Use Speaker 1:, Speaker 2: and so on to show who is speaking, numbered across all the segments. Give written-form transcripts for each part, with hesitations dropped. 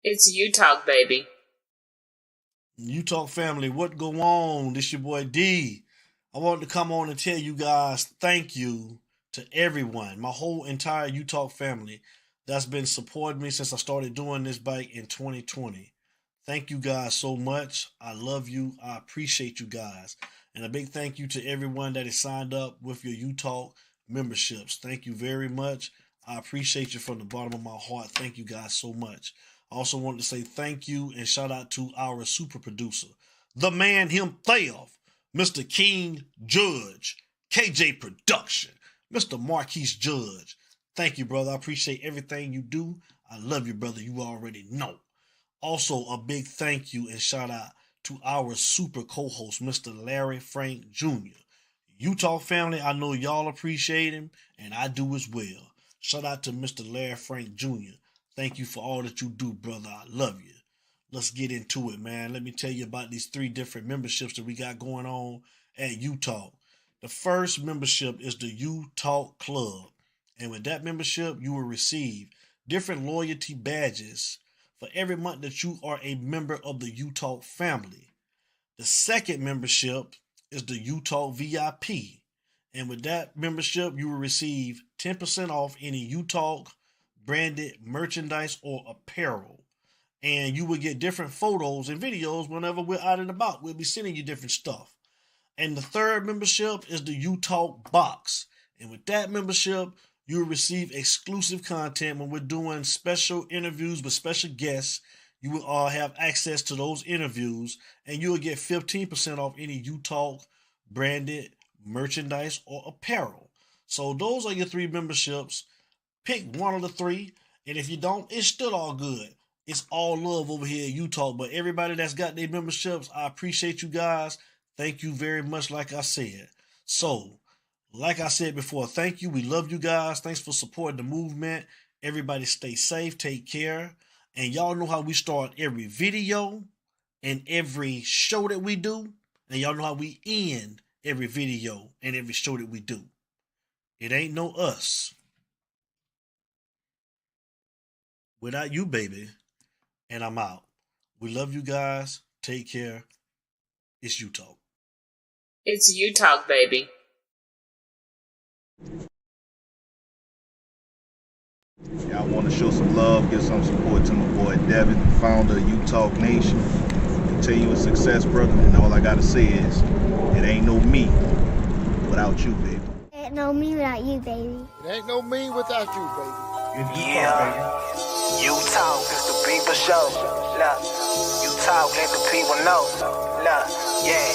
Speaker 1: It's you talk, baby.
Speaker 2: You Talk family, what go on? This your boy D. I wanted to come on and tell you guys thank you to everyone, my whole entire You Talk family that's been supporting me since I started doing this back in 2020. Thank you guys so much. I love you. I appreciate you guys. And a big thank you to everyone that is signed up with your You Talk memberships. Thank you very much. I appreciate you from the bottom of my heart. Thank you guys so much. I also wanted to say thank you and shout out to our super producer, the man himself, Mr. King Judge, KJ Production, Mr. Marquise Judge. Thank you, brother. I appreciate everything you do. I love you, brother. You already know. Also, a big thank you and shout out to our super co-host, Mr. Larry Frank Jr. You Talk family, I know y'all appreciate him, and I do as well. Shout out to Mr. Larry Frank Jr. Thank you for all that you do, brother. I love you. Let's get into it, man. Let me tell you about these 3 different memberships that we got going on at You Talk. The first membership is the You Talk Club. And with that membership, you will receive different loyalty badges for every month that you are a member of the You Talk family. The second membership is the You Talk VIP. And with that membership, you will receive 10% off any You Talk branded merchandise or apparel. And you will get different photos and videos whenever we're out and about. We'll be sending you different stuff. And the third membership is the You Talk Box. And with that membership, you will receive exclusive content when we're doing special interviews with special guests. You will have access to those interviews, and you will get 15% off any You Talk branded merchandise or apparel. So those are your 3 memberships. Pick one of the 3, and if you don't, it's still all good. It's all love over here at You Talk, but everybody that's got their memberships, I appreciate you guys. Thank you very much, like I said. So, like I said before, thank you. We love you guys. Thanks for supporting the movement. Everybody stay safe, take care. And y'all know how we start every video and every show that we do. And y'all know how we end every video and every show that we do. It ain't no us without you, baby. And I'm out. We love you guys. Take care. It's You Talk.
Speaker 1: It's you talk, baby.
Speaker 3: Yeah, I want to show some love, give some support to my boy Devin, founder of You Talk Nation. Continuous success, brother. And all I got to say is, it ain't no me without you, baby.
Speaker 4: It ain't no me without you, baby.
Speaker 5: It ain't no me without you, baby.
Speaker 6: Yeah, You Talk, it's the people show. Look, You Talk, let the people know. Look, yeah.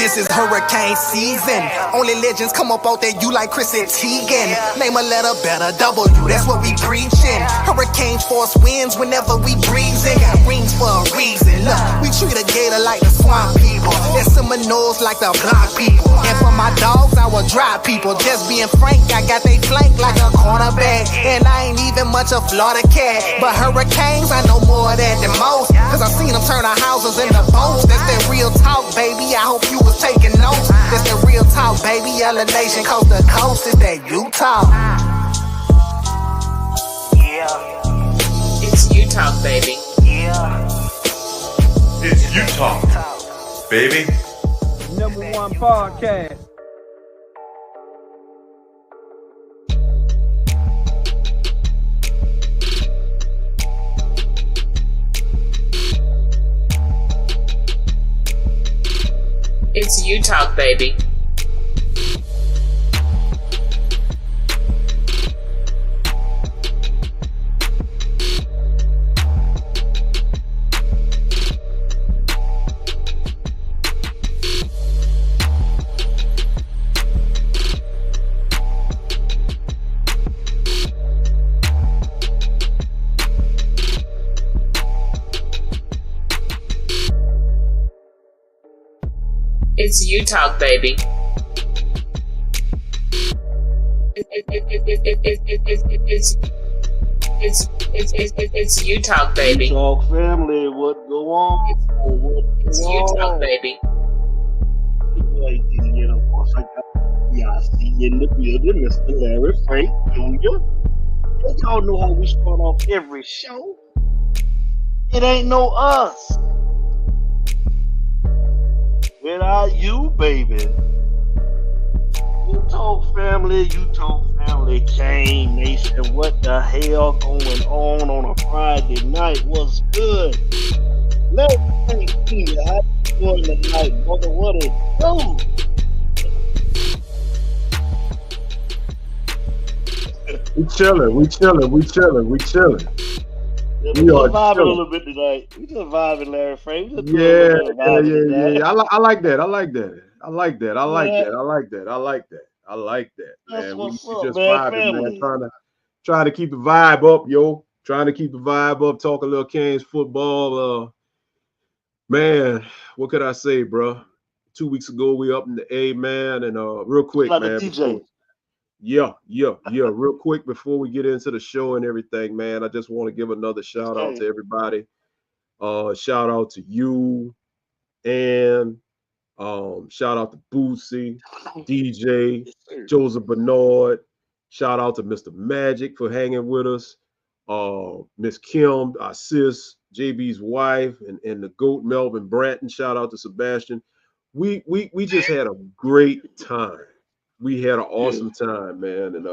Speaker 6: This is hurricane season. Only legends come up out there, you like Chris and Teigen. Name a letter better, W, that's what we preaching. Hurricanes force winds whenever we breezing. Got rings for a reason. Look, we treat a gator like the swamp people, and Seminoles like the block people. And for my dogs, I will drive people. Just being frank, I got they flank like a cornerback. And I ain't even much a Florida cat, but hurricanes, I know more of that than most. Cause I seen them turn our houses into boats. That's that real talk, baby. I hope you was taking notes. That's the real talk, baby. Yellow Nation, coast to coast. It's that You Talk. Yeah.
Speaker 1: It's you talk, baby.
Speaker 6: Yeah.
Speaker 7: It's You Talk, baby.
Speaker 8: #1 podcast.
Speaker 1: It's you talk, baby. It's you talk, baby. It's you talk, baby.
Speaker 2: You Talk family, what go on?
Speaker 1: It's you talk, baby.
Speaker 2: And of course, I got Yasi in the building, Mr. Larry Frank Jr. And y'all know how we start off every show.
Speaker 9: It ain't no us without you, baby. You talk family came. They said, what the hell going on a Friday night? What's good? Let's see how you doing tonight, brother. What it do?
Speaker 10: We chilling. We chilling. We chilling. We chilling.
Speaker 9: Yeah,
Speaker 10: We
Speaker 9: we
Speaker 10: are
Speaker 9: just vibing a
Speaker 10: chilling.
Speaker 9: little bit tonight. We just vibing, Larry Frank. We just doing a
Speaker 10: Yeah,
Speaker 9: little bit of
Speaker 10: yeah,
Speaker 9: vibing
Speaker 10: yeah,
Speaker 9: tonight.
Speaker 10: yeah. I like that. I like that. I like that. I like
Speaker 9: Yeah,
Speaker 10: that. I like that. I like that. I like that,
Speaker 9: that's
Speaker 10: man. We
Speaker 9: what's up,
Speaker 10: just
Speaker 9: man.
Speaker 10: vibing, man.
Speaker 9: Family.
Speaker 10: Trying to keep the vibe up, yo. Trying to keep the vibe up. Talk a little Canes football. Man, what could I say, bro? 2 weeks ago, we up in the A, man, and real
Speaker 9: Just
Speaker 10: quick,
Speaker 9: like the
Speaker 10: man.
Speaker 9: DJ.
Speaker 10: Yeah. Real quick before we get into the show and everything, man, I just want to give another shout out to everybody. Shout out to you and shout out to Boosie, DJ,
Speaker 9: Yes, sir.
Speaker 10: Joseph Bernard. Shout out to Mr. Magic for hanging with us. Miss Kim, our sis, JB's wife, and the GOAT Melvin Bratton. Shout out to Sebastian. We just had a great time. We had an awesome time, man, and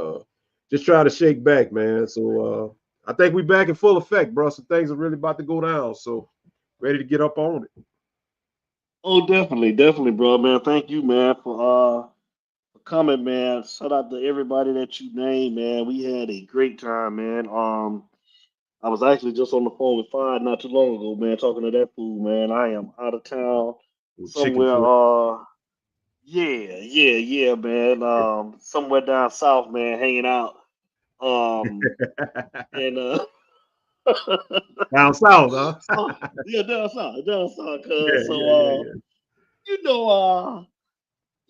Speaker 10: just trying to shake back, man. So I think we back in full effect, bro. So things are really about to go down. So ready to get up on it.
Speaker 9: Oh, definitely, bro, man. Thank you, man, for coming, man. Shout out to everybody that you named, man. We had a great time, man. I was actually just on the phone with Fire not too long ago, man, talking to that fool, man. I am out of town
Speaker 10: With chicken
Speaker 9: somewhere.
Speaker 10: foot.
Speaker 9: Yeah, man. Somewhere down south, man, hanging out. And
Speaker 10: Down south, huh?
Speaker 9: so yeah, down south,
Speaker 10: Yeah,
Speaker 9: cuz.
Speaker 10: yeah, yeah,
Speaker 9: So
Speaker 10: yeah.
Speaker 9: you know,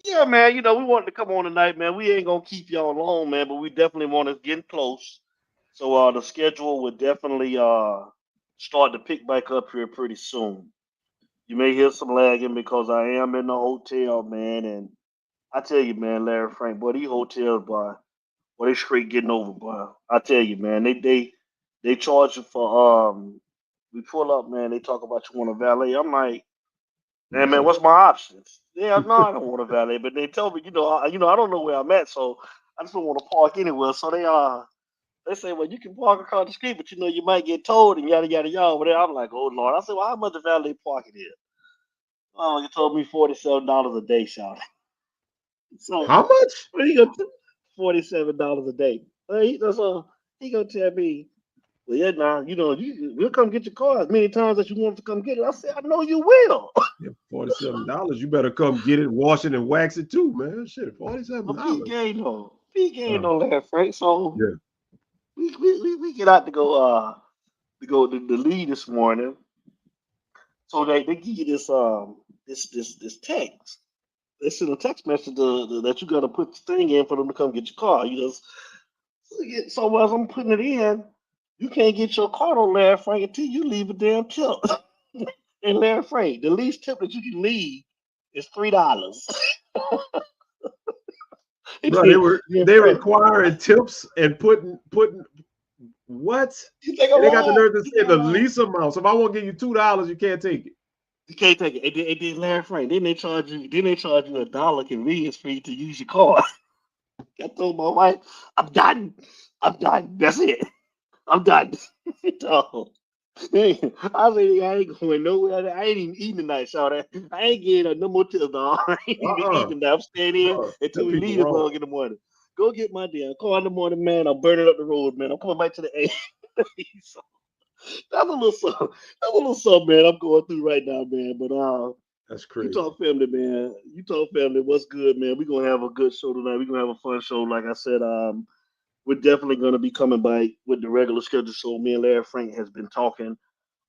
Speaker 9: yeah, man, we wanted to come on tonight, man. We ain't gonna keep y'all long, man, but we definitely want to get close. So the schedule would definitely start to pick back up here pretty soon. You may hear some lagging because I am in the hotel, man, and I tell you, man, Larry Frank, boy, these hotels, boy, they straight getting over, boy. I tell you, man, they charge you for we pull up, man, they talk about you want a valet. I'm like, man, what's my options? Yeah, no, I don't want a valet, but they tell me, I don't know where I'm at, so I just don't want to park anywhere. So they say, well, you can park across the street, but you might get towed and yada yada yada. But I'm like, oh Lord, I said, well, how much the valet parking is? Oh, you told me $47 a day, Sean. So
Speaker 10: How much?
Speaker 9: what you gonna $47 a day? So he gonna tell me, well, yeah, now we'll come get your car as many times as you want to come get it. I said, I know you will.
Speaker 10: Yeah, $47. You better come get it, wash it, and wax it too, man. Shit,
Speaker 9: But P
Speaker 10: $47.
Speaker 9: game though, P game
Speaker 10: Uh,
Speaker 9: don't laugh, right? So
Speaker 10: yeah.
Speaker 9: we get out to go to lead this morning. So they give you this text. They send a text message that you got to put the thing in for them to come get your car. So as I'm putting it in, you can't get your car on Larry Frank until you leave a damn tip. And Larry Frank, the least tip that you can leave is $3.
Speaker 10: Bro, they requiring tips and putting what?
Speaker 9: You think
Speaker 10: And
Speaker 9: I'm
Speaker 10: they got the
Speaker 9: lying?
Speaker 10: nerve to
Speaker 9: You
Speaker 10: say
Speaker 9: think
Speaker 10: the
Speaker 9: I'm lying?
Speaker 10: least amount. So if I want to give you $2, you can't take it.
Speaker 9: You can't take it. It did Larry Frank. Then they charge you. Then they charge you $1 convenience fee to use your car. I told my wife, I'm done. I'm done. That's it. I'm done. No. I said, I ain't going nowhere. I ain't even eating tonight, Sean. I ain't getting no more tips, dog. I ain't even eating tonight. I'm staying in
Speaker 10: Bro,
Speaker 9: until
Speaker 10: them
Speaker 9: we
Speaker 10: people
Speaker 9: leave this
Speaker 10: wrong.
Speaker 9: mug in the morning. Go get my damn car in the morning, man. I'm burning up the road, man. I'm coming back to the A. So, that's a little something. That's a little something, man. I'm going through right now, man. But
Speaker 10: That's
Speaker 9: you
Speaker 10: crazy.
Speaker 9: talk family, man. You talk family. What's good, man? We're gonna have a good show tonight. We're gonna have a fun show. Like I said, we're definitely gonna be coming back with the regular schedule. So me and Larry Frank has been talking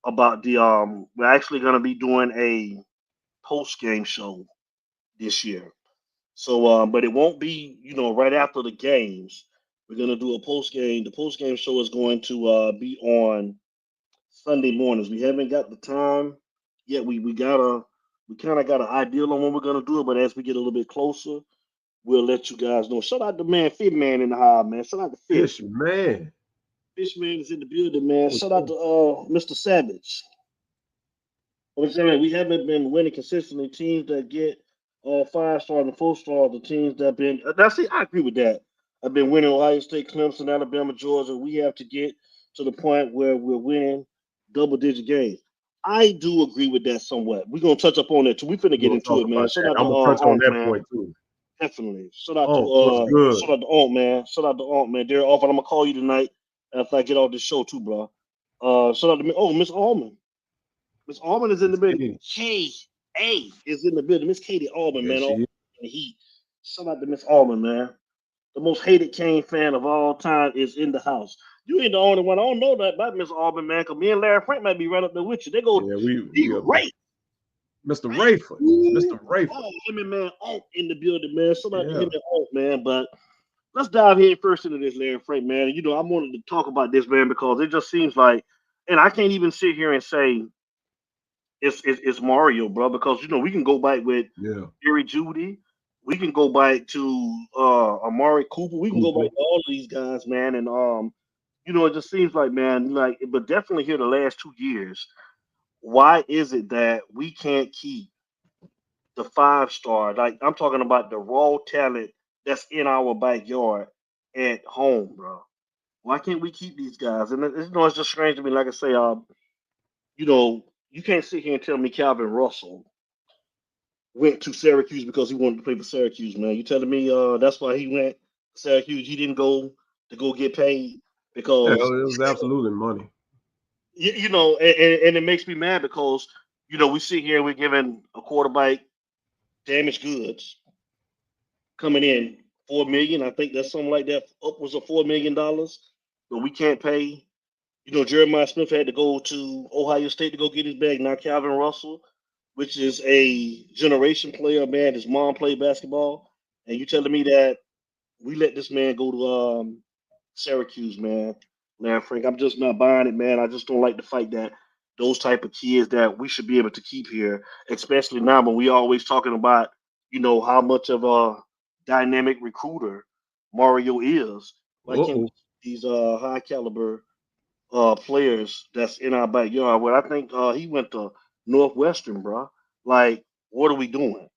Speaker 9: about we're actually gonna be doing a post game show this year. So but it won't be, right after the games. We're gonna do a post game. The post game show is going to be on Sunday mornings. We haven't got the time yet. We kind of got an idea on when we're gonna do it, but as we get a little bit closer, we'll let you guys know. Shout out to man, Fit Man in the house, man. Shout out to Fit.
Speaker 10: Fish, man.
Speaker 9: Fishman is in the building, man. Shout out to Mr. Savage. I'm saying we haven't been winning consistently. Teams that get 5-star and 4-star, the teams that have been. That's it. I agree with that. I've been winning Ohio State, Clemson, Alabama, Georgia. We have to get to the point where we're winning double-digit games. I do agree with that somewhat. We're gonna touch up on that too. We finna get into it, man. Shout out to
Speaker 10: I'm gonna touch on that
Speaker 9: man.
Speaker 10: point too.
Speaker 9: Definitely. Shout out
Speaker 10: what's good?
Speaker 9: shout out to Aunt, man. Shout out to Aunt, man. They're off, and I'm gonna call you tonight after I get off this show too, bro. Shout out to me. Oh, Miss Allman. Miss Allman is in the building. K.A. is in the building. Miss Katie Allman, man. All in the heat. Shout out to Miss Allman, man. The most hated Kane fan of all time is in the house. You ain't the only one. I don't know that about Miss Allman, man, because me and Larry Frank might be right up there with you. They go, great.
Speaker 10: Mr. Rayford. Mr. Rayford.
Speaker 9: Oh, him and man Aunt in the building, man. Shout out to him and Aunt, man. But let's dive head first into this, Larry Frank, man. You know, I wanted to talk about this, man, because it just seems like, and I can't even sit here and say it's Mario, bro, because, you know, we can go back with Jerry Judy. We can go back to Amari Cooper. We can go back to all of these guys, man. And, you know, it just seems like, man, like, but definitely here the last 2 years, why is it that we can't keep the 5-star? Like, I'm talking about the raw talent that's in our backyard at home, bro. Why can't we keep these guys? And you know, it's just strange to me. Like I say, you know, you can't sit here and tell me Calvin Russell went to Syracuse because he wanted to play for Syracuse, man. You telling me that's why he went to Syracuse? He didn't go to go get paid because
Speaker 10: it was absolutely money.
Speaker 9: You know, and it makes me mad because, you know, we sit here and we're giving a quarterback damaged goods coming in $4 million. I think that's something like that, upwards of $4 million, but we can't pay. You know, Jeremiah Smith had to go to Ohio State to go get his bag. Now Calvin Russell, which is a generation player, man. His mom played basketball, and you telling me that we let this man go to Syracuse, man. Larry Frank, I'm just not buying it, man. I just don't like the fact that those type of kids that we should be able to keep here, especially now when we always talking about, you know, how much of a dynamic recruiter Mario is. Why can't these high caliber players that's in our backyard? Well, I think he went to Northwestern, bro. Like, what are we doing?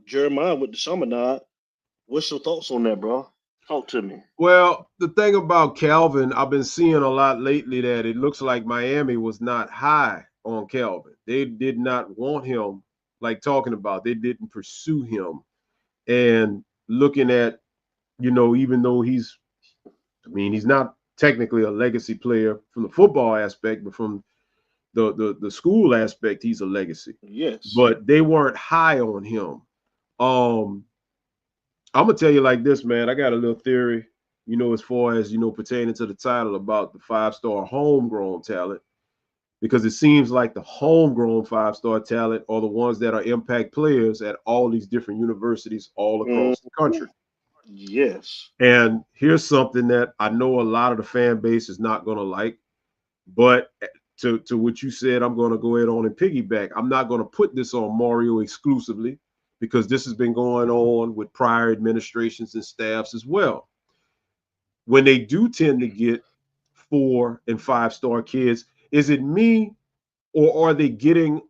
Speaker 9: Jeremiah with the Chaminade. What's your thoughts on that, bro? Talk to me.
Speaker 10: Well, the thing about Calvin, I've been seeing a lot lately that it looks like Miami was not high on Calvin. They did not want him, like talking about. They didn't pursue him. And looking at, you know, even though he's not technically a legacy player from the football aspect, but from the school aspect, he's a legacy.
Speaker 9: Yes.
Speaker 10: But they weren't high on him. I'm gonna tell you like this, man. I got a little theory, you know, as far as, you know, pertaining to the title about the 5-star homegrown talent, because it seems like the homegrown 5-star talent are the ones that are impact players at all these different universities all across the country.
Speaker 9: Yes.
Speaker 10: And here's something that I know a lot of the fan base is not gonna like, but to what you said, I'm gonna go ahead on and piggyback. I'm not gonna put this on Mario exclusively, because this has been going on with prior administrations and staffs as well. When they do tend to get 4- and 5-star kids, is it me, or are they getting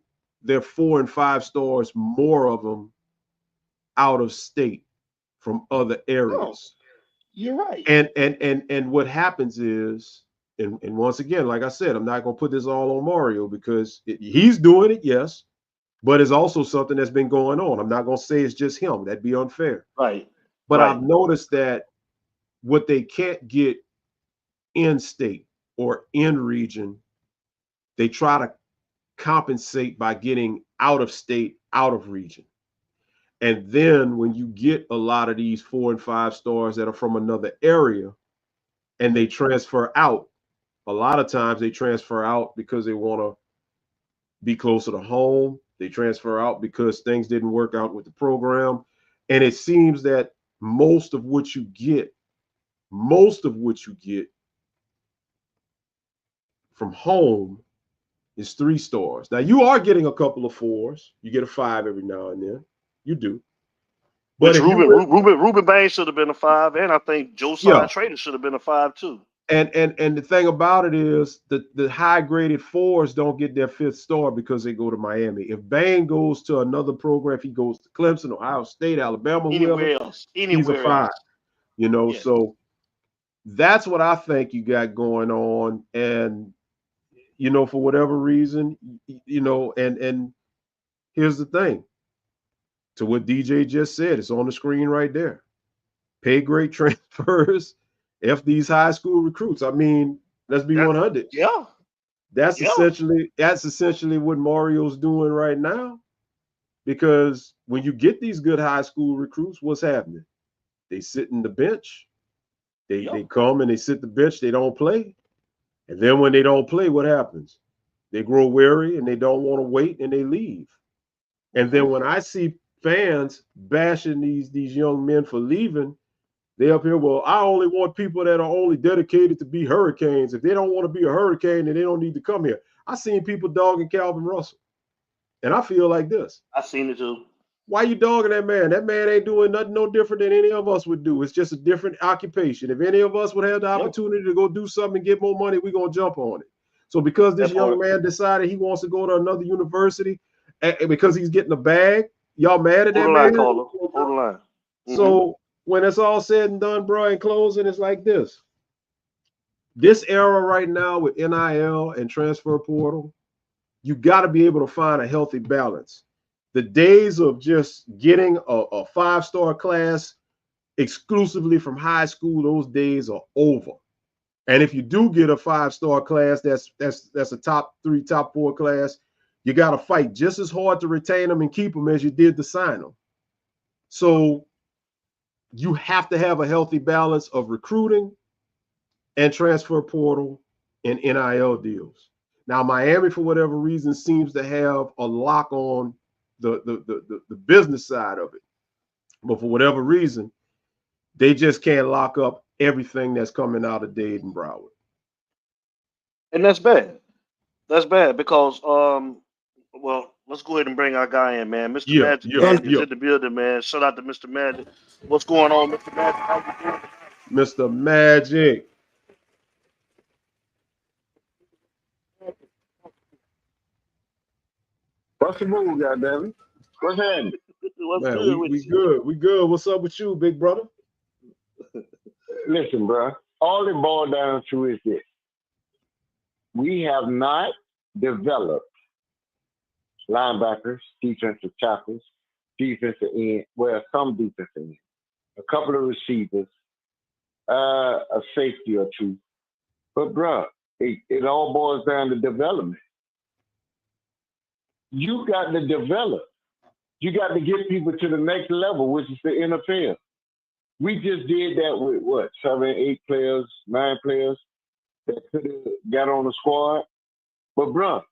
Speaker 10: their 4- and 5-stars, more of them out of state from other areas?
Speaker 9: No, you're right.
Speaker 10: And what happens is, and once again, like I said, I'm not gonna put this all on Mario because he's doing it, yes. But it's also something that's been going on. I'm not going to say it's just him. That'd be unfair.
Speaker 9: Right.
Speaker 10: But I've noticed that what they can't get in state or in region, they try to compensate by getting out of state, out of region. And then when you get a lot of these 4- and 5-stars that are from another area and they transfer out, a lot of times they transfer out because they want to be closer to home. They transfer out because things didn't work out with the program. And it seems that most of what you get from home is 3 stars. Now, you are getting a couple of 4s. You get a 5 every now and then. You do.
Speaker 9: But Ruben Baines should have been a 5, and I think Josiah Trader should have been a 5 too.
Speaker 10: And the thing about it is the high graded fours don't get their fifth star because they go to Miami. If Bain goes to another program, if he goes to Clemson, Ohio State, Alabama, whoever, he's a 5. You know, so that's what I think you got going on. And you know, for whatever reason, you know, and here's the thing. To what DJ just said, it's on the screen right there. Pay grade transfers, F these high school recruits. I mean, let's be 100.
Speaker 9: Yeah.
Speaker 10: That's essentially what Mario's doing right now. Because when you get these good high school recruits, what's happening? They sit in the bench. They come and they sit the bench, they don't play. And then when they don't play, what happens? They grow weary and they don't want to wait and they leave. And then when I see fans bashing these young men for leaving, they up here, well, I only want people that are only dedicated to be Hurricanes. If they don't want to be a Hurricane, then they don't need to come here. I seen people dogging Calvin Russell. And I feel like this.
Speaker 9: I seen it too.
Speaker 10: Why you dogging that man? That man ain't doing nothing no different than any of us would do. It's just a different occupation. If any of us would have the opportunity to go do something and get more money, we're going to jump on it. So because this young man decided he wants to go to another university because he's getting a bag, y'all mad at that man?
Speaker 9: Hold the line.
Speaker 10: So when it's all said and done, bro, in closing, it's like this. This era right now with NIL and transfer portal, you got to be able to find a healthy balance. The days of just getting a 5-star class exclusively from high school, those days are over. And if you do get a 5-star class, that's a top 3, top 4 class, you got to fight just as hard to retain them and keep them as you did to sign them. So you have to have a healthy balance of recruiting and transfer portal and NIL deals. Now, Miami, for whatever reason, seems to have a lock on the business side of it. But for whatever reason, they just can't lock up everything that's coming out of Dade and Broward.
Speaker 9: And that's bad. That's bad because, well, let's go ahead and bring our guy in, man. Mr. Magic is in the building, man. Shout out to Mr. Magic. What's going on, Mr. Magic? How you doing?
Speaker 10: Mr. Magic.
Speaker 11: What's the move, goddammit? What's happening?
Speaker 10: We good. What's up with you, big brother?
Speaker 11: Listen, bro. All it boils down to is this. We have not developed linebackers, defensive tackles, defensive end, well, some defensive end, a couple of receivers, a safety or two. But, bro, it all boils down to development. You got to develop. You got to get people to the next level, which is the NFL. We just did that with what, 7, 8 players, 9 players that could have got on the squad. But, bro,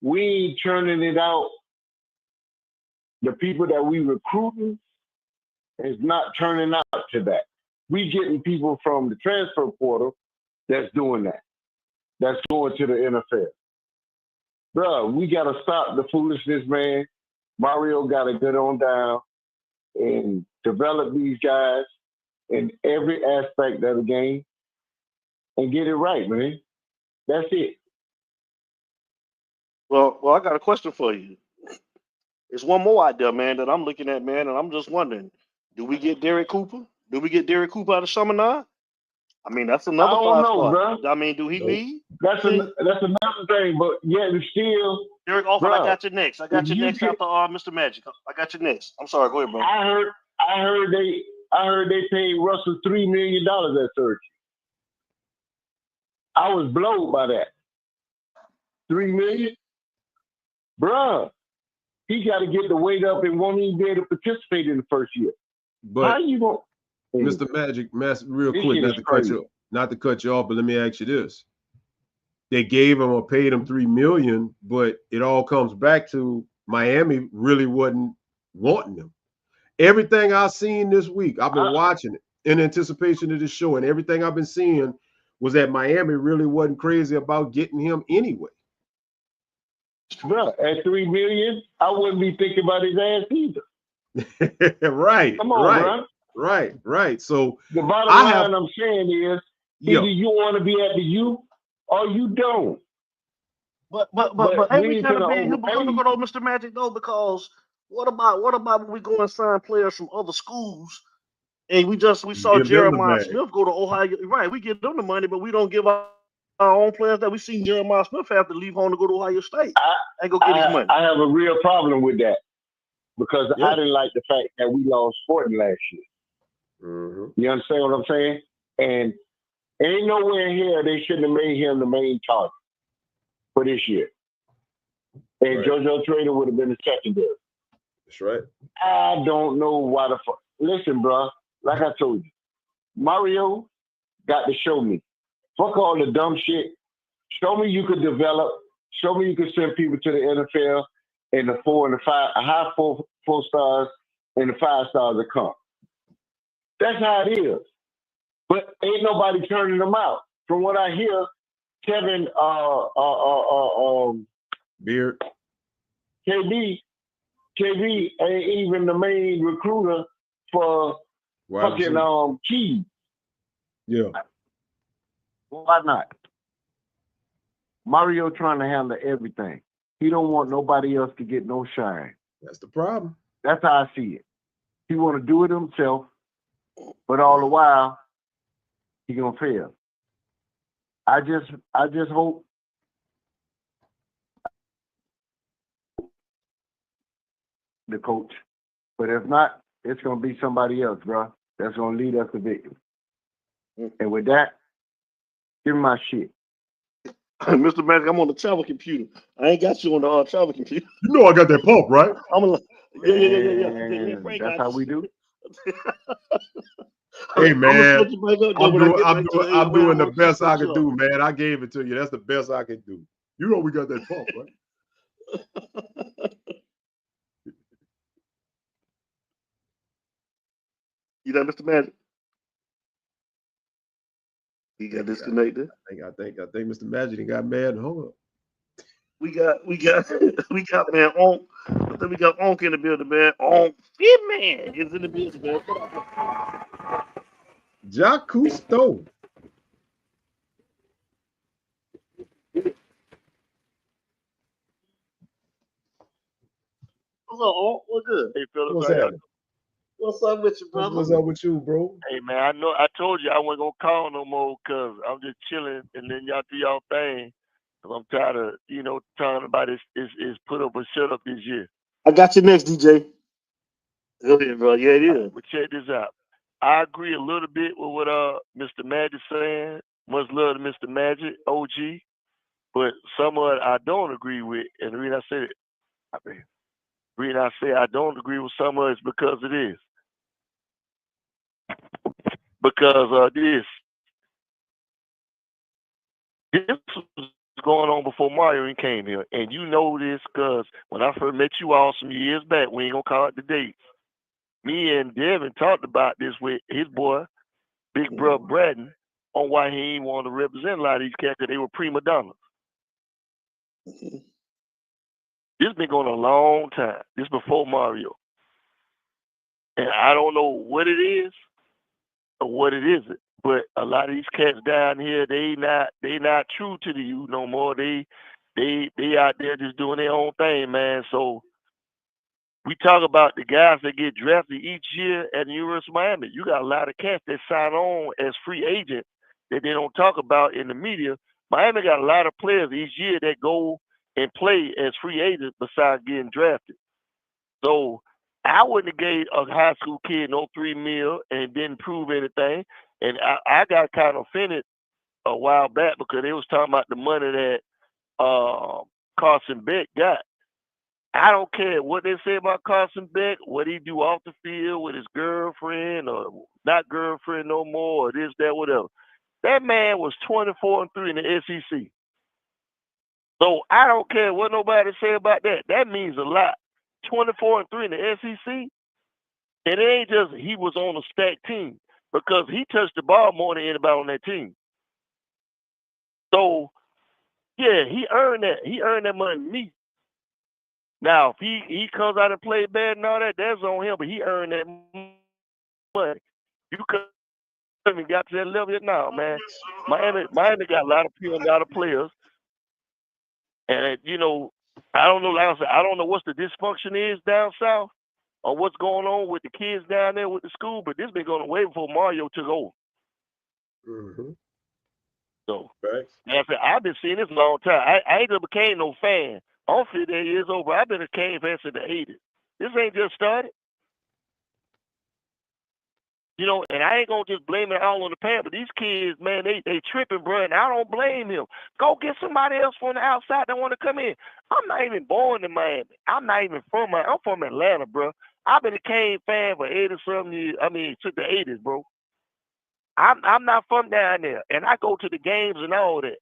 Speaker 11: we ain't turning it out. The people that we recruiting is not turning out to that. We getting people from the transfer portal that's doing that. That's going to the NFL. Bro, we got to stop the foolishness, man. Mario got to get on down and develop these guys in every aspect of the game and get it right, man. That's it.
Speaker 9: Well, I got a question for you. There's one more out there, man, that I'm looking at, man, and I'm just wondering, do we get Derek Cooper? Do we get Derek Cooper out of Chaminade? I mean, that's another 5-star. Bro. I mean, do he leave?
Speaker 11: That's another thing, but yet it's still.
Speaker 9: Derek, I got you next. I got you next after Mr. Magic. I got you next. I'm sorry, go ahead, bro.
Speaker 11: I heard they paid Russell $3 million at Turkey. I was blown by that. $3 million? Bruh, he got to get the weight up and won't even be able to participate in the first year.
Speaker 10: But
Speaker 11: how you going?
Speaker 10: Mr. Magic, real quick, not to cut you off, but let me ask you this. They gave him or paid him $3 million, but it all comes back to Miami really wasn't wanting him. Everything I've seen this week, I've been watching it in anticipation of this show, and everything I've been seeing was that Miami really wasn't crazy about getting him anyway.
Speaker 11: Bro, at $3 million, I wouldn't be thinking about his ass either.
Speaker 10: Right.
Speaker 11: Come on, bro.
Speaker 10: Right. So
Speaker 11: the bottom line I'm saying is Either you want to be at the U or you don't.
Speaker 9: But ain't we kind of being hypocritical though, Mr. Magic though? Because what about when we go and sign players from other schools, and we saw Jeremiah Smith go to Ohio, right? We give them the money, but we don't give our own players that we seen Jeremiah Smith have to leave home to go to Ohio State and go get his money.
Speaker 11: I have a real problem with that because I didn't like the fact that we lost Sporting last year.
Speaker 10: Mm-hmm.
Speaker 11: You understand what I'm saying? And ain't nowhere here they shouldn't have made him the main target for this year. And JoJo Trader would have been the secondary.
Speaker 10: That's right.
Speaker 11: I don't know why the fuck. Listen, bro, like I told you, Mario got to show me. Fuck all the dumb shit. Show me you could develop. Show me you could send people to the NFL and the 4 and the 5, a high four stars and the 5 stars that come. That's how it is. But ain't nobody turning them out. From what I hear, Kevin
Speaker 10: Beard.
Speaker 11: KB ain't even the main recruiter for fucking Keys.
Speaker 10: Yeah.
Speaker 11: Why not? Mario trying to handle everything. He don't want nobody else to get no shine.
Speaker 10: That's the problem.
Speaker 11: That's how I see it. He want to do it himself, but all the while he gonna fail. I just hope the coach, but if not, it's gonna be somebody else, bro. That's gonna lead us to victory. And with that, give me my shit.
Speaker 9: Mr. Magic, I'm on the travel computer. I ain't got you on the travel computer.
Speaker 10: You know I got that pump, right?
Speaker 9: Yeah.
Speaker 11: That's how we do.
Speaker 10: Hey man, I'm doing the best I can do, man. I gave it to you. That's the best I can do. You know we got that pump, right?
Speaker 9: You know, Mr. Magic? He got disconnected.
Speaker 10: I think Mr. Magic got mad. Hold up.
Speaker 9: We got man Onk. I think we got Onk in the building, man. Onk Fit Man is in the building, man.
Speaker 10: Jacques Cousteau.
Speaker 9: What's up, Onk? What's good?
Speaker 12: Hey, Philip.
Speaker 10: What's happening?
Speaker 9: What's up with you, brother?
Speaker 10: What's up with you, bro?
Speaker 12: Hey, man, I told you I wasn't going to call no more because I'm just chilling and then y'all do y'all thing. Because I'm tired of, talking about is put up or shut up this year.
Speaker 9: I got you next, DJ. Go ahead, bro. Yeah, it is.
Speaker 12: But check this out. I agree a little bit with what Mr. Magic saying. Much love to Mr. Magic, OG. But some of it I don't agree with. And the reason I say I don't agree with some of it is because it is. Because this was going on before Mario came here. And you know this because when I first met you all some years back, we ain't going to call it the dates. Me and Devin talked about this with his boy, Big Brother Braden, on why he ain't want to represent a lot of these cats because they were prima donnas. This been going a long time. This before Mario. And I don't know what it is or what it isn't. But a lot of these cats down here, they not true to the youth no more. They out there just doing their own thing, man. So we talk about the guys that get drafted each year at the University of Miami. You got a lot of cats that sign on as free agents that they don't talk about in the media. Miami got a lot of players each year that go and play as free agents besides getting drafted. So I wouldn't have gave a high school kid no $3 million and didn't prove anything. And I got kind of offended a while back because they was talking about the money that Carson Beck got. I don't care what they say about Carson Beck, what he do off the field with his girlfriend or not girlfriend no more or this, that, whatever. That man was 24-3 in the SEC. So I don't care what nobody say about that. That means a lot. 24-3 in the SEC. And it ain't just he was on a stacked team because he touched the ball more than anybody on that team. So, yeah, he earned that. He earned that money to me. Now, if he comes out and plays bad and all that, that's on him, but he earned that money. You haven't got to that level yet now, man. Miami got a lot of players, and you know, I don't know. Like I said, I don't know what's the dysfunction is down south, or what's going on with the kids down there with the school. But this been going on way before Mario took over.
Speaker 10: Mm-hmm.
Speaker 12: So,
Speaker 10: Thanks.
Speaker 12: like I said, I've been seeing this a long time. I ain't never became no fan. I'm 58 years old, but I've been a Kane fan since the 80s. This ain't just started. You know, and I ain't gonna just blame it all on the parent, but these kids, man, they tripping, bro, and I don't blame them. Go get somebody else from the outside that want to come in. I'm not even born in Miami. I'm not even from Miami. I'm from Atlanta, bro. I've been a Kane fan for 80-something years. I mean, since the 80s, bro. I'm not from down there, and I go to the games and all that.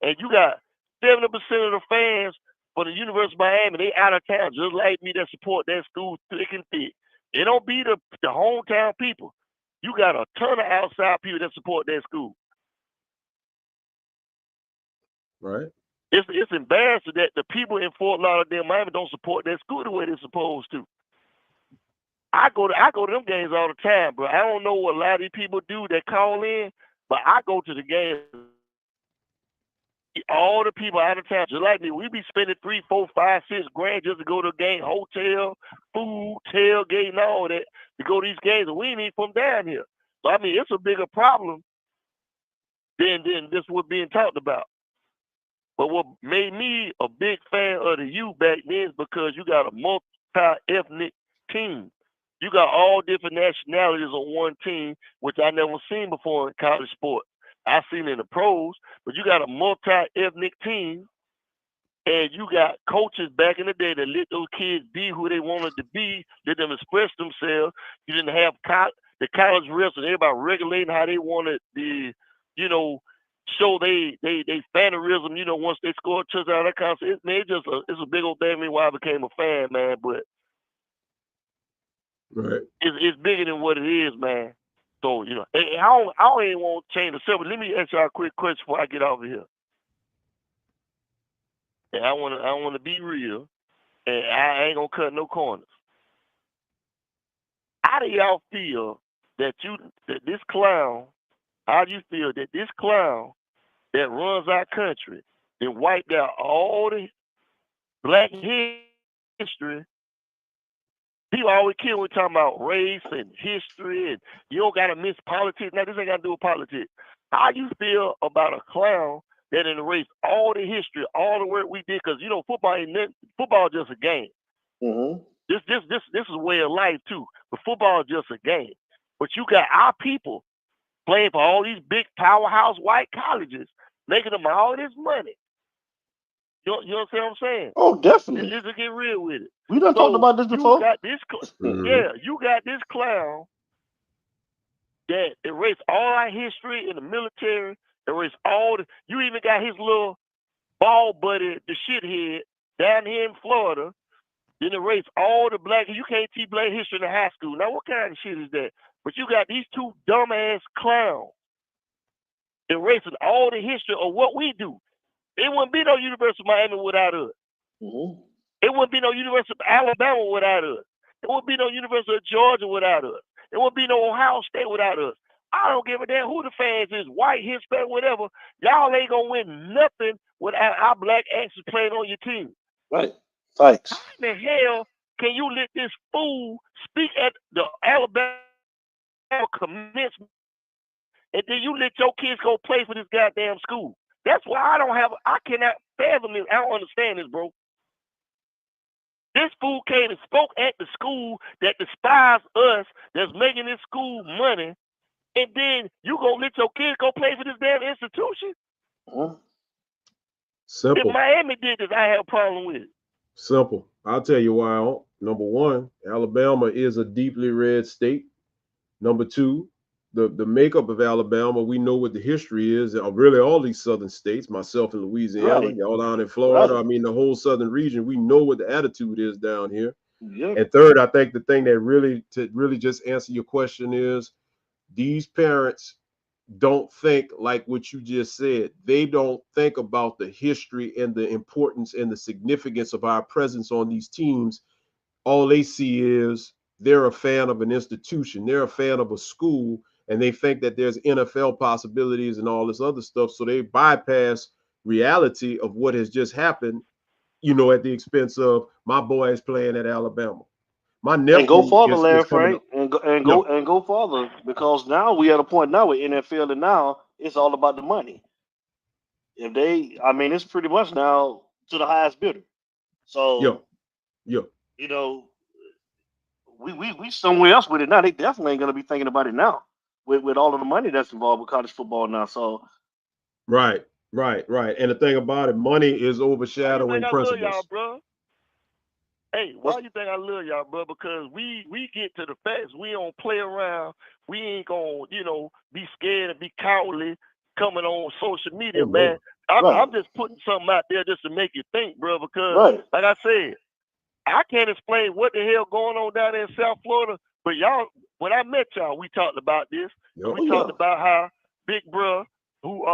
Speaker 12: And you got 70% of the fans for the University of Miami, they out of town, just like me, that support that school thick and thick. It don't be the hometown people. You got a ton of outside people that support that school.
Speaker 10: Right.
Speaker 12: It's embarrassing that the people in Fort Lauderdale, Miami, don't support that school the way they're supposed to. I go to them games all the time, bro. I don't know what a lot of these people do that call in, but I go to the games. All the people out of town, just like me, we be spending $3, $4, $5, $6 just to go to a game, hotel, food, tailgate, and all that to go to these games, and we ain't even from down here. So I mean, it's a bigger problem than this was being talked about. But what made me a big fan of the U back then is because you got a multi-ethnic team. You got all different nationalities on one team, which I never seen before in college sports. I've seen it in the pros, but you got a multi-ethnic team, and you got coaches back in the day that let those kids be who they wanted to be, let them express themselves. You didn't have the college refs and everybody regulating how they wanted the, you know, show they fanerism, you know, once they score a touchdown, that kind of stuff. Man, it's a big old thing. Me why I became a fan, man. But
Speaker 10: right,
Speaker 12: it's bigger than what it is, man. So, you know, I don't even want to change the subject. Let me ask y'all a quick question before I get off of here. And I want to be real, and I ain't gonna cut no corners. How do y'all feel that this clown? How do you feel that this clown that runs our country and wiped out all the black history? People always kill when talking about race and history, and you don't gotta miss politics. Now this ain't got to do with politics. How you feel about a clown that erased all the history, all the work we did? Because you know football ain't nothing. Football is just a game.
Speaker 9: Mm-hmm.
Speaker 12: This is a way of life too. But football is just a game. But you got our people playing for all these big powerhouse white colleges, making them all this money. You know what I'm saying?
Speaker 9: Oh, definitely.
Speaker 12: Let's get real with it.
Speaker 9: We done talked about this before.
Speaker 12: You got this, you got this clown that erased all our history in the military, erased all the. You even got his little ball buddy, the shithead, down here in Florida. Then erased all the black. You can't teach black history in high school. Now, what kind of shit is that? But you got these two dumbass clowns erasing all the history of what we do. It wouldn't be no University of Miami without us.
Speaker 9: Mm-hmm.
Speaker 12: It wouldn't be no University of Alabama without us. It wouldn't be no University of Georgia without us. It wouldn't be no Ohio State without us. I don't give a damn who the fans is, white, Hispanic, whatever. Y'all ain't gonna win nothing without our black accents playing on your team.
Speaker 9: Right. Thanks.
Speaker 12: How in the hell can you let this fool speak at the Alabama commencement, and then you let your kids go play for this goddamn school? That's why I cannot fathom this. I don't understand this, bro. This fool came and spoke at the school that despise us, that's making this school money, and then you gonna let your kids go play for this damn institution?
Speaker 9: Mm-hmm.
Speaker 10: Simple.
Speaker 12: If Miami did this, I have a problem with it.
Speaker 10: Simple. I'll tell you why. Number one, Alabama is a deeply red state. Number two, the makeup of Alabama, we know what the history is. Really, all these southern states, myself in Louisiana,
Speaker 9: Right.
Speaker 10: y'all down in Florida.
Speaker 9: Right.
Speaker 10: I mean, the whole southern region, we know what the attitude is down here.
Speaker 9: Yep.
Speaker 10: And third, I think the thing that really just answer your question is these parents don't think like what you just said. They don't think about the history and the importance and the significance of our presence on these teams. All they see is they're a fan of an institution. They're a fan of a school and they think that there's NFL possibilities and all this other stuff. So they bypass reality of what has just happened, you know, at the expense of my boy is playing at Alabama. My nephew
Speaker 9: And go farther,
Speaker 10: is
Speaker 9: Larry
Speaker 10: coming
Speaker 9: Frank,
Speaker 10: up.
Speaker 9: and go farther, because now we at a point now with NFL, and now it's all about the money. If they, I mean, it's pretty much now to the highest bidder. So
Speaker 10: Yeah.
Speaker 9: you know, we somewhere else with it now. They definitely ain't gonna be thinking about it now with all of the money that's involved with college football now. So
Speaker 10: Right. And the thing about it, money is
Speaker 12: Why you
Speaker 10: overshadowing
Speaker 12: think I love y'all,
Speaker 10: principles.
Speaker 12: bro? Hey, why you think I love y'all, bro? Because we get to the facts. We don't play around. We ain't gonna, you know, be scared and be cowardly coming on social media,
Speaker 10: Oh,
Speaker 12: man.
Speaker 10: no.
Speaker 12: I'm just putting something out there just to make you think, bro. Because,
Speaker 9: right.
Speaker 12: like I said, I can't explain what the hell going on down there in South Florida. But y'all, when I met y'all, we talked about this.
Speaker 10: Yep.
Speaker 12: We talked about how Big Bruh, who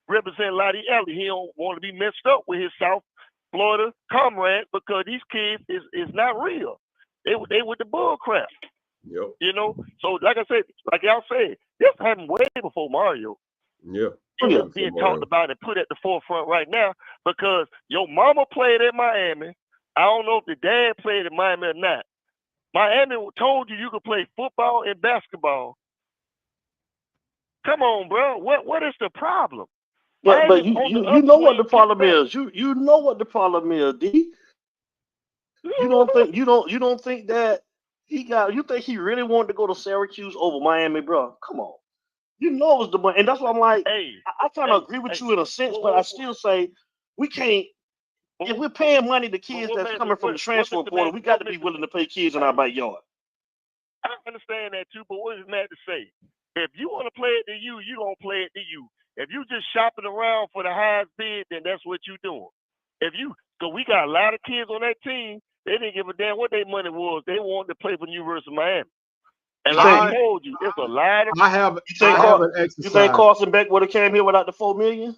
Speaker 12: represent Lottie Ellie, he don't want to be messed up with his South Florida comrades, because these kids is not real. They with the bull crap.
Speaker 10: Yep.
Speaker 12: You know? So like I said, like y'all said, this happened way before Mario.
Speaker 10: Yeah.
Speaker 12: It's just being talked about and put at the forefront right now because your mama played at Miami. I don't know if the dad played at Miami or not. Miami told you could play football and basketball. Come on, bro. What is the problem?
Speaker 9: But you know what the problem is. You know what the problem is, D. You don't think that you think he really wanted to go to Syracuse over Miami, bro? Come on. You know it was the money. And that's why I'm like, I kind of agree with you in a sense, but I still say we can't. If we're paying money to kids that's coming from the transfer portal, we got to be willing to pay kids in our backyard.
Speaker 12: I understand that too, but what is Matt to say? If you want to play it to you, you gonna play it to you. If you just shopping around for the highest bid, then that's what you doing. So we got a lot of kids on that team. They didn't give a damn what their money was. They wanted to play for the University of Miami. And like I told you, it's a lot of.
Speaker 9: You think Carson Beck would have came here without the $4 million?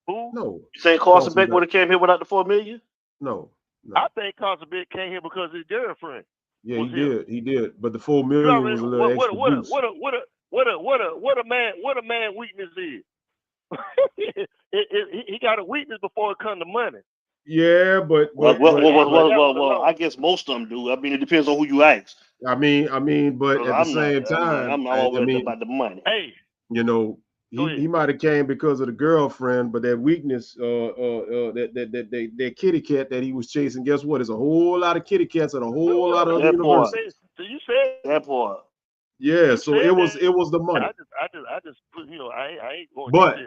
Speaker 12: Who?
Speaker 10: No.
Speaker 9: You think Carson Beck would have came here without the $4 million?
Speaker 10: No.
Speaker 12: I think Carson Beck came here because his girlfriend.
Speaker 10: Yeah, he did. But the $4 million was a little extra boost.
Speaker 12: What a man weakness is. He got a weakness before it comes to money.
Speaker 10: Yeah, but
Speaker 9: I guess most of them do. I mean, it depends on who you ask.
Speaker 10: I mean, but at the same time,
Speaker 9: I'm not always about the money.
Speaker 12: Hey,
Speaker 10: you know, he might have came because of the girlfriend, but that weakness, that kitty cat that he was chasing, guess what? There's a whole lot of kitty cats at a whole lot of other universities.
Speaker 12: So you said
Speaker 9: that part.
Speaker 10: Yeah, so it was the money.
Speaker 12: I just you know, I ain't going.
Speaker 10: But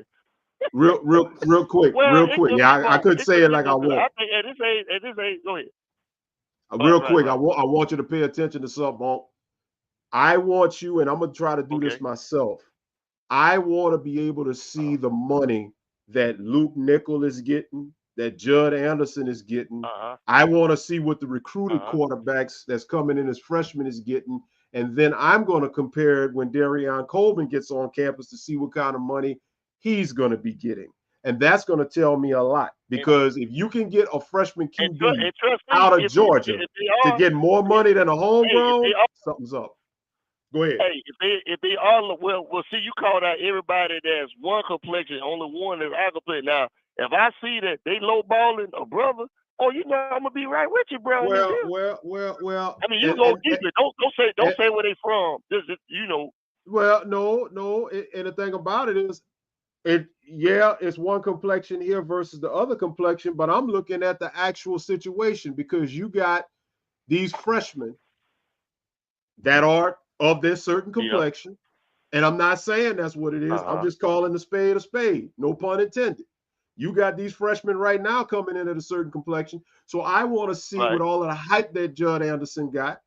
Speaker 10: real quick. Yeah, I could say it like I want.
Speaker 12: I think at this age, go ahead.
Speaker 10: Real quick, I want you to pay attention to something. I want you, and I'm gonna try to do this myself. I want to be able to see the money that Luke Nickel is getting, that Judd Anderson is getting. I want to see what the recruited quarterbacks that's coming in as freshmen is getting. And then I'm going to compare it when Darion Coleman gets on campus to see what kind of money he's going to be getting. And that's going to tell me a lot, because if you can get a freshman QB out of Georgia to get more money than a homegrown, something's up. Go ahead.
Speaker 12: Hey, if they all well, see, you called out everybody that's one complexion, only one that's our complexion. Now, if I see that they lowballing a brother, you know I'm gonna be right with you, bro.
Speaker 10: Well.
Speaker 12: I mean, you go deeper. Don't say where they from. Just you know.
Speaker 10: Well, no. And the thing about it is, it's one complexion here versus the other complexion, but I'm looking at the actual situation, because you got these freshmen that are of this certain complexion. And I'm not saying that's what it is. I'm just calling a spade, no pun intended. You got these freshmen right now coming in at a certain complexion. So I want to see with all of the hype that Judd Anderson got.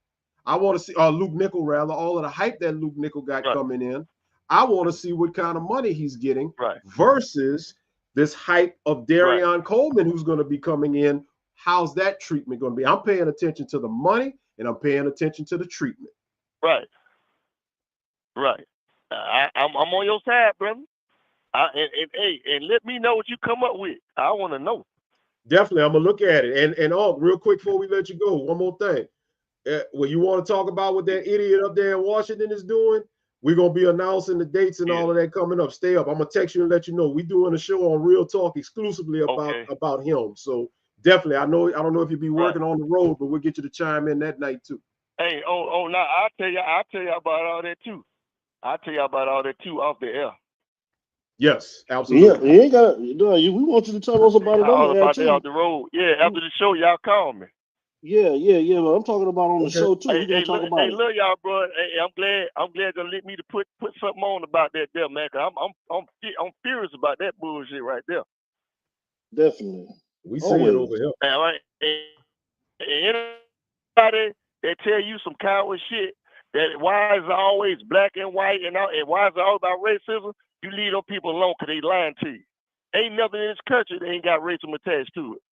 Speaker 10: I want to see, Luke Nickel rather, all of the hype that Luke Nickel got coming in. I want to see what kind of money he's getting versus this hype of Darion Coleman, who's going to be coming in. How's that treatment going to be? I'm paying attention to the money, and I'm paying attention to the treatment.
Speaker 12: Right. I'm on your side, brother. And let me know what you come up with. I want to know.
Speaker 10: Definitely, I'm gonna look at it. And real quick before we let you go, one more thing. Well, you want to talk about what that idiot up there in Washington is doing? We're gonna be announcing the dates and all of that coming up. Stay up. I'm gonna text you and let you know. We're doing a show on Real Talk exclusively about him. So definitely, I don't know if you'll be working on the road, but we'll get you to chime in that night too.
Speaker 12: Hey, now I'll tell you about all that too. I'll tell you about all that too off the air.
Speaker 10: Yes, absolutely.
Speaker 9: Yeah, you ain't got. We want you to tell us about it on the air too.
Speaker 12: Off the road. Yeah, after the show, y'all call me.
Speaker 9: Yeah. But I'm talking about on the show too. We're gonna talk about it.
Speaker 12: Hey, look, y'all, bro. Hey, I'm glad you let me to put something on about that there, man. Cause I'm furious about that bullshit right there.
Speaker 9: Definitely.
Speaker 10: We see it over here.
Speaker 12: All right. Anybody that tell you some coward shit that why is it always black and white and why is it all about racism? You leave those people alone because they lying to you. Ain't nothing in this country that ain't got racism attached to it.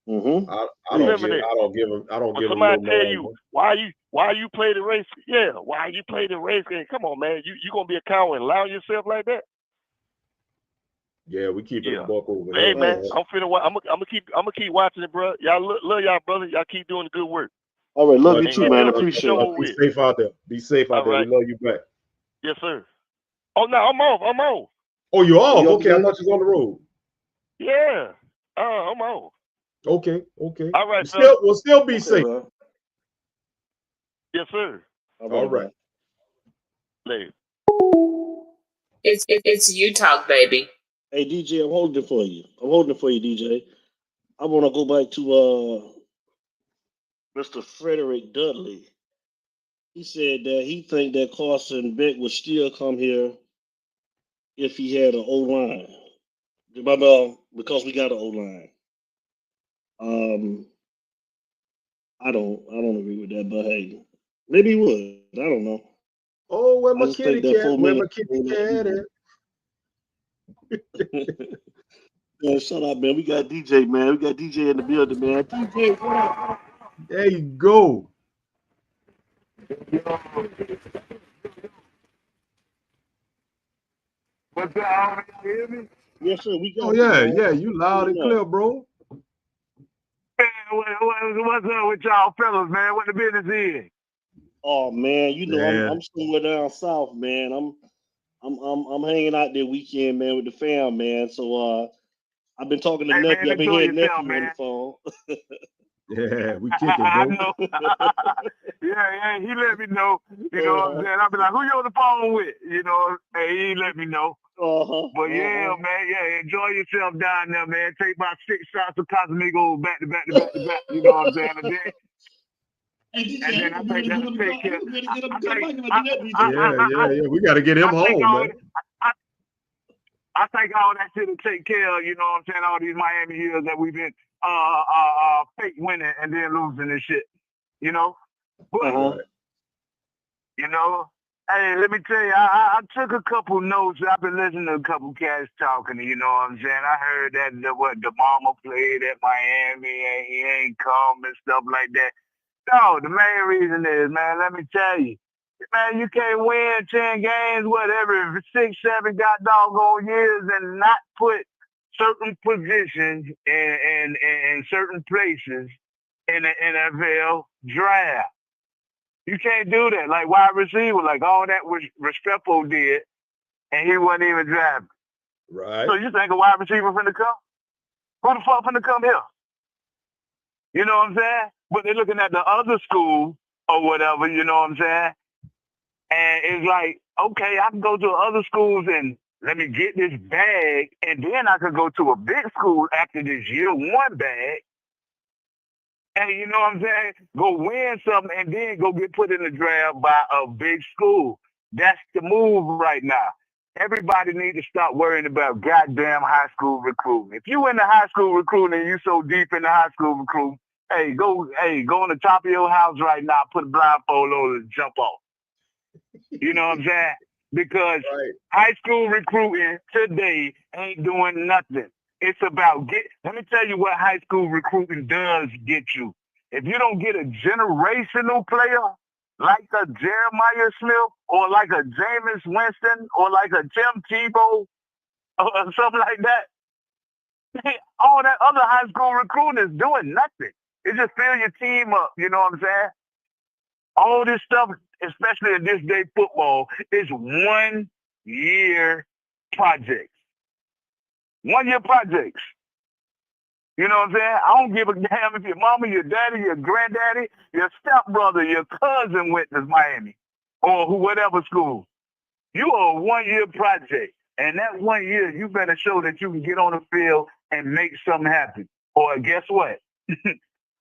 Speaker 9: Mm-hmm.
Speaker 10: I don't give them
Speaker 12: somebody
Speaker 10: no
Speaker 12: tell you why you play the race? Yeah, why you play the race game? Come on, man. You gonna be a coward and allow yourself like that?
Speaker 10: Yeah, we keep it a buck over
Speaker 12: here. Hey man,
Speaker 10: man.
Speaker 12: I'm gonna keep watching it, bro. Y'all love y'all, brother. Y'all keep doing the good work.
Speaker 9: All right, love you too, man. Appreciate it.
Speaker 10: Be safe out there. Be safe out there.
Speaker 12: Right.
Speaker 10: We love you back.
Speaker 12: Yes, sir. Oh no, I'm off.
Speaker 10: Oh, you're off? Okay, I thought you was on the road.
Speaker 12: Yeah. I'm off.
Speaker 10: Okay.
Speaker 12: All right,
Speaker 10: we'll still be safe.
Speaker 9: Man.
Speaker 12: Yes, sir.
Speaker 10: All right.
Speaker 12: Later.
Speaker 1: It's you talk, baby.
Speaker 9: Hey DJ, I'm holding it for you. DJ. I want to go back to Mr. Frederick Dudley. He said that he think that Carson Beck would still come here if he had an O-line. Because we got an O-line. I don't agree with that, but hey, maybe he would. I don't know.
Speaker 10: Oh, where my kitty cat? Where my kitty cat at?
Speaker 9: Man, shut up, man. We got DJ, man. We got DJ in the building, man. DJ, what up?
Speaker 10: There you go.
Speaker 13: What's up? You hear me?
Speaker 9: Yes, sir. We got.
Speaker 10: Oh yeah. You loud and clear, bro.
Speaker 13: Man, what's up with y'all fellas, man? What the business is?
Speaker 9: Oh man, I'm somewhere down south, man. I'm hanging out there weekend, man, with the fam, man. So I've been talking to nephew.
Speaker 13: Man,
Speaker 9: I've been hearing nephew
Speaker 13: man.
Speaker 9: on the phone.
Speaker 10: Yeah, we kicking, bro.
Speaker 13: I know. yeah, he let me know. You know what I'm saying? I'll be like, who you on the phone with? You know, hey, he let me know. But yeah, man, enjoy yourself down there, man. Take about 6 shots of Casamigos back to back. You know what I'm saying? And then I think that'll take care.
Speaker 10: Yeah. We got to get him home, man.
Speaker 13: I think all that shit will take care of, you know what I'm saying, all these Miami years that we've been fake winning and then losing and shit, you know? But, you know, hey, let me tell you, I took a couple notes. I've been listening to a couple cats talking, you know what I'm saying? I heard that the mama played at Miami and he ain't come and stuff like that. No, the main reason is, man, let me tell you, man, you can't win 10 games, whatever, 6, 7 got doggone years and not put certain positions in certain places in the NFL draft. You can't do that. Like wide receiver, like all that was Restrepo did, and he wasn't even drafted.
Speaker 10: Right.
Speaker 13: So you think a wide receiver finna come? Who the fuck finna come here? You know what I'm saying? But they're looking at the other school or whatever, you know what I'm saying? And it's like, okay, I can go to other schools and let me get this bag, and then I could go to a big school after this year one bag. And you know what I'm saying? Go win something and then go get put in the draft by a big school. That's the move right now. Everybody needs to stop worrying about goddamn high school recruiting. If you in the high school recruiting and you so deep in the high school recruiting, go on the top of your house right now, put a blindfold on and jump off. You know what I'm saying? Because high school recruiting today ain't doing nothing. It's about let me tell you what high school recruiting does get you. If you don't get a generational player like a Jeremiah Smith or like a Jameis Winston or like a Tim Tebow or something like that, all that other high school recruiting is doing nothing. It just fill your team up, you know what I'm saying? All this stuff especially in this day football, is 1 year projects. 1 year projects. You know what I'm saying? I don't give a damn if your mama, your daddy, your granddaddy, your stepbrother, your cousin went to Miami or whatever school. You are a 1 year project. And that 1 year, you better show that you can get on the field and make something happen. Or guess what?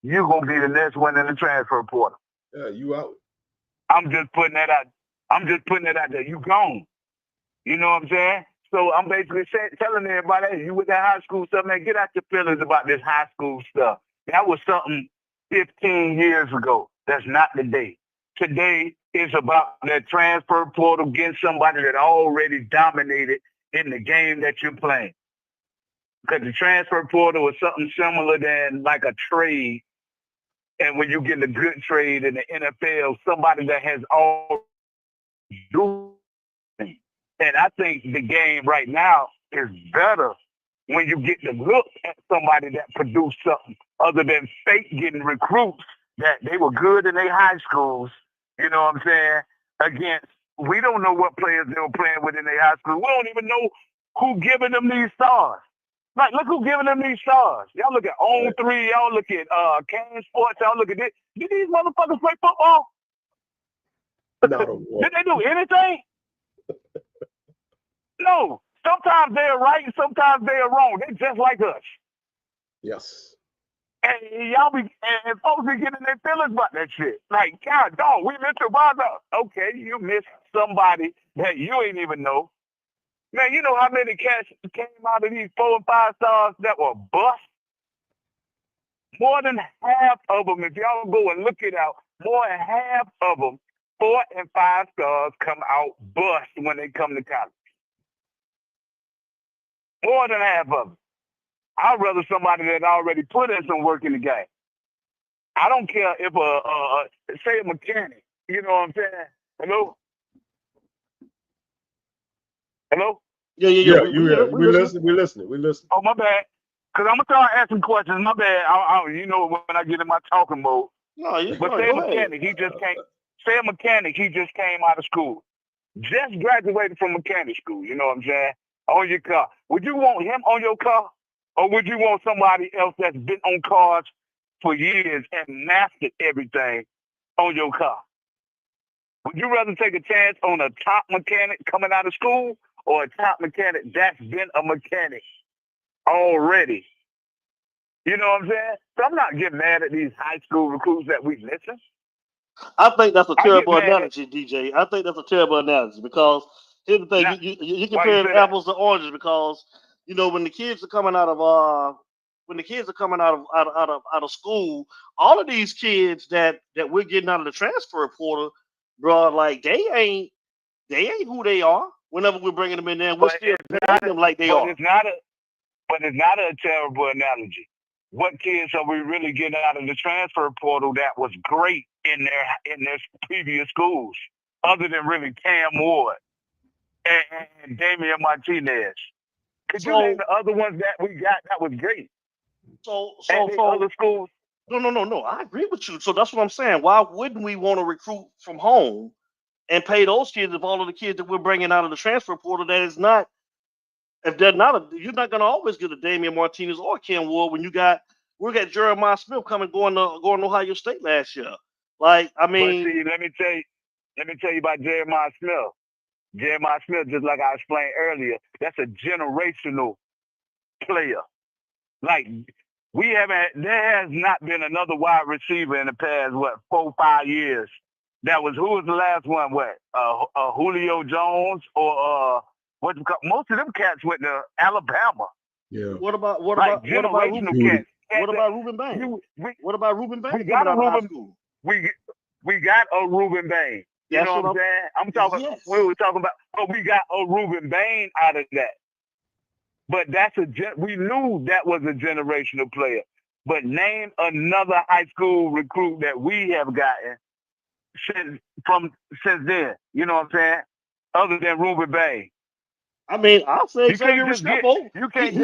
Speaker 13: You're going to be the next one in the transfer portal.
Speaker 10: Yeah, you out.
Speaker 13: I'm just putting that out. I'm just putting that out there. You gone. You know what I'm saying? So I'm basically telling everybody, hey, you with that high school stuff, man, get out your feelings about this high school stuff. That was something 15 years ago. That's not today. Today is about that transfer portal, getting somebody that already dominated in the game that you're playing. Because the transfer portal is something similar than like a trade. And when you get a good trade in the NFL, somebody that has all do. And I think the game right now is better when you get to look at somebody that produced something other than fake getting recruits that they were good in their high schools, you know what I'm saying, against, we don't know what players they were playing with in their high school. We don't even know who giving them these stars. Like, look who giving them these stars. Y'all look at On 3, y'all look at Kane Sports, y'all look at this. Did these motherfuckers play football? Did they do anything? No. Sometimes they're right, sometimes they're wrong. They're just like us.
Speaker 10: Yes.
Speaker 13: And y'all be and folks be getting their feelings about that shit. Like, God, dog, we missed your brother. Okay, you missed somebody that you ain't even know. Man, you know how many cats came out of these 4 and 5 stars that were bust? More than half of them, if y'all go and look it out, more than half of them, 4 and 5 stars come out bust when they come to college. More than half of them. I'd rather somebody that already put in some work in the game. I don't care if say a mechanic, you know what I'm saying? Hello? Hello?
Speaker 10: Yeah. We listening.
Speaker 13: Oh, my bad. Because I'm going to start asking questions. My bad. You know when I get in my talking mode.
Speaker 9: No,
Speaker 13: but say a mechanic, he just came out of school. Just graduated from mechanic school, you know what I'm saying? On your car. Would you want him on your car? Or would you want somebody else that's been on cars for years and mastered everything on your car? Would you rather take a chance on a top mechanic coming out of school or a top mechanic that's been a mechanic already? You know what I'm saying? So I'm not getting mad at these high school recruits that we listen.
Speaker 9: I think that's a terrible analogy, DJ. I think that's a terrible analogy because here's the thing: you compare apples to oranges because you know when the kids are coming out of school, all of these kids that we're getting out of the transfer portal, bro, like they ain't who they are. Whenever we're bringing them in there, we're still paying them like they are.
Speaker 13: It's not a terrible analogy. What kids are we really getting out of the transfer portal that was great in their previous schools, other than really Cam Ward and Damian Martinez? Could you name the other ones that we got that was great?
Speaker 9: So
Speaker 13: other schools.
Speaker 9: No. I agree with you. So that's what I'm saying. Why wouldn't we want to recruit from home and pay those kids if all of the kids that we're bringing out of the transfer portal that is not? If they're not, you're not going to always get a Damian Martinez or Ken Ward when we got Jeremiah Smith going to Ohio State last year. Like, I mean,
Speaker 13: but see, let me tell you about Jeremiah Smith. Jeremiah Smith, just like I explained earlier, that's a generational player. Like, there has not been another wide receiver in the past 4-5 years. Who was the last one? Julio Jones or most of them cats went to Alabama.
Speaker 10: Yeah.
Speaker 9: What about Ruben Bain? What about Ruben Bain?
Speaker 13: We got a Ruben. We got a Ruben Bain. You know what I'm saying? I'm talking. Yes. We were talking about. Oh, we got a Ruben Bain out of that. But we knew that was a generational player. But name another high school recruit that we have gotten since then. You know what I'm saying? Other than Ruben Bain.
Speaker 9: I mean, I'll say Xavier Restrepo.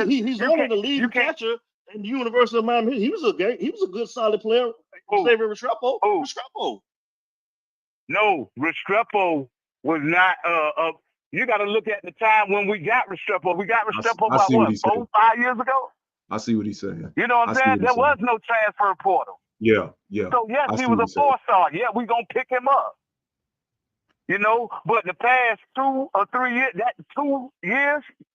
Speaker 9: He's only the lead catcher in the University of Miami. He was a good solid player. Xavier Restrepo.
Speaker 13: No, Restrepo was not. You got to look at the time when we got Restrepo. We got Restrepo
Speaker 10: I
Speaker 13: about
Speaker 10: see what
Speaker 13: what,
Speaker 10: he's saying.
Speaker 13: 4-5 years ago?
Speaker 10: I see what he's saying.
Speaker 13: You know what I'm saying? There was no transfer portal.
Speaker 10: Yeah, yeah.
Speaker 13: So yes,
Speaker 10: I
Speaker 13: he
Speaker 10: see
Speaker 13: was
Speaker 10: what
Speaker 13: a
Speaker 10: he's saying.
Speaker 13: 4-star. Yeah, we gonna pick him up. You know, but the past 2 or 3 years,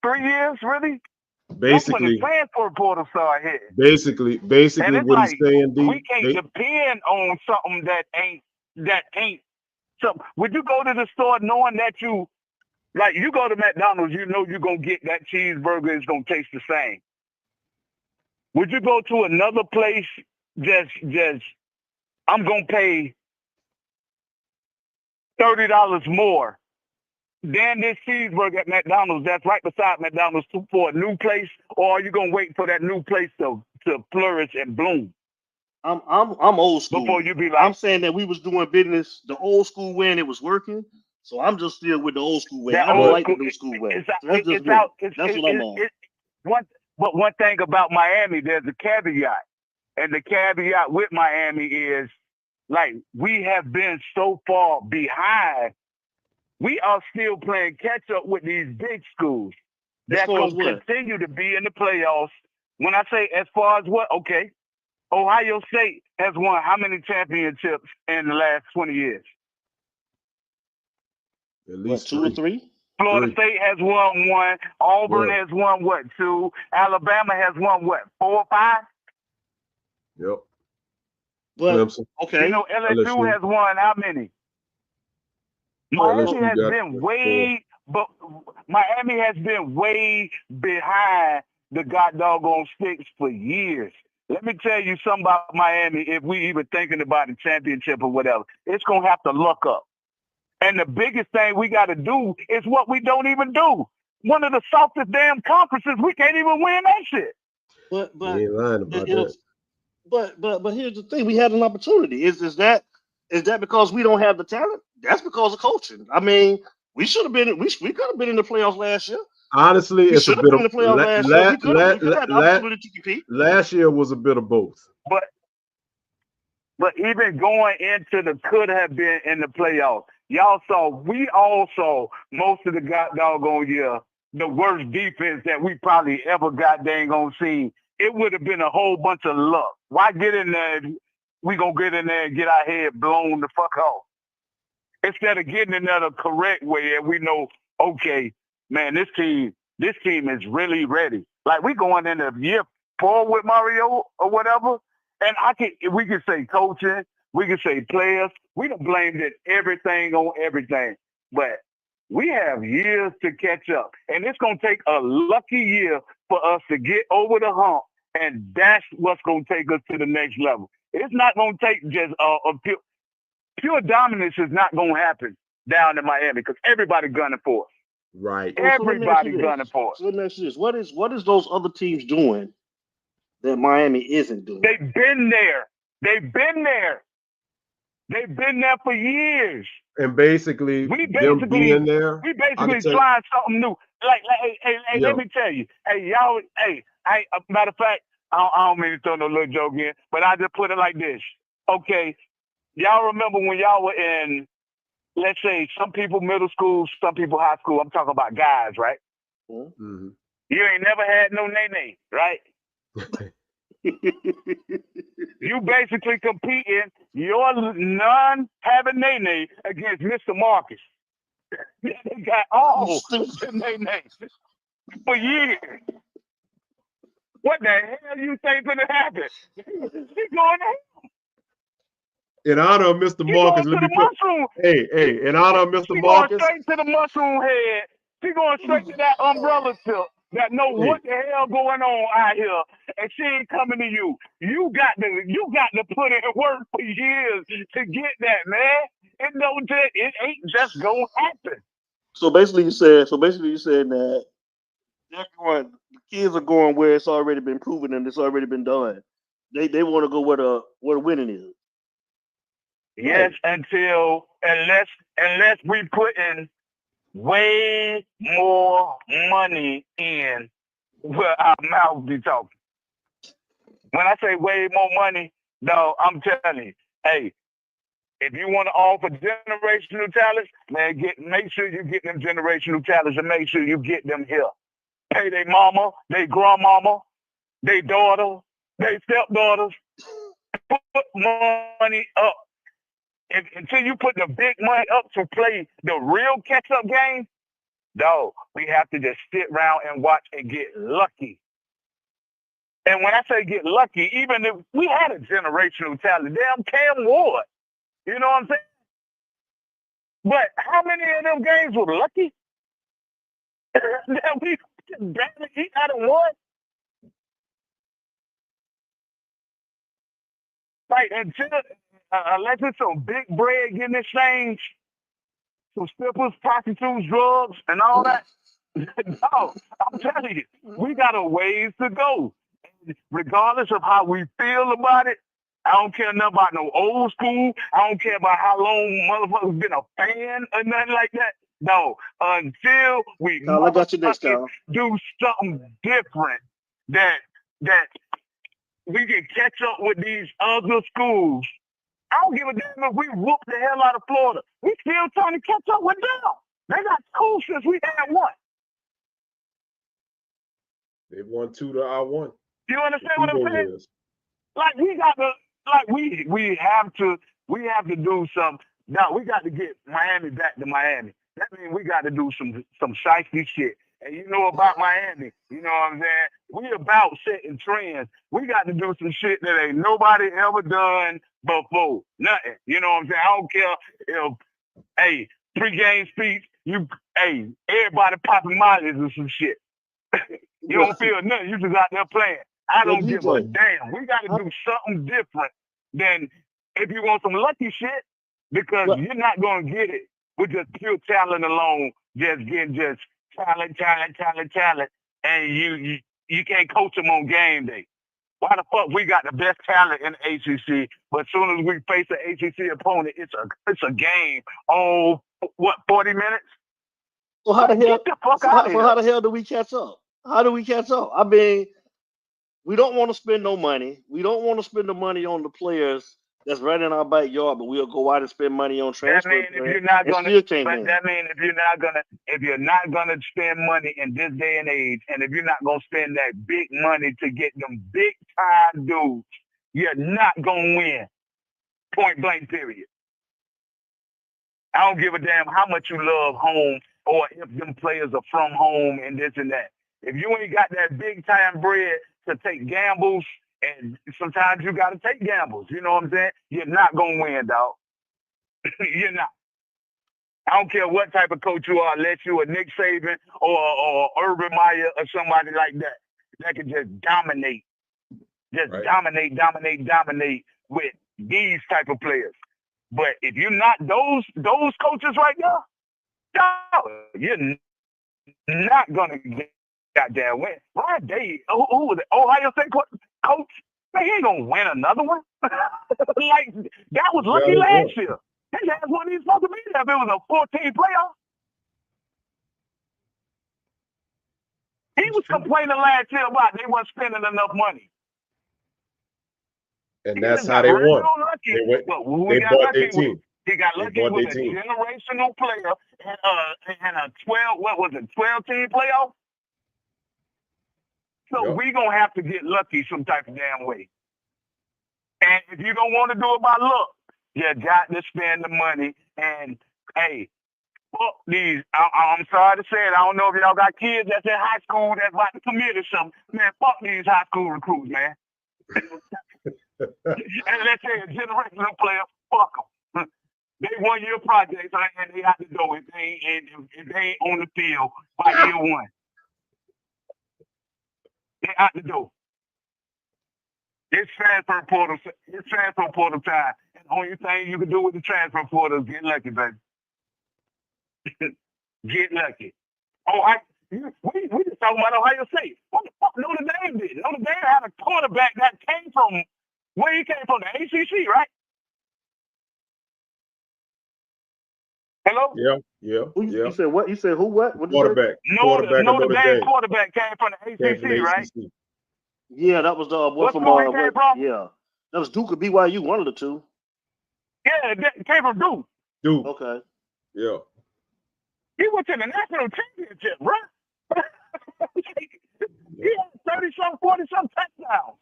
Speaker 13: 3 years, really? That's when the
Speaker 10: Basically,
Speaker 13: transfer portal started hitting.
Speaker 10: basically
Speaker 13: And it's
Speaker 10: what
Speaker 13: like
Speaker 10: he's saying, D.
Speaker 13: we can't depend on something that ain't something. Would you go to the store knowing that you go to McDonald's, you know you're gonna get that cheeseburger, it's gonna taste the same. Would you go to another place just I'm gonna pay $30 more than this cheeseburger at McDonald's that's right beside McDonald's for a new place, or are you gonna wait for that new place to flourish and bloom?
Speaker 9: I'm old school.
Speaker 13: Before you be like,
Speaker 9: I'm saying that we was doing business the old school way and it was working. So I'm just still with the old school way. I don't like the new school way. That's what I'm on.
Speaker 13: One thing about Miami, there's a caveat. And the caveat with Miami is, like, we have been so far behind, we are still playing catch up with these big schools that's going to continue to be in the playoffs. When I say as far as what, okay, Ohio State has won how many championships in the last 20 years?
Speaker 10: At least
Speaker 9: 2 or 3.
Speaker 13: Florida State has won 1. Auburn has won what, 2? Alabama has won what, 4 or 5?
Speaker 10: Yep.
Speaker 9: But, okay.
Speaker 13: You know, LSU has won how many? Miami has been way behind the god doggone sticks for years. Let me tell you something about Miami. If we even thinking about the championship or whatever, it's gonna have to look up. And the biggest thing we got to do is what we don't even do. One of the softest damn conferences, we can't even win that shit.
Speaker 9: But
Speaker 10: you ain't lying about that.
Speaker 9: But here's the thing: we had an opportunity. Is that because we don't have the talent? That's because of coaching. I mean, we should have been. We could have been in the playoffs last year.
Speaker 10: Honestly, it's a bit of last year was a bit of both.
Speaker 13: But even going into the could have been in the playoffs, we all saw most of the doggone year the worst defense that we probably ever got dang on seen. It would have been a whole bunch of luck. Why get in there? We gonna get in there and get our head blown the fuck off. Instead of getting in there the correct way, and we know, okay, man, this team is really ready. Like we going into year 4 with Mario or whatever, and we can say coaching, we can say players, we done blamed it everything on everything, but we have years to catch up, and it's gonna take a lucky year for us to get over the hump, and that's what's gonna take us to the next level. It's not gonna take just pure dominance is not gonna happen down in Miami because everybody gunning for us.
Speaker 10: Right.
Speaker 13: Everybody gunning for us.
Speaker 9: So let me ask you this: what is those other teams doing that Miami isn't doing?
Speaker 13: They've been there. They've been there for years.
Speaker 10: And basically,
Speaker 13: we basically trying something new. Like hey, let me tell you. Hey, y'all, matter of fact, I don't mean to throw no little joke in, but I just put it like this. Okay, y'all remember when y'all were in, let's say, some people middle school, some people high school. I'm talking about guys, right?
Speaker 10: Mm-hmm.
Speaker 13: You ain't never had no nay-nay, right? You basically competing your non-having nay-nay against Mr. Marcus. They got all the nay-nays for years. What the hell you think gonna happen? He going to hell.
Speaker 10: In honor of Mr. Marcus, let me put. Hey, in honor of Mr. Marcus.
Speaker 13: Going straight to the mushroom head. She going straight to that umbrella tip that know what the hell going on out here, and she ain't coming to you. You got to put in work for years to get that, man. It ain't just gonna happen.
Speaker 9: So basically, you said that the kids are going where it's already been proven and it's already been done. They want to go where the winning is.
Speaker 13: Yes, unless we put in way more money in where our mouths be talking. When I say way more money, no, I'm telling you, hey, If you want to offer generational talents, man, make sure you get them generational talents and make sure you get them here. Pay their mama, their grandmama, their daughter, their stepdaughters. Put money up. Until you put the big money up to play the real catch-up game, no, we have to just sit around and watch and get lucky. And when I say get lucky, even if we had a generational talent, damn Cam Ward, you know what I'm saying? But how many of them games were lucky? That we barely eat out of one? Like, unless it's some big bread getting exchanged, some strippers, prostitutes, drugs, and all that. No, I'm telling you, we got a ways to go. Regardless of how we feel about it, I don't care nothing about no old school. I don't care about how long motherfuckers been a fan or nothing like that. No, until we do something different that we can catch up with these other schools. I don't give a damn if we whoop the hell out of Florida. We still trying to catch up with them. They got schools since we had one.
Speaker 10: They've won 2 to our 1.
Speaker 13: You understand what I'm saying? Like we got to, like we have to do some. Now we got to get Miami back to Miami. That means we got to do some shiesty shit. And you know about Miami, you know what I'm saying? We about setting trends. We got to do some shit that ain't nobody ever done before. Nothing. You know what I'm saying? I don't care if, hey, pre-game speech, everybody popping mollies or some shit. You don't feel nothing. You just out there playing. I don't give a damn. We got to do something different than if you want some lucky shit, because you're not going to get it with just pure talent alone, just getting just talent, and you can't coach them on game day. Why the fuck we got the best talent in the ACC, but as soon as we face an ACC opponent, it's a game. Oh, what, 40 minutes?
Speaker 9: So how the hell do we catch up? How do we catch up? I mean, we don't want to spend no money. We don't want to spend the money on the players that's right in our backyard, but we'll go out and spend money on transfer.
Speaker 13: That means if you're not gonna spend money in this day and age, and if you're not gonna spend that big money to get them big time dudes, you're not gonna win. Point blank, period. I don't give a damn how much you love home or if them players are from home and this and that. If you ain't got that big time bread to take gambles, and sometimes you got to take gambles, you know what I'm saying? You're not going to win, dog. You're not. I don't care what type of coach you are, unless you a Nick Saban or Urban Meyer or somebody like that can just dominate. Dominate with these type of players. But if you're not those coaches right now, dog, you're not going to get goddamn win. Ryan Day, who was it? Ohio State coach? Man, he ain't gonna win another one. Like, that was lucky last year. His ass wasn't even supposed to be there if it was a 14 playoff. He was complaining last year about they weren't spending enough money.
Speaker 10: And that's how they won. They bought their team.
Speaker 13: He got lucky with a generational player and a 12-team playoff. So we gonna have to get lucky some type of damn way. And if you don't want to do it by luck, you got to spend the money. And hey, fuck these. I'm sorry to say it. I don't know if y'all got kids that's in high school that's about to commit or something. Man, fuck these high school recruits, man. And let's say a generational player, fuck them. They 1 year projects and they have to go if they ain't on the field by year one. They out the door. It's transfer portal. It's transfer portal time. And the only thing you can do with the transfer portal is get lucky, baby. Get lucky. We just talking about Ohio State. What the fuck Notre Dame did? Notre Dame had a quarterback that came from where he came from, the ACC, right? Hello?
Speaker 10: Yeah.
Speaker 9: You said what? You said who? What?
Speaker 10: Quarterback.
Speaker 13: Notre Dame quarterback came from the ACC, right?
Speaker 9: Yeah, that was the boy from
Speaker 13: came from?
Speaker 9: Yeah, that was Duke or BYU, one of the two.
Speaker 13: Yeah, that came from Duke.
Speaker 10: Duke.
Speaker 9: Okay.
Speaker 10: Yeah.
Speaker 13: He went to the national championship, bro. He had 30-some, 40-some touchdowns.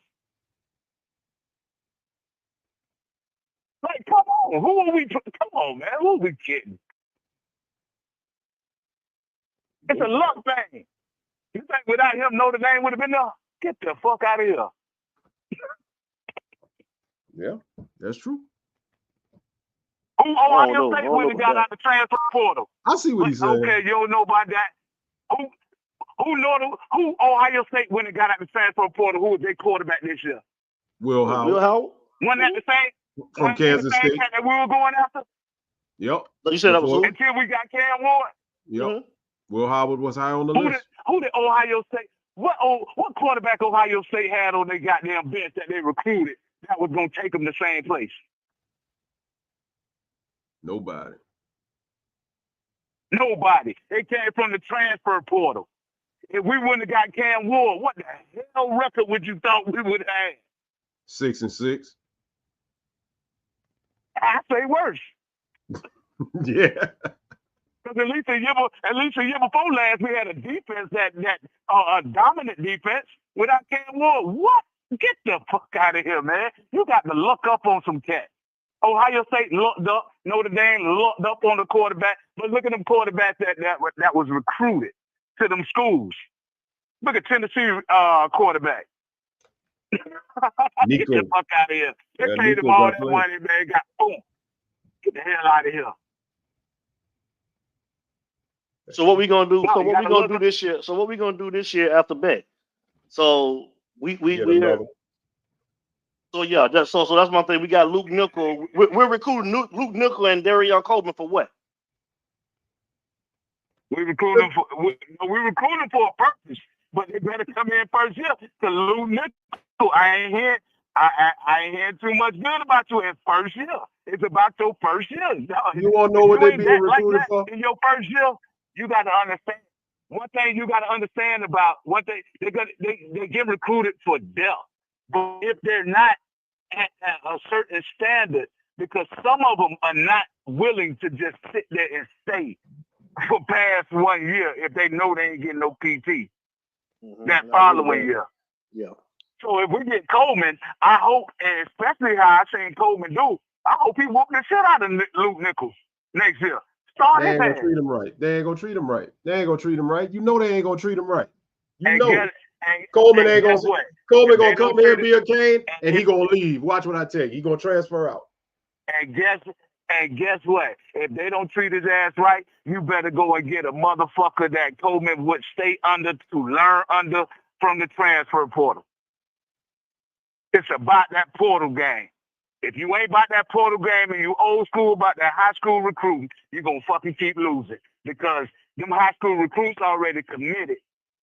Speaker 13: Like, come on. Who are we? Come on, man. Who are we kidding? It's a luck thing. You think without him, Notre Dame would have been there? Get the fuck out of here.
Speaker 10: Yeah, that's true.
Speaker 13: Who Ohio State would have got out the transfer portal?
Speaker 10: I see what he's saying.
Speaker 13: Okay, you don't know about that. Who Ohio State wouldn't have got out the transfer portal? Who was their quarterback this year?
Speaker 10: Will Howard.
Speaker 9: Will Howard?
Speaker 13: Wasn't that the same?
Speaker 10: From Kansas State.
Speaker 13: That we were going after?
Speaker 10: Yep.
Speaker 9: You said that was who?
Speaker 13: Until we got Cam Ward?
Speaker 10: Yep.
Speaker 9: Mm-hmm.
Speaker 10: Will Howard was high on the list.
Speaker 13: Who did Ohio State? What quarterback Ohio State had on their goddamn bench that they recruited that was going to take them the same place?
Speaker 10: Nobody.
Speaker 13: They came from the transfer portal. If we wouldn't have got Cam Ward, what the hell record would you thought we would have?
Speaker 10: 6-6.
Speaker 13: I say worse.
Speaker 10: Yeah.
Speaker 13: Because at least a year before last, we had a defense that a dominant defense without Cam Ward. What? Get the fuck out of here, man. You got to look up on some cats. Ohio State looked up. Notre Dame looked up on the quarterback. But look at them quarterbacks that was recruited to them schools. Look at Tennessee quarterback. Get the fuck out of here. They paid them all that money, man. Got boom. Get the hell out of here.
Speaker 9: So what we gonna do? So what we gonna do this year? So what we gonna do this year after bet? So we so yeah, that's so that's my thing. We got Luke Nickel. We're recruiting Luke Nickel and Darion Coleman for what?
Speaker 13: We recruiting for a purpose, but they better come in first year. To Luke Nickel, I ain't hearing too much good about you in first year. It's about your first year.
Speaker 10: You want to know what they being recruited for?
Speaker 13: In your first year, you got to understand. One thing you got to understand about what they get recruited for depth. But if they're not at a certain standard, because some of them are not willing to just sit there and stay for past 1 year if they know they ain't getting no PT that following year.
Speaker 9: Yeah.
Speaker 13: So if we get Coleman, I hope, and especially how I seen Coleman do, I hope he whoop the shit out of Luke Nichols next year.
Speaker 10: They ain't gonna treat him right. They ain't gonna treat him right. You know they ain't gonna treat him right. You know. Coleman ain't gonna. Coleman gonna come here and be a cane, and he gonna leave. Watch what I tell you. He gonna transfer out.
Speaker 13: And guess what? If they don't treat his ass right, you better go and get a motherfucker that Coleman would stay under to learn under from the transfer portal. It's about that portal game. If you ain't about that portal game and you old school about that high school recruiting, you're going to fucking keep losing because them high school recruits already committed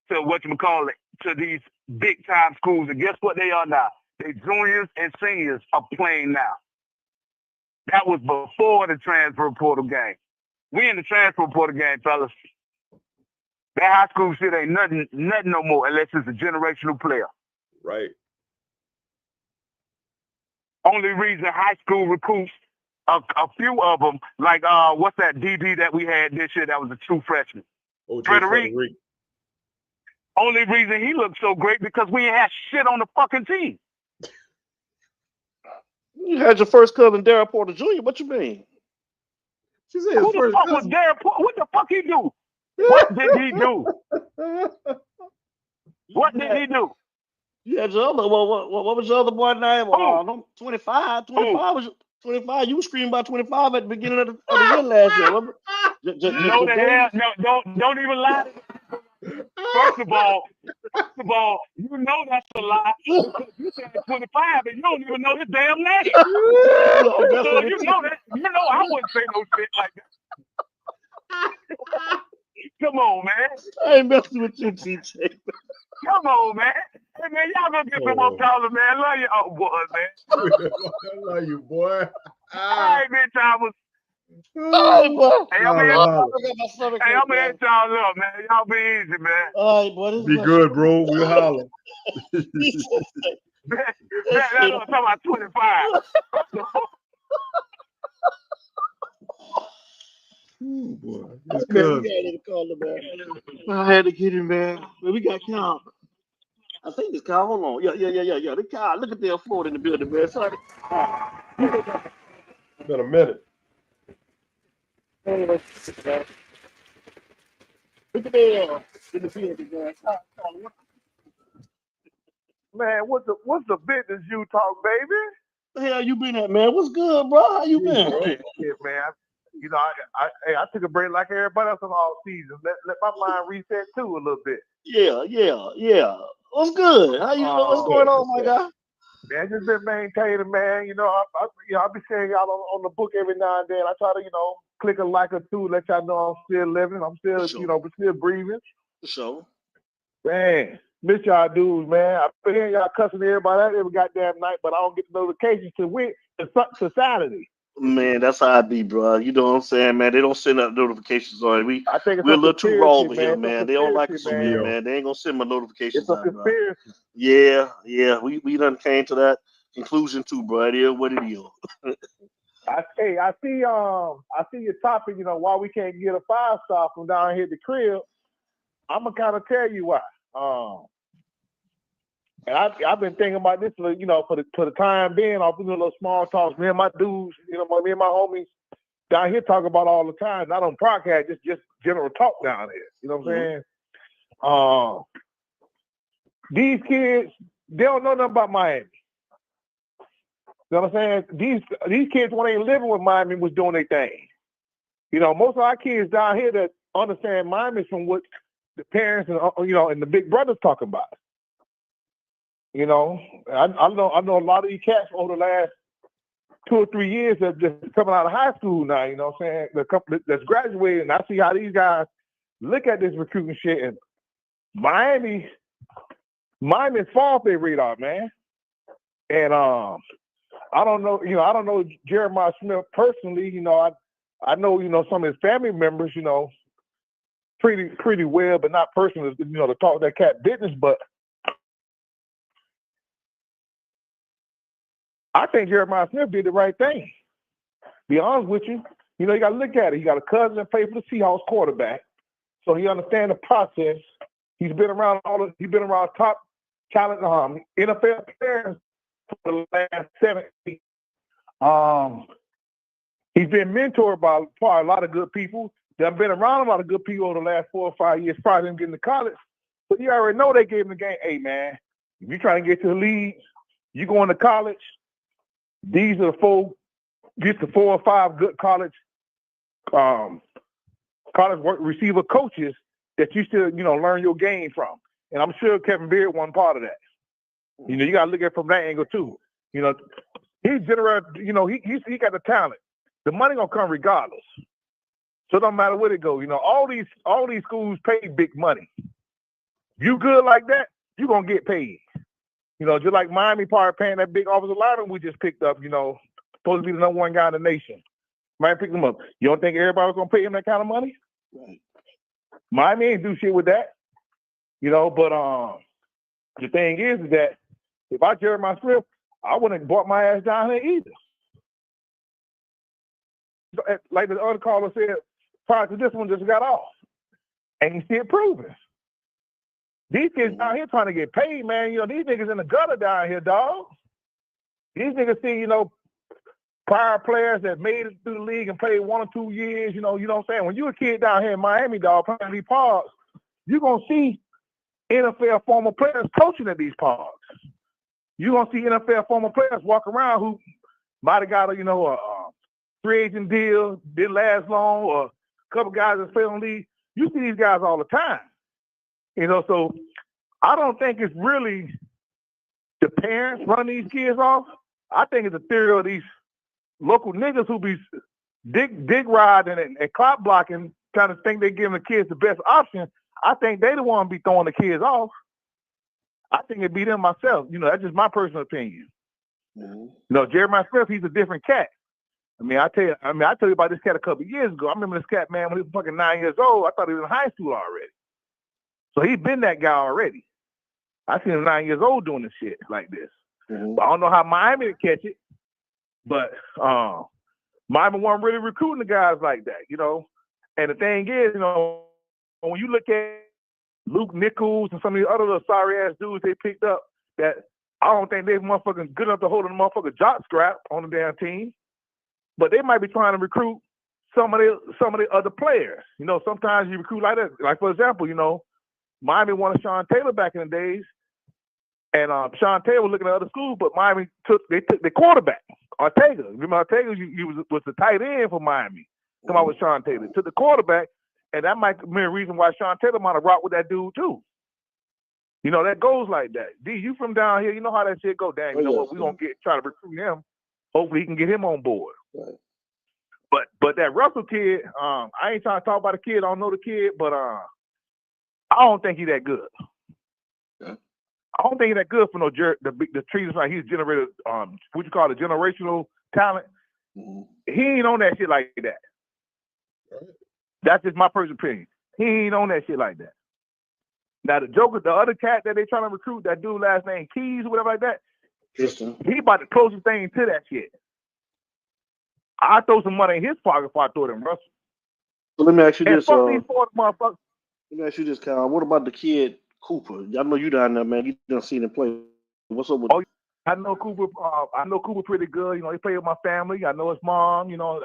Speaker 13: to to these big time schools. And guess what they are now? They juniors and seniors are playing now. That was before the transfer portal game. We in the transfer portal game, fellas. That high school shit ain't nothing no more unless it's a generational player.
Speaker 10: Right.
Speaker 13: Only reason high school recruits, a few of them, like what's that DB that we had this year that was a true freshman? Frederick. Only reason he looked so great because we ain't had shit on the fucking team.
Speaker 9: You had your first cousin, Darryl Porter Jr. What you mean?
Speaker 10: She said
Speaker 13: Who the fuck was Darryl Porter? What the fuck he do? What did he do? What did he do?
Speaker 9: You had your other. What was your other boy name? 25. 25. You were screaming about 25 at the beginning of the year last year.
Speaker 13: No, the hell, no, don't even lie. First of all, you know that's a lie because you said 25 and you don't even know his damn name. So you know that. You know I wouldn't say no shit like that. Come on, man.
Speaker 9: I ain't messing with you, TJ.
Speaker 13: Come on, man. Hey, man, y'all gonna get some more callers, man. Love you, oh boy, man.
Speaker 10: I love you, boy.
Speaker 13: All right, bitch, Thomas.
Speaker 9: Hey, boy.
Speaker 13: Hey, I'm gonna hit y'all up, man. Y'all be easy, man.
Speaker 9: All right, boy.
Speaker 10: Be good, bro. We'll holler.
Speaker 13: I'm talking about 25.
Speaker 10: Ooh, boy.
Speaker 9: Hey,
Speaker 10: His
Speaker 9: man, we
Speaker 10: cousin.
Speaker 9: got to call him, man. I had to get him, man. But we got Cal. I think this Cal. Hold on. Yeah. The Cal. Look at their Florida in the building, man. Sorry.
Speaker 10: Been a minute.
Speaker 9: Look at there in the building, man.
Speaker 13: Man, what's the business you talk, baby?
Speaker 9: The hell you been at, man? What's good, bro? How you been?
Speaker 13: Shit, man. I took a break like everybody else in all season. Let my mind reset too a little bit.
Speaker 9: Yeah. What's good? How you? What's going on, my guy?
Speaker 13: Man, just been maintaining, man. I be seeing y'all on the book every now and then. I try to, click a like or two, let y'all know I'm still living. I'm still, still breathing.
Speaker 9: For sure.
Speaker 13: Man, miss y'all dudes, man. I've been hearing y'all cussing everybody out every goddamn night, but I don't get the notifications to Saturday.
Speaker 9: Man, that's how I be, bro. You know what I'm saying, man? They don't send up notifications on it.
Speaker 13: I think it's
Speaker 9: we're a little too raw over here,
Speaker 13: man.
Speaker 9: man. They don't like us over here, man. They ain't gonna send my notifications
Speaker 13: It's a
Speaker 9: out,
Speaker 13: conspiracy.
Speaker 9: bro. Yeah. We done came to that conclusion too, bro. It is what it is.
Speaker 13: I see your topic, why we can't get a 5-star from down here at the crib. I'm gonna kind of tell you why. And I've been thinking about this, for the time being. I'll do a little small talks. Me and my dudes, me and my homies down here talk about all the time. Not on podcast, just general talk down here. You know what I'm saying? These kids, they don't know nothing about Miami. You know what I'm saying? These kids, when they living with Miami, was doing their thing. Most of our kids down here that understand Miami is from what the parents and and the big brothers talk about. I know a lot of these cats over the last 2 or 3 years that just coming out of high school now. You know what I'm saying? The couple that's graduated, and I see how these guys look at this recruiting shit. And Miami's fall off their radar, man. And I don't know Jeremiah Smith personally. I know some of his family members. Pretty well, but not personally. To talk that cat business, but. I think Jeremiah Smith did the right thing. Be honest with you. You got to look at it. He got a cousin that played for the Seahawks quarterback, so he understands the process. He's been around top talent, NFL players for the last 7 years. He's been mentored by a lot of good people. They've been around a lot of good people over the last 4 or 5 years prior to him getting to college. But you already know they gave him the game. Hey, man, if you're trying to get to the league, you going to college. These are the 4 or 5 good college receiver coaches that you should, learn your game from. And I'm sure Kevin Beard wasn't part of that. You got to look at it from that angle too. He's generous. He got the talent. The money gonna come regardless. So it don't matter where they go. All these schools pay big money. You good like that, you gonna get paid. Just like Miami part paying that big offensive lineman we just picked up, supposed to be the #1 guy in the nation. Miami picked him up. You don't think everybody was going to pay him that kind of money? Right. Miami ain't do shit with that. But the thing is that if I Jeremiah Smith, I wouldn't have bought my ass down here either. Like the other caller said, prior to this one just got off. And you see it proven. These kids down here trying to get paid, man. These niggas in the gutter down here, dog. These niggas see, prior players that made it through the league and played 1 or 2 years, you know what I'm saying? When you a kid down here in Miami, dog, playing these parks, you're going to see NFL former players coaching at these parks. You're going to see NFL former players walk around who might have got a free agent deal, didn't last long, or a couple guys that played on the league. You see these guys all the time. So I don't think it's really the parents running these kids off. I think it's a theory of these local niggas who be dig riding and clock blocking, trying to think they're giving the kids the best option. I think they the one be throwing the kids off. I think it'd be them myself. That's just my personal opinion. Mm-hmm. Jeremiah Smith, he's a different cat. I tell you about this cat a couple of years ago. I remember this cat, man, when he was fucking 9 years old. I thought he was in high school already. So he's been that guy already. I seen him 9 years old doing this shit like this. Mm-hmm. But I don't know how Miami would catch it. But Miami wasn't really recruiting the guys like that,
Speaker 14: And the thing is, you know, when you look at Luke Nichols and some of the other little sorry ass dudes they picked up, that I don't think they're motherfucking good enough to hold a motherfucking jock scrap on the damn team. But they might be trying to recruit some of the other players. You know, sometimes you recruit like that. Like for example, you know, Miami wanted Sean Taylor back in the days, and Sean Taylor was looking at other schools, but Miami took the quarterback, Ortega. Remember Ortega? He was the tight end for Miami. Come out with Sean Taylor, took the quarterback, and that might be a reason why Sean Taylor might have rocked with that dude too. You know, that goes like that. D, you from down here, you know how that shit go. Damn, you know what? We're gonna try to recruit him. Hopefully he can get him on board.
Speaker 9: Right.
Speaker 14: But that Russell kid, I ain't trying to talk about the kid. I don't know the kid, but I don't think he's that good.
Speaker 9: Yeah.
Speaker 14: I don't think he's that good for no the trees like he's generated what you call it, generational talent.
Speaker 9: Mm-hmm.
Speaker 14: He ain't on that shit like that.
Speaker 9: Right.
Speaker 14: That's just my personal opinion. He ain't on that shit like that. Now the Joker, the other cat that they trying to recruit, that dude last name Keys or whatever like that,
Speaker 9: Tristan.
Speaker 14: he about the closest thing to that shit. I throw some money in his pocket if I throw it in Russell.
Speaker 9: So let me ask you
Speaker 14: And
Speaker 9: this.
Speaker 14: fuck these 40 motherfuckers.
Speaker 9: Let me ask you this, Kyle. What about the kid Cooper? I know you down there, man. You done seen him play. What's up with?
Speaker 14: Oh, I know Cooper. I know Cooper pretty good. You know, he played with my family. I know his mom. You know,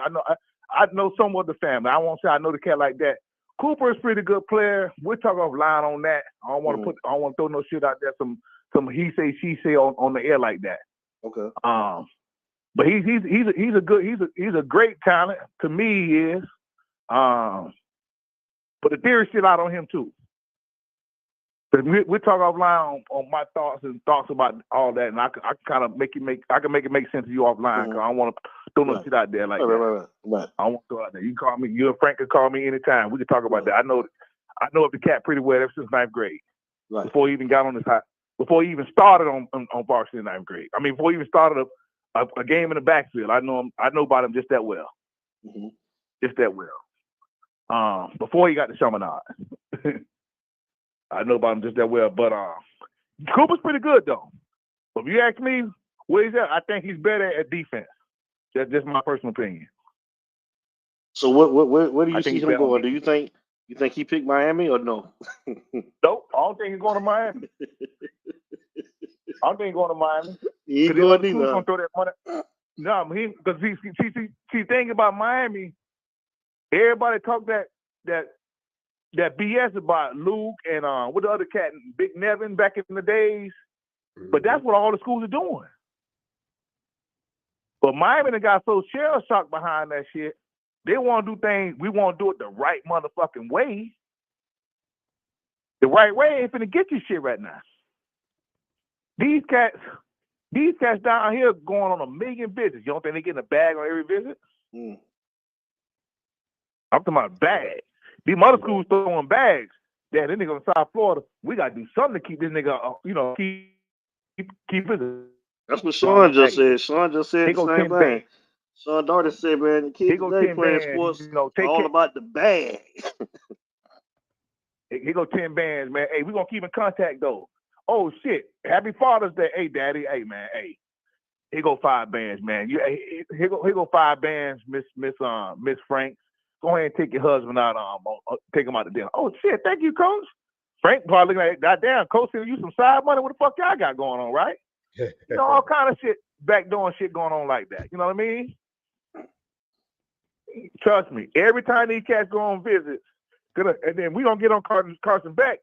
Speaker 14: I know some of the family. I won't say I know the cat like that. Cooper is a pretty good player. We'll talk offline on that. I don't want to I don't want to throw no shit out there. Some he say she say on the air like that.
Speaker 9: Okay.
Speaker 14: But he's a great talent to me. He is. But the theory shit out on him too. But we talk offline on my thoughts about all that, and I can kind of make it make sense to you offline. Cause I don't want to throw no shit out there like that.
Speaker 9: Right.
Speaker 14: I don't want to throw out there. You can call me. You and Frank can call me anytime. We can talk about that. I know of the cat pretty well ever since 9th grade.
Speaker 9: Right.
Speaker 14: Before he even got on this high. Before he even started on varsity in 9th grade. I mean, before he even started a game in the backfield. I know about him just that well.
Speaker 9: Mm-hmm.
Speaker 14: Just that well. Before he got to Chaminade. I know about him just that well. But Cooper's pretty good though. But if you ask me where he's at, I think he's better at defense. That's just my personal opinion.
Speaker 9: So where do you see him going? Do you think he picked Miami or no?
Speaker 14: Nope. I don't think he's going to Miami. I don't think he's going to Miami.
Speaker 9: He ain't going either.
Speaker 14: Gonna throw that money. No, because see, thing about Miami, everybody talk that BS about Luke and what the other cat, Big Nevin back in the days. But that's what all the schools are doing. But Miami done got so shell shocked behind that shit. They want to do things. We want to do it the right motherfucking way. The right way ain't finna get you shit right now. These cats down here going on 1 million visits. You don't think they getting a bag on every visit?
Speaker 9: Mm.
Speaker 14: I'm talking about bag. These other schools throwing bags. Yeah, this nigga in South Florida, we gotta do something to keep this nigga, keep visiting.
Speaker 9: That's what Sean just said. Sean just said the same thing. Sean Darty said, man, the kids today playing sports all about the bag.
Speaker 14: He go 10 bands, man. Hey, we gonna keep in contact though. Oh shit! Happy Father's Day. Hey, Daddy. Hey, man. Hey, here go 5 bands, man. Here go 5 bands, Miss Frank. Go ahead and take your husband out. Take him out to dinner. Oh shit! Thank you, Coach. Frank probably looking like, goddamn, Coach, sending you some side money. What the fuck y'all got going on, right? You know, all kind of shit, backdoor shit going on like that. You know what I mean? Trust me. Every time these cats go on visits, and then we don't get on Carson Beck.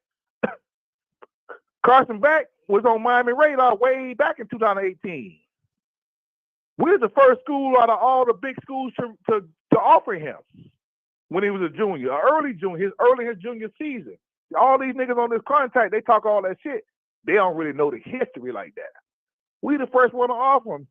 Speaker 14: Carson Beck was on Miami radar way back in 2018. We was the first school out of all the big schools to offer him when he was a junior, early his junior season. All these niggas on this contact, they talk all that shit. They don't really know the history like that. We the first one to offer him.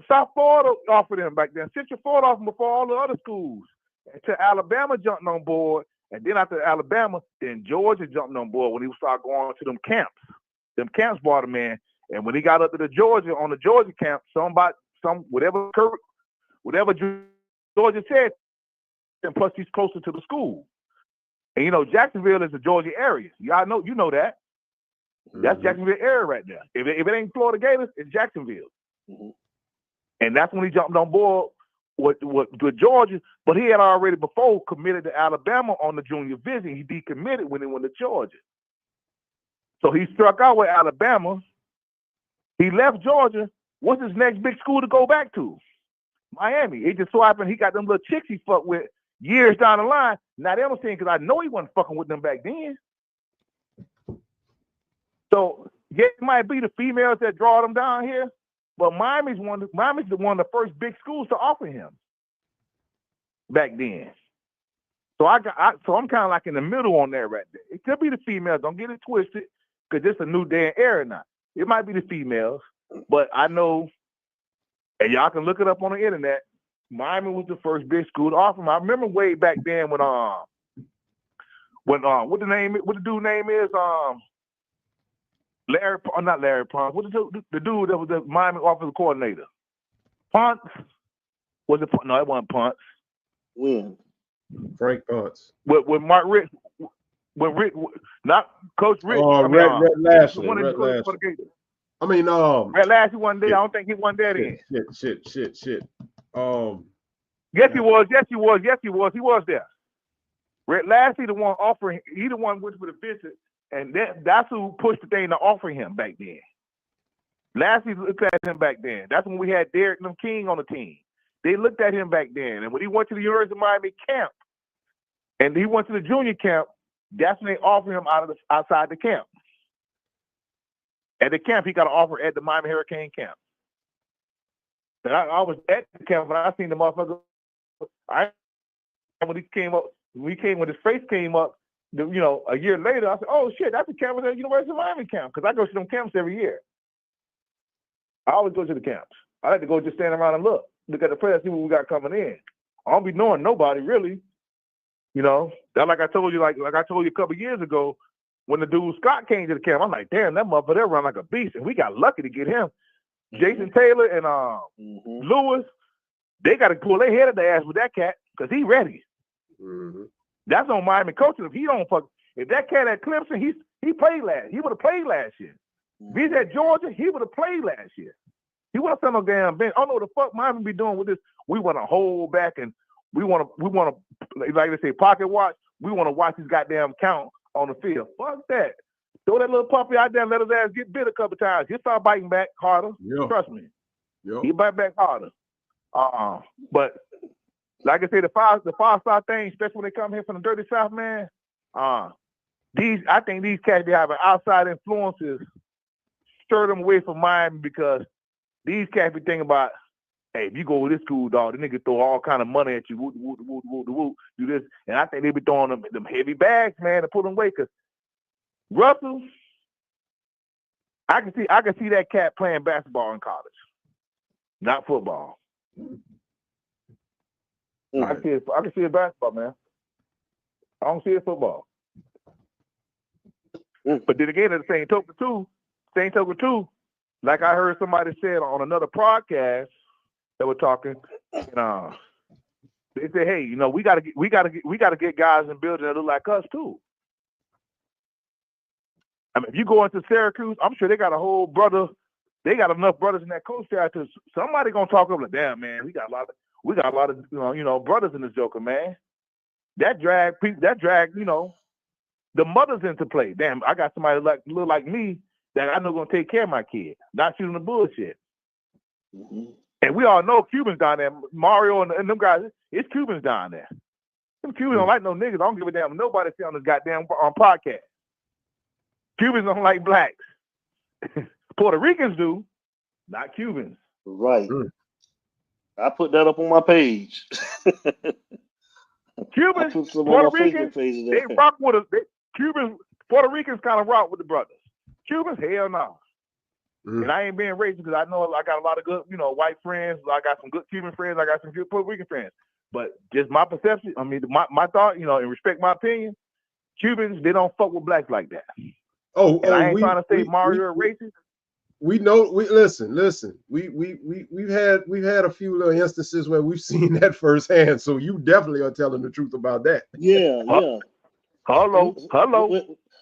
Speaker 14: South Florida offered him back then. Central Florida offered him before all the other schools. Until Alabama jumped on board. And then after Alabama, then Georgia jumped on board when he started going to them camps. Them camps brought him in. And when he got up to the Georgia camp, whatever Georgia said, and plus he's closer to the school. And you know, Jacksonville is the Georgia area. Y'all know, you know that. That's Jacksonville area right there. If it ain't Florida Gators, it's Jacksonville.
Speaker 9: Mm-hmm.
Speaker 14: And that's when he jumped on board with Georgia, but he had already before committed to Alabama on the junior vision. He decommitted when he went to Georgia. So he struck out with Alabama. He left Georgia. What's his next big school to go back to? Miami. It just so happened he got them little chicks he fucked with years down the line. Now they understand because I know he wasn't fucking with them back then. So yeah, it might be the females that draw them down here, but Miami's one of the first big schools to offer him back then. So I'm kind of like in the middle on that right there. It could be the females. Don't get it twisted, because it's a new day and era now. It might be the females, but I know, and y'all can look it up on the internet. Miami was the first big school to offer him. I remember way back then when what the dude name is not Larry Ponce. What the dude that was the Miami offensive coordinator? Ponce? Was it? No, it wasn't Ponce.
Speaker 10: When? Frank Ponce.
Speaker 14: With Mark Rick. With Rick, not Coach Rick.
Speaker 10: Red Lashley.
Speaker 14: Red
Speaker 10: Lashley.
Speaker 14: Lashley wasn't there. I don't think he wasn't there then.
Speaker 10: Shit.
Speaker 14: Yes, he was. He was there. Red Lashley, the one offering. He the one went for the visit, and that's who pushed the thing to offer him back then. Lashley looked at him back then. That's when we had Derek and King on the team. They looked at him back then, and when he went to the University of Miami camp, and he went to the junior camp, that's when they offered him outside the camp. At the camp, he got an offer at the Miami Hurricane camp. And I was at the camp, but I seen the motherfucker. When his face came up, a year later, I said, "Oh shit, that's the camp at the University of Miami camp." Because I go to them camps every year. I always go to the camps. I like to go just stand around and look at the players, see what we got coming in. I don't be knowing nobody really. That like I told you, like I told you a couple years ago, when the dude Scott came to the camp, I'm like, damn, that motherfucker there run like a beast, and we got lucky to get him. Jason Taylor and Lewis, they got to pull their head of their ass with that cat because he ready. That's on Miami coaching. If that cat at Clemson, he played last. He would have played last year. If he's at Georgia, he would have played last year. He would have sent no damn bench. I don't know what the fuck Miami be doing with this. We want to hold back and we want to, like they say, pocket watch. We want to watch his goddamn count on the field. Fuck that. Throw that little puppy out there and let his ass get bit a couple times. He'll start biting back harder. Yeah. Trust me. Yeah. He'll bite back harder. But like I say, the five-star thing, especially when they come here from the dirty South, man, I think these cats, they have an outside influences stir them away from Miami because these cats be thinking about, hey, if you go to this school, dog, the nigga throw all kind of money at you, woo, do this. And I think they be throwing them heavy bags, man, to put them away. Because Russell, I can see that cat playing basketball in college, not football. I can see it basketball, man. I don't see it football. But then again, at the same token too, like I heard somebody said on another podcast that were talking, and they said, hey, we gotta get guys in building that look like us too. I mean, if you go into Syracuse, I'm sure they got enough brothers in that coach there to somebody gonna talk up like, damn man, we got a lot of brothers in this joker, man. That drag the mothers into play. Damn, I got somebody look like me that I know gonna take care of my kid, not shooting the bullshit. And we all know Cubans down there, Mario and them guys. It's Cubans down there. Them Cubans don't like no niggas. I don't give a damn. Nobody see on this goddamn podcast. Cubans don't like blacks. Puerto Ricans do, not Cubans.
Speaker 9: Right. I put that up on my page.
Speaker 14: Cubans, Puerto Ricans, they rock with us. Cubans, Puerto Ricans kind of rock with the brothers. Cubans, hell no. And I ain't being racist because I know I got a lot of good, white friends. I got some good Cuban friends. I got some good Puerto Rican friends. But just my perception, I mean, my thought, and respect my opinion, Cubans, they don't fuck with blacks like that. I ain't trying to say Mario racist.
Speaker 10: We know. Listen. We've had a few little instances where we've seen that firsthand. So you definitely are telling the truth about that.
Speaker 9: Yeah.
Speaker 14: Hello.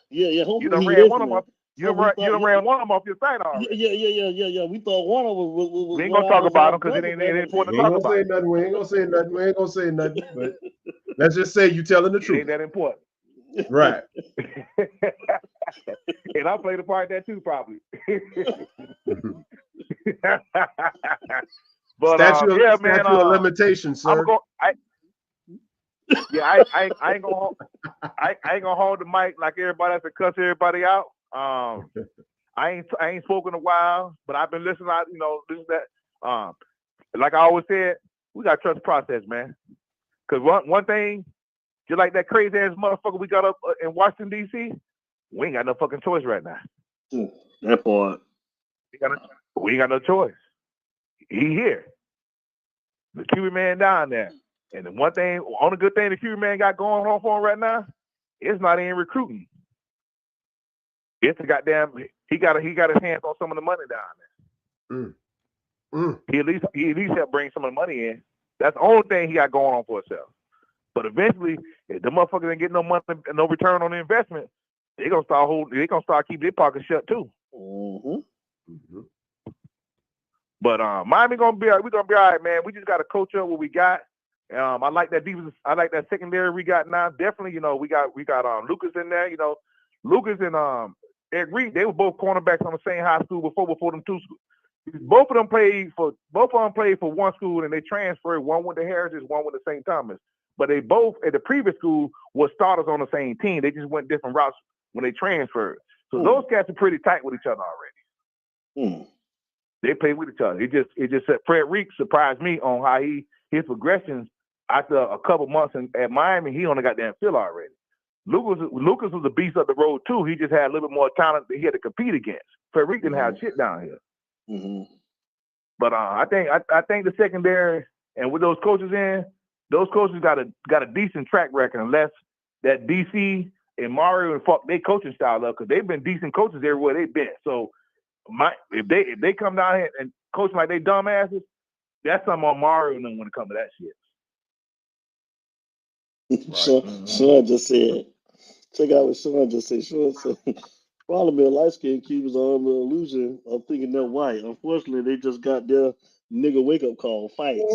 Speaker 9: Yeah.
Speaker 14: You done ran one of my. You ran one of them off your site already.
Speaker 9: Yeah. We thought one of them was
Speaker 14: we ain't gonna talk about them because it ain't important to talk about.
Speaker 10: We ain't gonna say nothing. But let's just say you telling the truth.
Speaker 14: Ain't that important?
Speaker 10: Right.
Speaker 14: And I played a part in that too, probably. But
Speaker 10: statute of limitations, sir.
Speaker 14: I ain't gonna hold the mic like everybody has to cuss everybody out. I ain't spoken in a while, but I've been listening. This is that. Like I always said, we gotta trust the process, man. Because one thing, just like that crazy ass motherfucker we got up in Washington D.C., we ain't got no fucking choice right now.
Speaker 9: That part.
Speaker 14: We ain't got no choice. He here. The Cuban man down there. And the only good thing the Cuban man got going on for him right now, it's not in recruiting. It's a goddamn he got his hands on some of the money down there. He at least helped bring some of the money in. That's the only thing he got going on for himself. But eventually, if the motherfuckers ain't getting no money, no return on the investment, they gonna start keeping their pockets shut too. But Miami gonna be all right. We're gonna be all right, man. We just gotta coach up what we got. I like that defense. I like that secondary we got now. Definitely, we got Lucas in there. Lucas and Ed Reed, they were both cornerbacks on the same high school before them two schools. Both of them played for one school and they transferred. One went to Heritage, one went to St. Thomas. But they both at the previous school were starters on the same team. They just went different routes when they transferred. So those cats are pretty tight with each other already. They play with each other. It just said Fred Reek surprised me on how his progressions after a couple months at Miami. He on the goddamn field already. Lucas was a beast up the road too. He just had a little bit more talent that he had to compete against. Fred Reek didn't have shit down here. But I think the secondary and with those coaches got a decent track record, unless that DC and Mario and fuck their coaching style up, because they've been decent coaches everywhere they've been. So if they come down here and coach like they dumbasses, that's something on Mario and them when it comes to that shit.
Speaker 9: Sean just said, check out what Sean just said. Sean said, probably light-skinned Cubans are under the illusion of thinking they're white. Unfortunately, they just got their nigga wake-up call, fight. And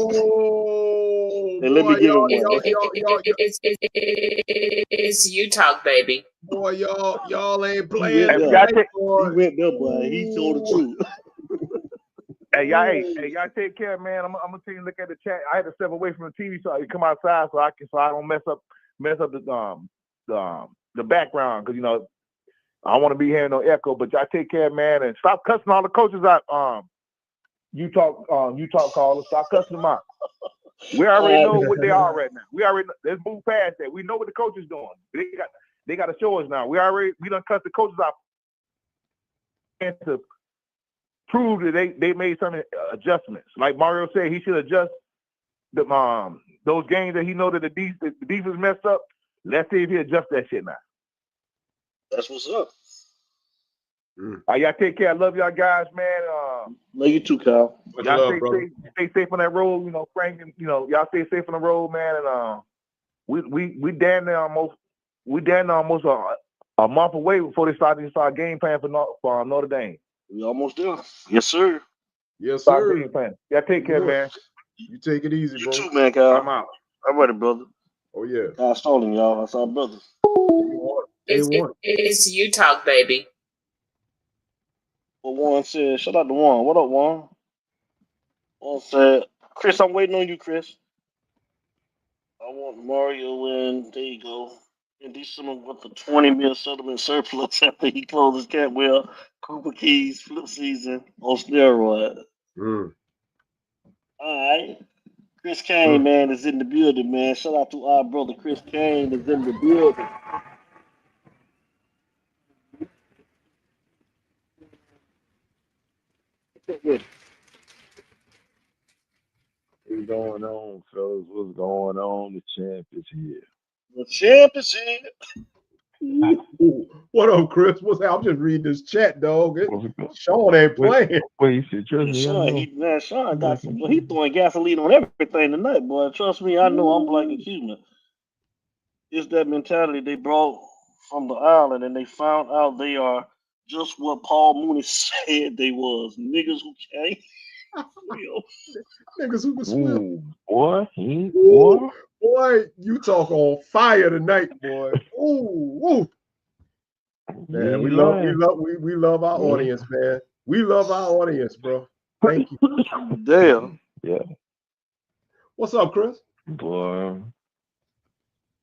Speaker 9: let me give him one.
Speaker 1: It's you talk, baby.
Speaker 10: Boy, y'all ain't playing.
Speaker 9: He went there, boy. He told the truth.
Speaker 14: Hey, y'all take care, man. I'm gonna take a look at the chat. I had to step away from the TV so I can come outside so I don't mess up the background, because I don't want to be hearing no echo. But y'all take care, man, and stop cussing all the coaches out. You talk callers. Stop cussing them out. We already know what they are right now. Let's move past that. We know what the coach is doing. They got to show us now. We done cussed the coaches out and to prove that they made some adjustments. Like Mario said, he should adjust those games that he know that the defense messed up. Let's see if he adjusts that shit now.
Speaker 9: That's what's up.
Speaker 14: Y'all take care. I love y'all guys, man.
Speaker 9: Love you too, Kyle.
Speaker 14: Y'all stay safe on that road, Frank. And, y'all stay safe on the road, man. And we damn near almost a month away before they start game plan for Notre Dame.
Speaker 9: We almost there. Yes, sir.
Speaker 10: Yes, sir.
Speaker 14: Game plan. Y'all take care, man.
Speaker 10: You take it easy, bro.
Speaker 9: You too, man, Kyle.
Speaker 14: I'm out.
Speaker 9: All right, brother.
Speaker 10: Oh yeah.
Speaker 9: Kyle Stolen, y'all. That's our brother.
Speaker 1: It's you talk, baby.
Speaker 9: Well, Juan said, shout out to Juan. What up, Juan? Juan said, Chris, I'm waiting on you, Chris. I want Mario in. There you go. In December with the $20 million settlement surplus after he closed his Catwell, Cooper Keys flip season on steroids. All right. Chris Kane, man, is in the building, man. Shout out to our brother Chris Kane is in the building.
Speaker 11: What's going on, fellas? What's going on? The champ is here.
Speaker 9: The champ is here.
Speaker 10: What up, Chris? What's that? I'm just reading this chat, dog. Sean ain't playing.
Speaker 11: Wait, you said trust me?
Speaker 9: Sean got some. He throwing gasoline on everything tonight, boy. Trust me, I know I'm black and Cuban. It's that mentality they brought from the island, and they found out they are just what Paul Mooney said they was. Niggas who came.
Speaker 10: Niggas who can swim.
Speaker 11: Ooh, boy,
Speaker 10: Ooh, boy, you talk on fire tonight, boy. Ooh. Man, we love our audience, man. We love our audience, bro. Thank you.
Speaker 9: Damn.
Speaker 11: Yeah.
Speaker 10: What's up, Chris?
Speaker 11: Boy.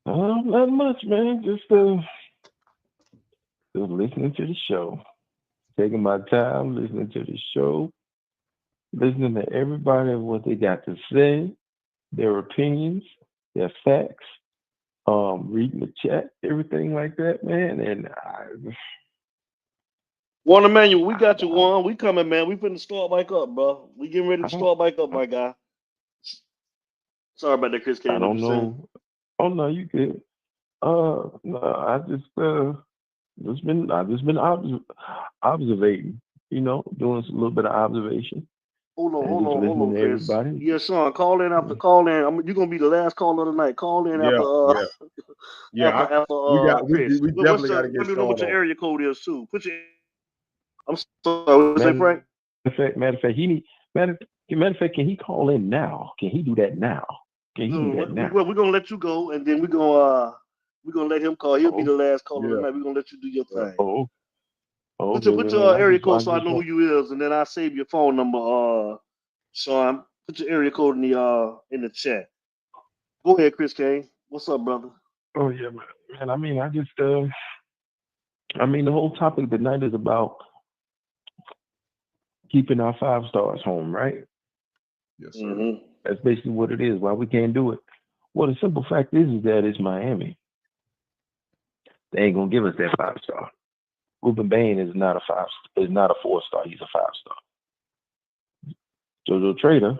Speaker 11: Not much, man. Just listening to the show. Taking my time, listening to the show. Listening to everybody, what they got to say, their opinions, their facts, reading the chat, everything like that, man. And
Speaker 9: Juan Emmanuel, we got you, Juan. We coming, man. We finna start back up, bro. We getting ready to start back up, my guy. Sorry about that, Chris.
Speaker 11: I don't know. Oh no, you good. No, I've just been observating, doing a little bit of observation.
Speaker 9: Hold on, Chris.
Speaker 11: Everybody.
Speaker 9: Yeah, Sean, call in after call in. You're gonna be the last caller tonight. Call in after Chris.
Speaker 10: We definitely gotta get
Speaker 9: let me know what your
Speaker 10: Sean
Speaker 9: area code is too. I'm sorry, what say, Frank?
Speaker 11: Matter of fact, can he call in now? Can he do that now? Can he do that now?
Speaker 9: Well, we're gonna let you go, and then we're gonna let him call. He'll be the last caller tonight. We're gonna let you do your thing. Put your area code so I know who you is, and then I save your phone number. Sean, put your area code in the chat. Go ahead, Chris Kane. What's up, brother?
Speaker 11: Oh yeah, man. I mean, the whole topic tonight is about keeping our 5 stars home, right?
Speaker 10: Yes, sir.
Speaker 9: Mm-hmm.
Speaker 11: That's basically what it is. Why we can't do it? Well, the simple fact is that it's Miami. They ain't gonna give us that 5-star. Ruben Bain is not a 4-star. He's a 5-star. Jojo Trader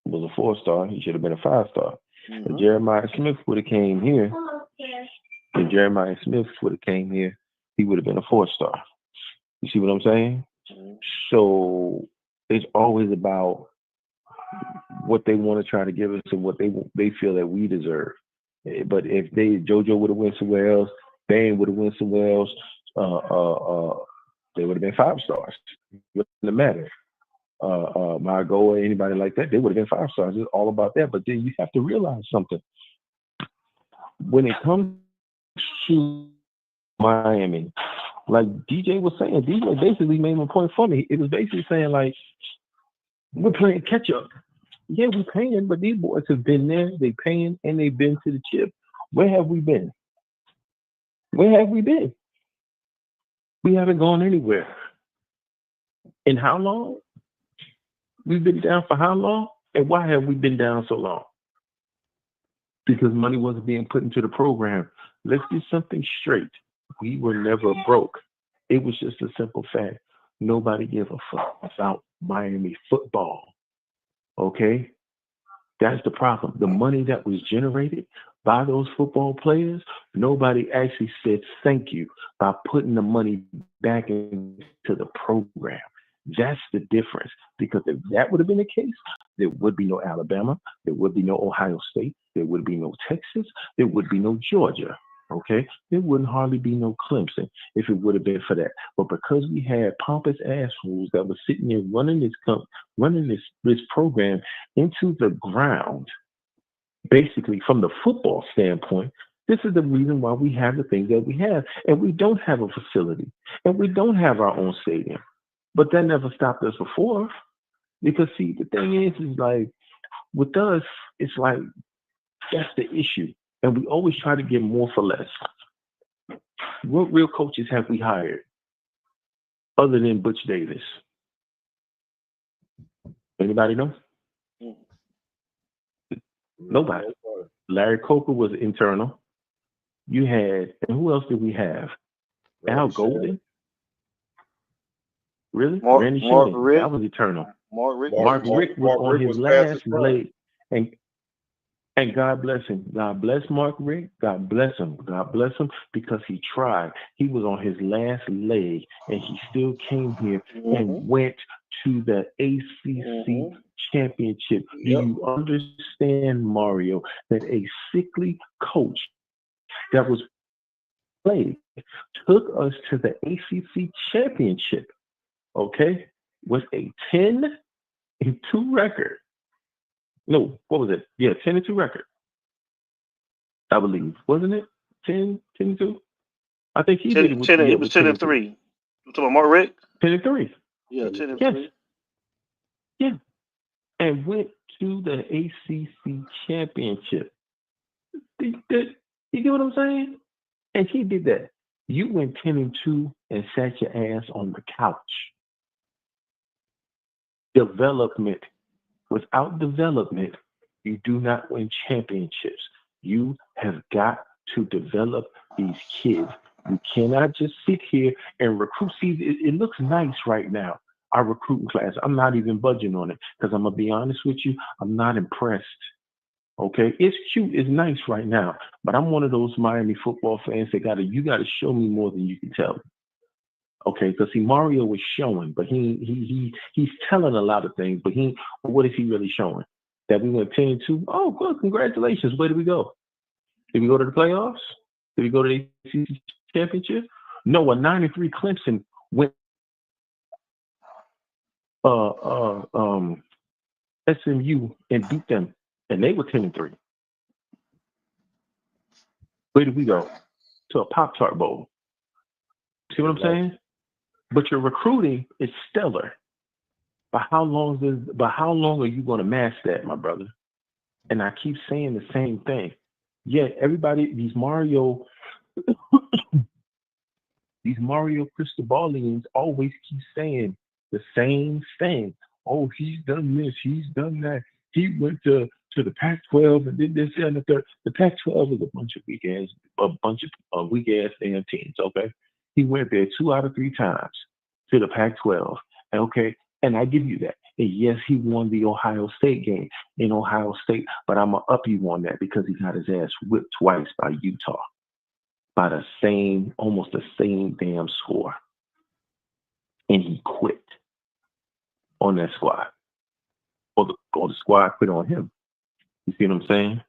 Speaker 11: was a 4-star. He should have been a 5-star.
Speaker 9: Mm-hmm.
Speaker 11: If Jeremiah Smith would have came here, he would have been a 4-star. You see what I'm saying?
Speaker 9: Mm-hmm.
Speaker 11: So it's always about what they want to try to give us and what they feel that we deserve. But if JoJo would have went somewhere else, Bain would have went somewhere else, they would have been 5 stars. It wouldn't matter. Margot or anybody like that, they would have been 5 stars. It's all about that. But then you have to realize something. When it comes to Miami, like DJ was saying, DJ basically made a point for me. It was basically saying, like, we're playing catch up. Yeah, we're paying, but these boys have been there, they paying, and they've been to the chip. Where have we been? We haven't gone anywhere. In how long? We've been down for how long? And why have we been down so long? Because money wasn't being put into the program. Let's get something straight. We were never broke. It was just a simple fact. Nobody gave a fuck about Miami football. Okay? That's the problem. The money that was generated by those football players, nobody actually said thank you by putting the money back into the program. That's the difference. Because if that would have been the case, there would be no Alabama, there would be no Ohio State, there would be no Texas, there would be no Georgia. Okay, there wouldn't hardly be no Clemson if it would have been for that. But because we had pompous assholes that were sitting there running this program into the ground, basically from the football standpoint, this is the reason why we have the things that we have, and we don't have a facility, and we don't have our own stadium. But that never stopped us before, because see, the thing is like with us, it's like that's the issue. And we always try to get more for less. What real coaches have we hired other than Butch Davis? Anybody know? Nobody. Larry Coker was internal. You had, and who else did we have? Al Golden? Really? Randy Shannon. That was eternal. Mark Rick was on his last leg. And God bless him. God bless Mark Rick. God bless him. God bless him because he tried. He was on his last leg and he still came here and went to the ACC championship. Do you understand, Mario, that a sickly coach that was
Speaker 15: played, took us to the ACC championship, okay, with a 10-2 record. No, what was it? Yeah, 10-2 record, I believe. Wasn't it 10-2? I think he did it with,
Speaker 9: It was 10 and 3. You talking about Mark Rick?
Speaker 15: 10-3.
Speaker 9: Yeah, 10 and
Speaker 15: Yes.
Speaker 9: 3.
Speaker 15: Yeah. And went to the ACC championship. You get what I'm saying? And he did that. You went 10-2 and sat your ass on the couch. Development. Without development, you do not win championships. You have got to develop these kids. You cannot just sit here and recruit. See, it looks nice right now, our recruiting class. I'm not even budging on it because I'm going to be honest with you, I'm not impressed. Okay, it's cute, it's nice right now, but I'm one of those Miami football fans that you gotta show me more than you can tell me. Okay, because see, Mario was showing, but he's telling a lot of things, but what is he really showing? That we went 10-2. Oh, well, congratulations. Where did we go? Did we go to the playoffs? Did we go to the ACC championship? No, a 9-3 Clemson went SMU and beat them, and they were 10-3. Where did we go? To a Pop-Tart Bowl. See what I'm saying? But your recruiting is stellar. But how long are you going to master that, my brother? And I keep saying the same thing. Yeah, everybody, these Mario Cristobalians always keep saying the same thing. Oh, he's done this, he's done that. He went to the Pac-12 and did this and the third. The Pac-12 is a bunch of weak ass damn teams. Okay, he went there 2 out of 3 times to the Pac-12. Okay, and I give you that. And yes, he won the Ohio State game in Ohio State, but I'm gonna up you on that because he got his ass whipped twice by Utah by almost the same damn score, and he quit on that squad, or the squad quit on him. You see what I'm saying?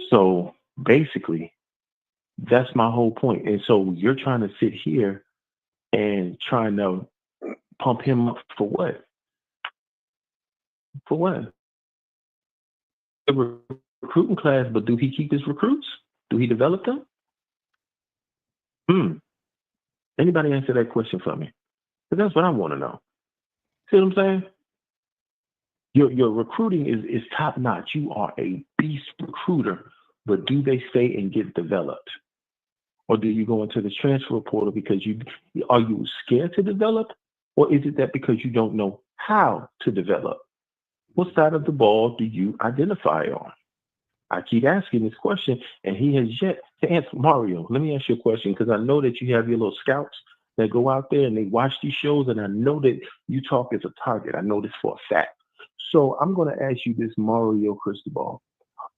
Speaker 15: So basically, that's my whole point. And so you're trying to sit here and trying to pump him up for what? For what? The recruiting class, but do he keep his recruits? Do he develop them? Anybody answer that question for me? Because that's what I want to know. See what I'm saying? Your recruiting is top notch. You are a beast recruiter, but do they stay and get developed? Or do you go into the transfer portal because are you scared to develop? Or is it that because you don't know how to develop? What side of the ball do you identify on? I keep asking this question, and he has yet to answer. Mario, let me ask you a question, because I know that you have your little scouts that go out there and they watch these shows, and I know that you talk as a target. I know this for a fact. So I'm going to ask you this, Mario Cristobal.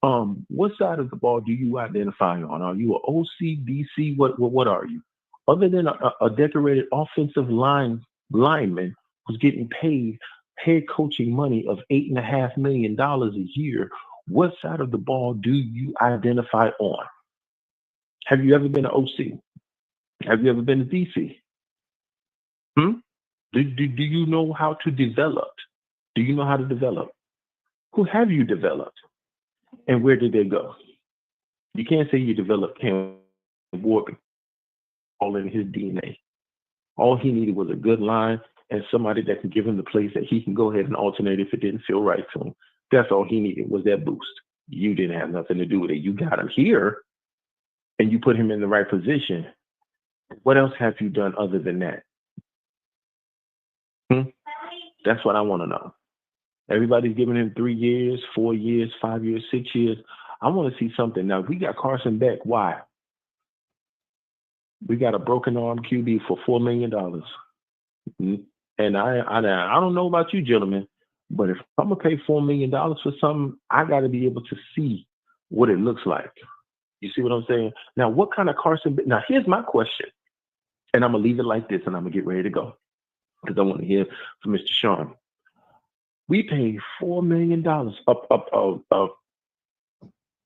Speaker 15: What side of the ball do you identify on? Are you an OC, DC? What are you? Other than a decorated offensive lineman who's getting paid head coaching money of $8.5 million a year, what side of the ball do you identify on? Have you ever been an OC? Have you ever been a DC? Do you know how to develop? Do you know how to develop? Who have you developed? And where did they go? You can't say you developed Cam Ward all in his DNA. All he needed was a good line and somebody that can give him the place that he can go ahead and alternate if it didn't feel right to him. That's all he needed was that boost. You didn't have nothing to do with it. You got him here and you put him in the right position. What else have you done other than that? That's what I want to know. Everybody's giving him 3 years, 4 years, 5 years, 6 years. I want to see something. Now, we got Carson Beck. Why? We got a broken arm QB for $4 million. And I don't know about you, gentlemen, but if I'm going to pay $4 million for something, I got to be able to see what it looks like. You see what I'm saying? Now, what kind of Carson Beck? Now, here's my question. And I'm going to leave it like this, and I'm going to get ready to go because I want to hear from Mr. Sean. We paid $4 million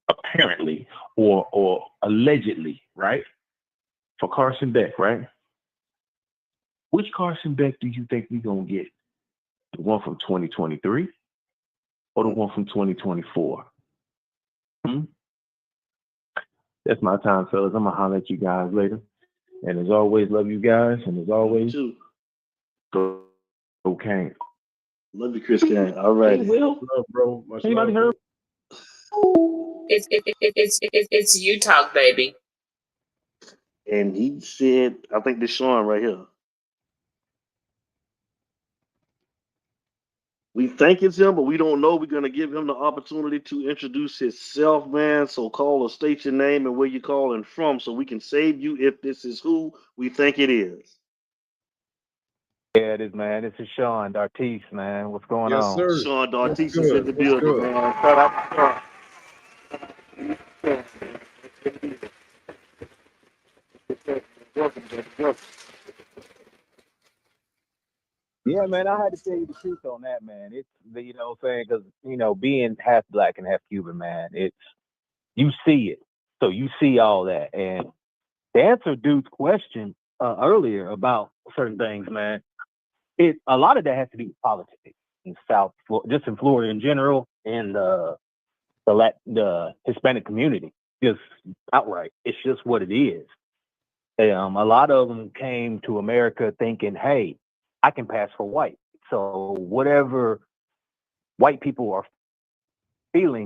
Speaker 15: apparently or allegedly, right, for Carson Beck, right? Which Carson Beck do you think we're going to get? The one from 2023 or the one from 2024? That's my time, fellas. I'm going to holler at you guys later. And as always, love you guys. And as always, go Kane.
Speaker 9: Love you, Chris Kane. All right.
Speaker 10: Hey, Will. Love, bro. Much
Speaker 15: Anybody
Speaker 10: love,
Speaker 15: heard?
Speaker 1: It's you talk, baby.
Speaker 9: And he said, I think this Sean right here. We think it's him, but we don't know. We're going to give him the opportunity to introduce himself, man. So call or state your name and where you're calling from so we can save you if this is who we think it is.
Speaker 16: Yeah, it is, man. This is Sean Dartis, man. What's going
Speaker 10: Yes,
Speaker 16: on?
Speaker 10: sir.
Speaker 9: Sean
Speaker 10: What's
Speaker 9: Dartis is
Speaker 10: good?
Speaker 9: in the
Speaker 10: What's
Speaker 9: building,
Speaker 10: good?
Speaker 9: man. Shout out to Sean.
Speaker 16: Yeah, man, I had to tell you the truth on that, man. It's, you know what I'm saying? Because, you know, being half black and half Cuban, man, it's, you see it. So you see all that. And to answer dude's question earlier about certain things, man, a lot of that has to do with politics in just in Florida in general, and the Hispanic community, just outright. It's just what it is. A lot of them came to America thinking, hey, I can pass for white. So whatever white people are feeling,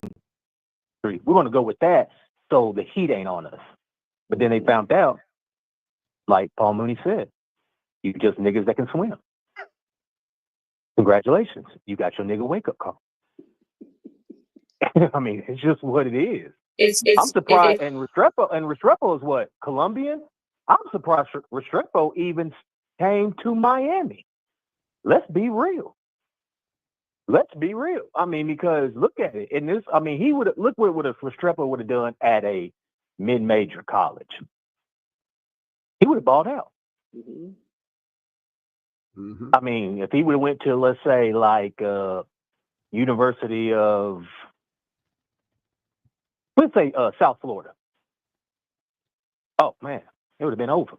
Speaker 16: we're going to go with that so the heat ain't on us. But then they found out, like Paul Mooney said, you just niggas that can swim. Congratulations. You got your nigga wake-up call. I mean, it's just what it is. I'm surprised. And Restrepo is what? Colombian? I'm surprised Restrepo even came to Miami. Let's be real. Let's be real. I mean, because look at it. In this, I mean, he would look what Restrepo would have done at a mid-major college. He would have balled out.
Speaker 9: Mm-hmm.
Speaker 10: Mm-hmm.
Speaker 16: I mean, if he would have went to, let's say, like University of, let's say, South Florida. Oh man, it would have been over.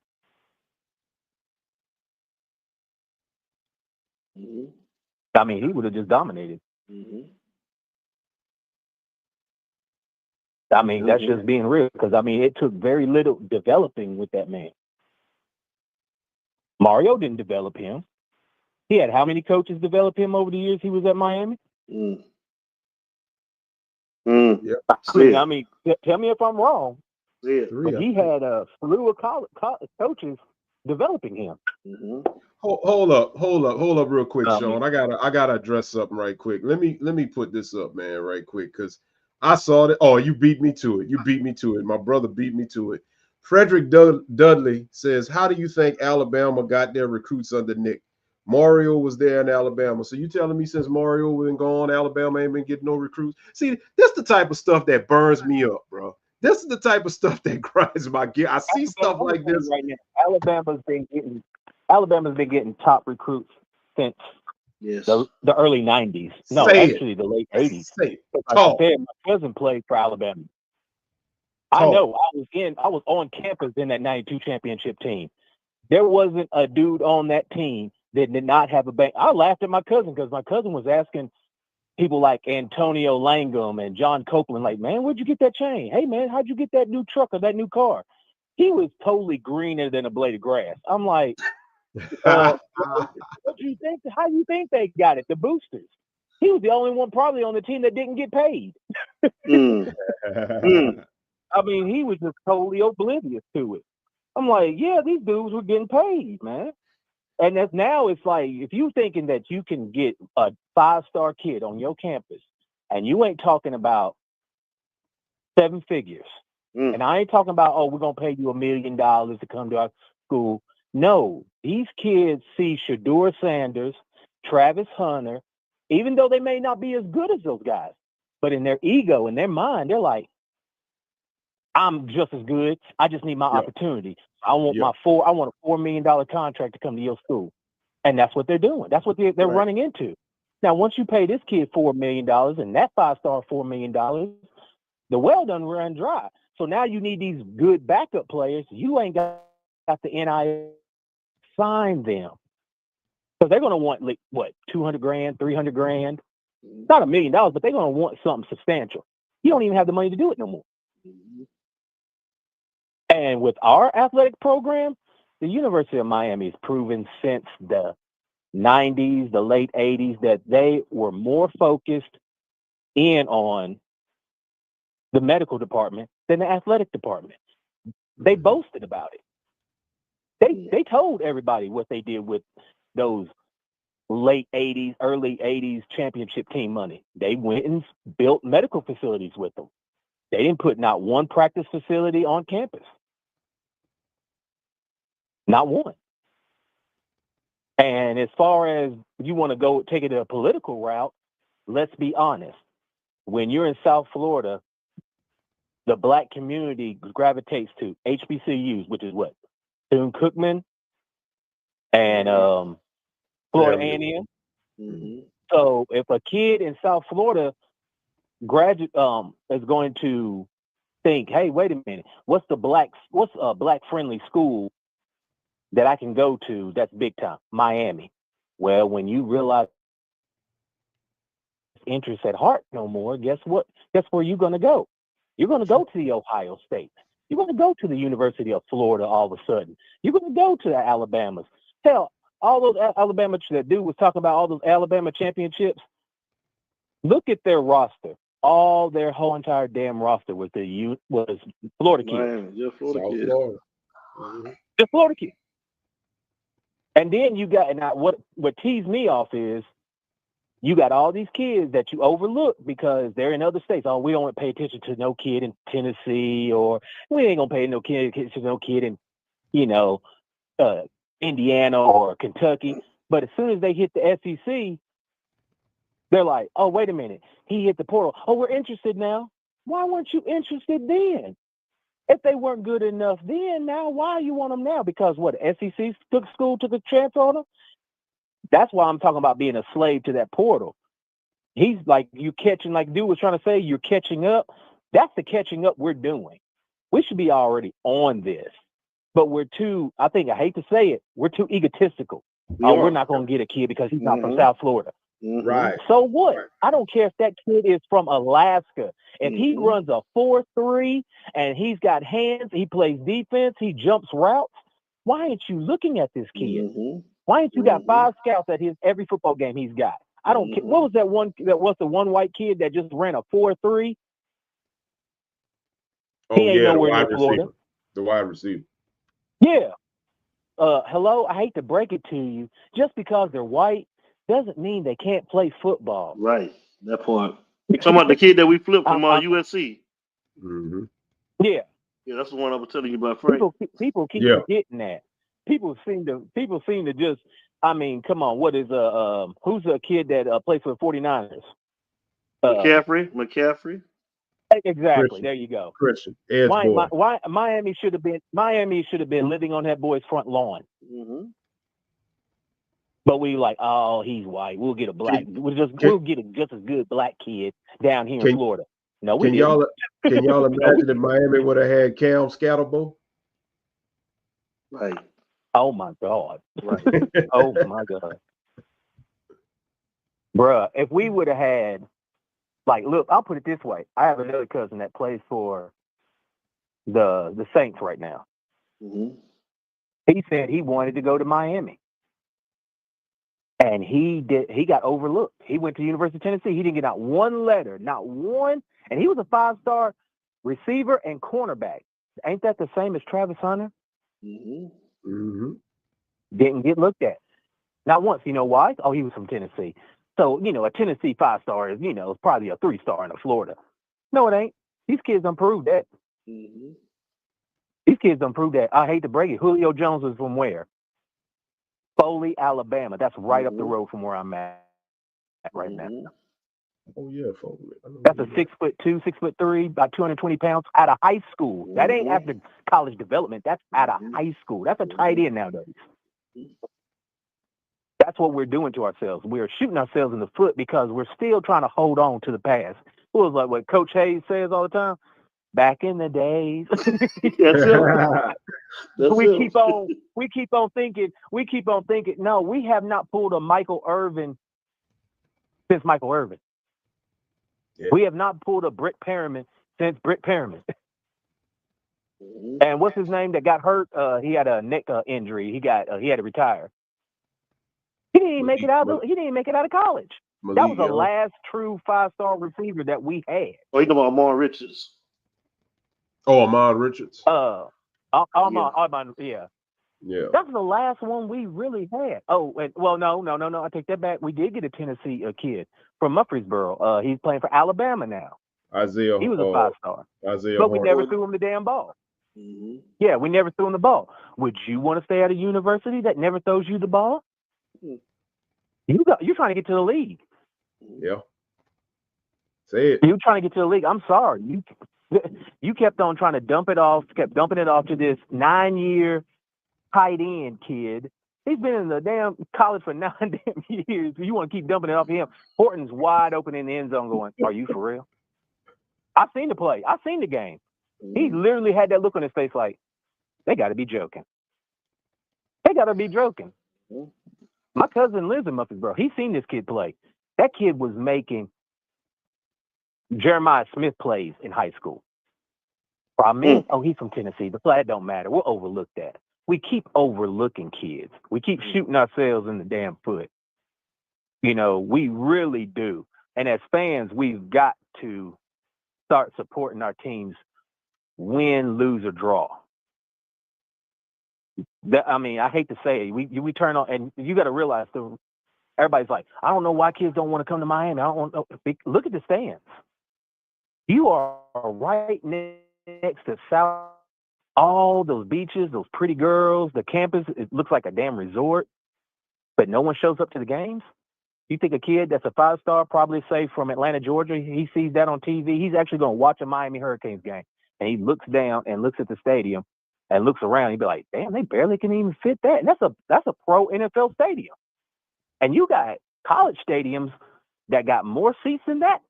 Speaker 9: Mm-hmm.
Speaker 16: I mean, he would have just dominated.
Speaker 9: Mm-hmm.
Speaker 16: I mean, that's just being real, because I mean, it took very little developing with that man. Mario didn't develop him. He had how many coaches develop him over the years he was at Miami?
Speaker 9: Mm.
Speaker 10: Yep.
Speaker 16: I mean, tell me if I'm wrong. But he had a slew of college coaches developing him.
Speaker 9: Mm-hmm.
Speaker 10: Hold up real quick, Sean. I gotta address something right quick. Let me put this up, man, right quick, because I saw it. Oh, you beat me to it. You beat me to it. My brother beat me to it. Frederick Dudley says, how do you think Alabama got their recruits under Nick? Mario was there in Alabama. So you telling me since Mario was gone, Alabama ain't been getting no recruits? See, this the type of stuff that burns me up, bro. This is the type of stuff that grinds my gear. I see stuff like this.
Speaker 16: Right now, Alabama's been getting top recruits since the early 90s. No, actually the late 80s. My cousin played for Alabama. I know. I was on campus in that 92 championship team. There wasn't a dude on that team that did not have a bank. I laughed at my cousin because my cousin was asking people like Antonio Langham and John Copeland, like, man, where'd you get that chain? Hey, man, how'd you get that new truck or that new car? He was totally greener than a blade of grass. I'm like, what do you think? How do you think they got it? The boosters. He was the only one probably on the team that didn't get paid. I mean, he was just totally oblivious to it. I'm like, yeah, these dudes were getting paid, man. And that's now it's like, if you thinking that you can get a 5-star kid on your campus and you ain't talking about 7 figures, and I ain't talking about, oh, we're going to pay you $1 million to come to our school. No, these kids see Shedeur Sanders, Travis Hunter, even though they may not be as good as those guys, but in their ego, in their mind, they're like, I'm just as good. I just need my opportunity. I want I want a $4 million contract to come to your school. And that's what they're doing. That's what they're running into. Now, once you pay this kid $4 million and that 5-star $4 million, the well done run dry. So now you need these good backup players. You ain't got got the NIL, sign them. So they're going to want, like, what, 200 grand, 300 grand? Not $1 million, but they're going to want something substantial. You don't even have the money to do it no more. And with our athletic program, the University of Miami has proven since the 90s, the late 80s, that they were more focused in on the medical department than the athletic department. They boasted about it. They told everybody what they did with those late 80s, early 80s championship team money. They went and built medical facilities with them. They didn't put not one practice facility on campus. Not one. And as far as you want to go take it a political route, let's be honest. When you're in South Florida, the black community gravitates to HBCUs, which is what? Bethune-Cookman and Florida A&M. So if a kid in South Florida is going to think, hey, wait a minute, what's a black friendly school that I can go to that's big time? Miami. Well, when you realize interest at heart no more, guess what? Guess where you're going to go? You're going to go to the Ohio State. You're going to go to the University of Florida all of a sudden. You're going to go to the Alabamas. Hell, all those Alabama, that dude was talking about all those Alabama championships. Look at their roster. All their whole entire damn roster was Florida kids.
Speaker 9: Just Florida kids.
Speaker 16: Just Florida kids. And then you got, and what teased me off is you got all these kids that you overlook because they're in other states. Oh, we don't pay attention to no kid in Tennessee, or we ain't gonna pay attention to no kid in, Indiana or Kentucky. But as soon as they hit the SEC, they're like, oh, wait a minute, he hit the portal. Oh, we're interested now. Why weren't you interested then? If they weren't good enough then, now why you want them now? Because what, SEC took a chance on them? That's why I'm talking about being a slave to that portal. He's like, you catching, like dude was trying to say, you're catching up. That's the catching up we're doing. We should be already on this. But we're too, I hate to say it, we're too egotistical. We're not going to get a kid because he's not from South Florida.
Speaker 10: Right.
Speaker 16: So what? I don't care if that kid is from Alaska. If he runs a 4.3 and he's got hands, he plays defense, he jumps routes, why aren't you looking at this kid? Why ain't you got 5 scouts at every football game he's got? I don't care. What was that one? That was the one white kid that just ran a 4.3.
Speaker 10: Oh, he ain't nowhere near Florida. The wide receiver.
Speaker 16: Yeah. Hello. I hate to break it to you. Just because they're white doesn't mean they can't play football.
Speaker 9: Right. That part. Talking about the kid that we flipped from USC.
Speaker 16: Yeah.
Speaker 9: Yeah, that's the one I was telling you about, Frank.
Speaker 16: People keep forgetting that. People seem to just, I mean, come on, what is who's a kid that plays for the 49ers?
Speaker 9: McCaffrey.
Speaker 16: Exactly.
Speaker 10: Christian.
Speaker 16: There you go.
Speaker 10: Christian.
Speaker 16: Why Miami should have been living on that boy's front lawn. But we like, oh, he's white. We'll get a black. We'll get a just as good black kid down here in Florida. No, we didn't.
Speaker 10: Can y'all imagine if Miami would have had Cam Scatterbo?
Speaker 9: Right.
Speaker 16: Oh my God.
Speaker 9: Right.
Speaker 16: Oh my God. Bruh, if we would have had, like, look, I'll put it this way. I have another cousin that plays for the Saints right now. He said he wanted to go to Miami. And he got overlooked. He went to the University of Tennessee. He didn't get not one letter, not one. And he was a 5-star receiver and cornerback. Ain't that the same as Travis Hunter? Didn't get looked at. Not once. You know why? Oh, he was from Tennessee. So, a Tennessee 5-star is, is probably a 3-star in Florida. No, it ain't. These kids done proved that. These kids done proved that. I hate to break it. Julio Jones is from where? Foley, Alabama. That's right up the road from where I'm at right now.
Speaker 10: Oh yeah, Foley.
Speaker 16: That's a 6'2", 6'3", about 220 pounds out of high school. That ain't after college development. That's out of high school. That's a tight end nowadays. That's what we're doing to ourselves. We're shooting ourselves in the foot because we're still trying to hold on to the past. It was like what Coach Hayes says all the time. Back in the days.
Speaker 9: We
Speaker 16: keep on thinking. No, we have not pulled a Michael Irvin since Michael Irvin.
Speaker 10: Yeah.
Speaker 16: We have not pulled a Britt Perriman since Britt Perriman. And what's his name that got hurt? He had a neck injury. He had to retire. He didn't even make it out. He didn't even make it out of college. That was the last true 5-star receiver that we had.
Speaker 9: Oh, you know about Amon Richards?
Speaker 10: Oh, Amon Richards.
Speaker 16: Yeah. That was the last one we really had. Oh, no. I take that back. We did get a Tennessee kid from Murfreesboro. He's playing for Alabama now.
Speaker 10: Isaiah.
Speaker 16: He was a 5-star.
Speaker 10: Isaiah.
Speaker 16: But we never threw him the damn ball. Mm-hmm. Yeah, we never threw him the ball. Would you want to stay at a university that never throws you the ball? You're trying to get to the league.
Speaker 10: Yeah. Say it.
Speaker 16: You're trying to get to the league. I'm sorry. You kept on trying to dumping it off to this 9-year tight end kid. He's been in the damn college for 9 damn years. You want to keep dumping it off him. Horton's wide open in the end zone going, are you for real? I've seen the play. I've seen the game. He literally had that look on his face like, they got to be joking. They got to be joking. My cousin lives in Murfreesboro. He's seen this kid play. That kid was making Jeremiah Smith plays in high school. Problem is, he's from Tennessee. The flag don't matter. We'll overlook that. We keep overlooking kids. We keep shooting ourselves in the damn foot. We really do. And as fans, we've got to start supporting our teams, win, lose, or draw. I hate to say it. We turn on, and you got to realize, everybody's like, I don't know why kids don't want to come to Miami. I don't want to. Look at the stands. You are right next to South, all those beaches, those pretty girls, the campus. It looks like a damn resort, but no one shows up to the games. You think a kid that's a 5-star, probably say from Atlanta, Georgia, he sees that on TV, he's actually going to watch a Miami Hurricanes game, and he looks down and looks at the stadium and looks around. He'd be like, damn, they barely can even fit that. And that's a pro NFL stadium. And you got college stadiums that got more seats than that,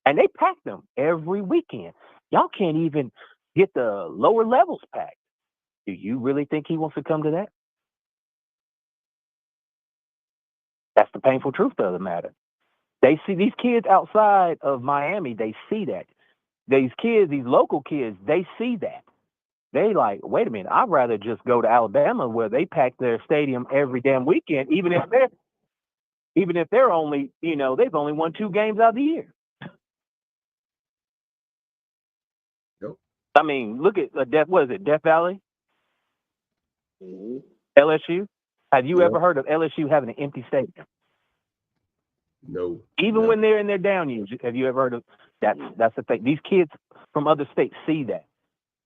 Speaker 16: and they pack them every weekend. Y'all can't even get the lower levels packed. Do you really think he wants to come to that? That's the painful truth of the matter. They see these kids outside of Miami, they see that. These kids, these local kids, they see that. They like, wait a minute, I'd rather just go to Alabama where they pack their stadium every damn weekend, even if they're only, they've only won 2 games out of the year.
Speaker 10: Yep.
Speaker 16: Look at Death Valley?
Speaker 9: Mm-hmm.
Speaker 16: LSU? Have you ever heard of LSU having an empty stadium?
Speaker 10: No.
Speaker 16: Even when they're in their down years, have you ever heard of that? That's the thing. These kids from other states see that,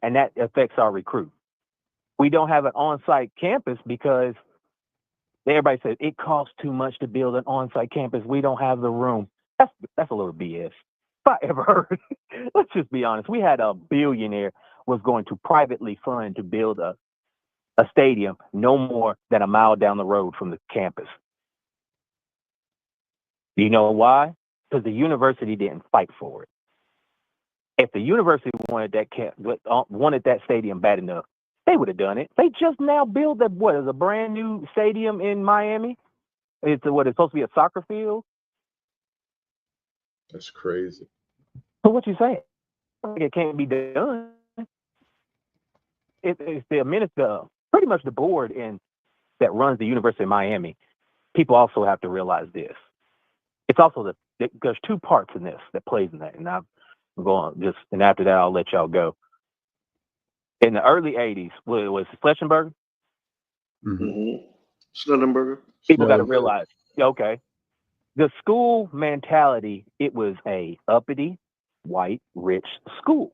Speaker 16: and that affects our recruit. We don't have an on-site campus because everybody says it costs too much to build an on-site campus. We don't have the room. That's a little BS. If I ever heard, let's just be honest. We had a billionaire was going to privately fund to build a stadium no more than a mile down the road from the campus. You know why? Because the university didn't fight for it. If the university wanted that stadium bad enough, they would have done it. They just now built a brand new stadium in Miami. It's supposed to be a soccer field.
Speaker 10: That's crazy.
Speaker 16: So what you saying? It can't be done. It's the minister, pretty much the board that runs the University of Miami. People also have to realize this. It's also there's 2 parts in this that plays in that, and I'm going and after that I'll let y'all go. In the early '80s, was Fletchenberger?
Speaker 9: Mm-hmm. Schnellenberger.
Speaker 16: People got to realize, okay, the school mentality. It was a uppity, white, rich school.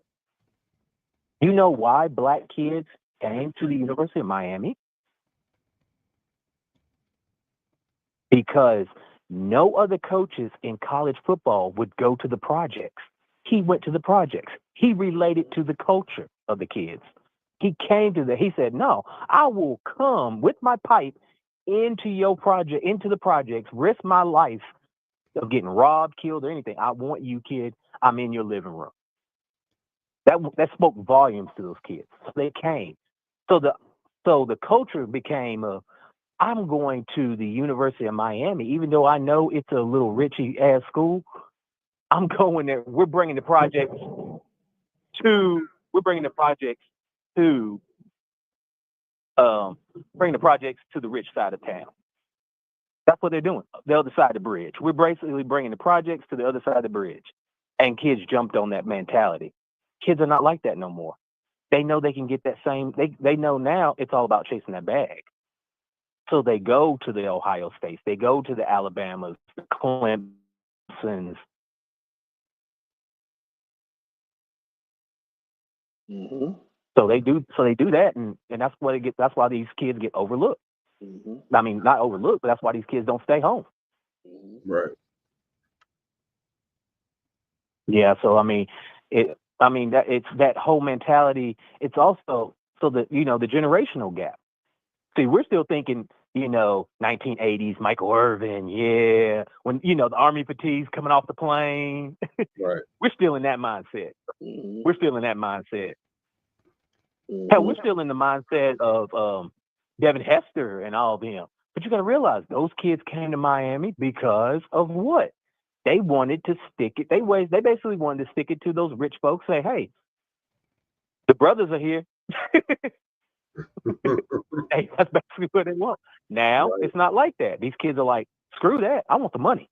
Speaker 16: You know why black kids came to the University of Miami? Because no other coaches in college football would go to the projects. He went to the projects. He related to the culture of the kids. He came to he said, no, I will come with my pipe into the projects, risk my life of getting robbed, killed, or anything. I want you, kid. I'm in your living room. That spoke volumes to those kids. They came. So the culture became I'm going to the University of Miami, even though I know it's a little richy ass school. I'm going there. We're bringing the projects to the rich side of town. That's what they're doing. The other side of the bridge. We're basically bringing the projects to the other side of the bridge. And kids jumped on that mentality. Kids are not like that no more. They know they can get that same. They know now it's all about chasing that bag. So they go to the Ohio States. They go to the Alabamas, the Clemsons.
Speaker 9: Mm-hmm.
Speaker 16: So they do that, and that's what it gets. That's why these kids get overlooked.
Speaker 9: Mm-hmm.
Speaker 16: I mean, not overlooked, but that's why these kids don't stay home.
Speaker 10: Right.
Speaker 16: Yeah. So I mean, that it's that whole mentality. It's also so that the generational gap. See, we're still thinking, 1980s, Michael Irvin, yeah, when the Army fatigues coming off the plane.
Speaker 10: Right.
Speaker 16: We're still in that mindset.
Speaker 9: Mm-hmm.
Speaker 16: We're still in that mindset.
Speaker 9: Mm-hmm.
Speaker 16: Hell, we're still in the mindset of Devin Hester and all of them. But you got to realize those kids came to Miami because of what? They wanted to stick it. They basically wanted to stick it to those rich folks. Say, hey, the brothers are here. Hey, that's basically what they want. Now it's not like that. These kids are like, screw that. I want the money.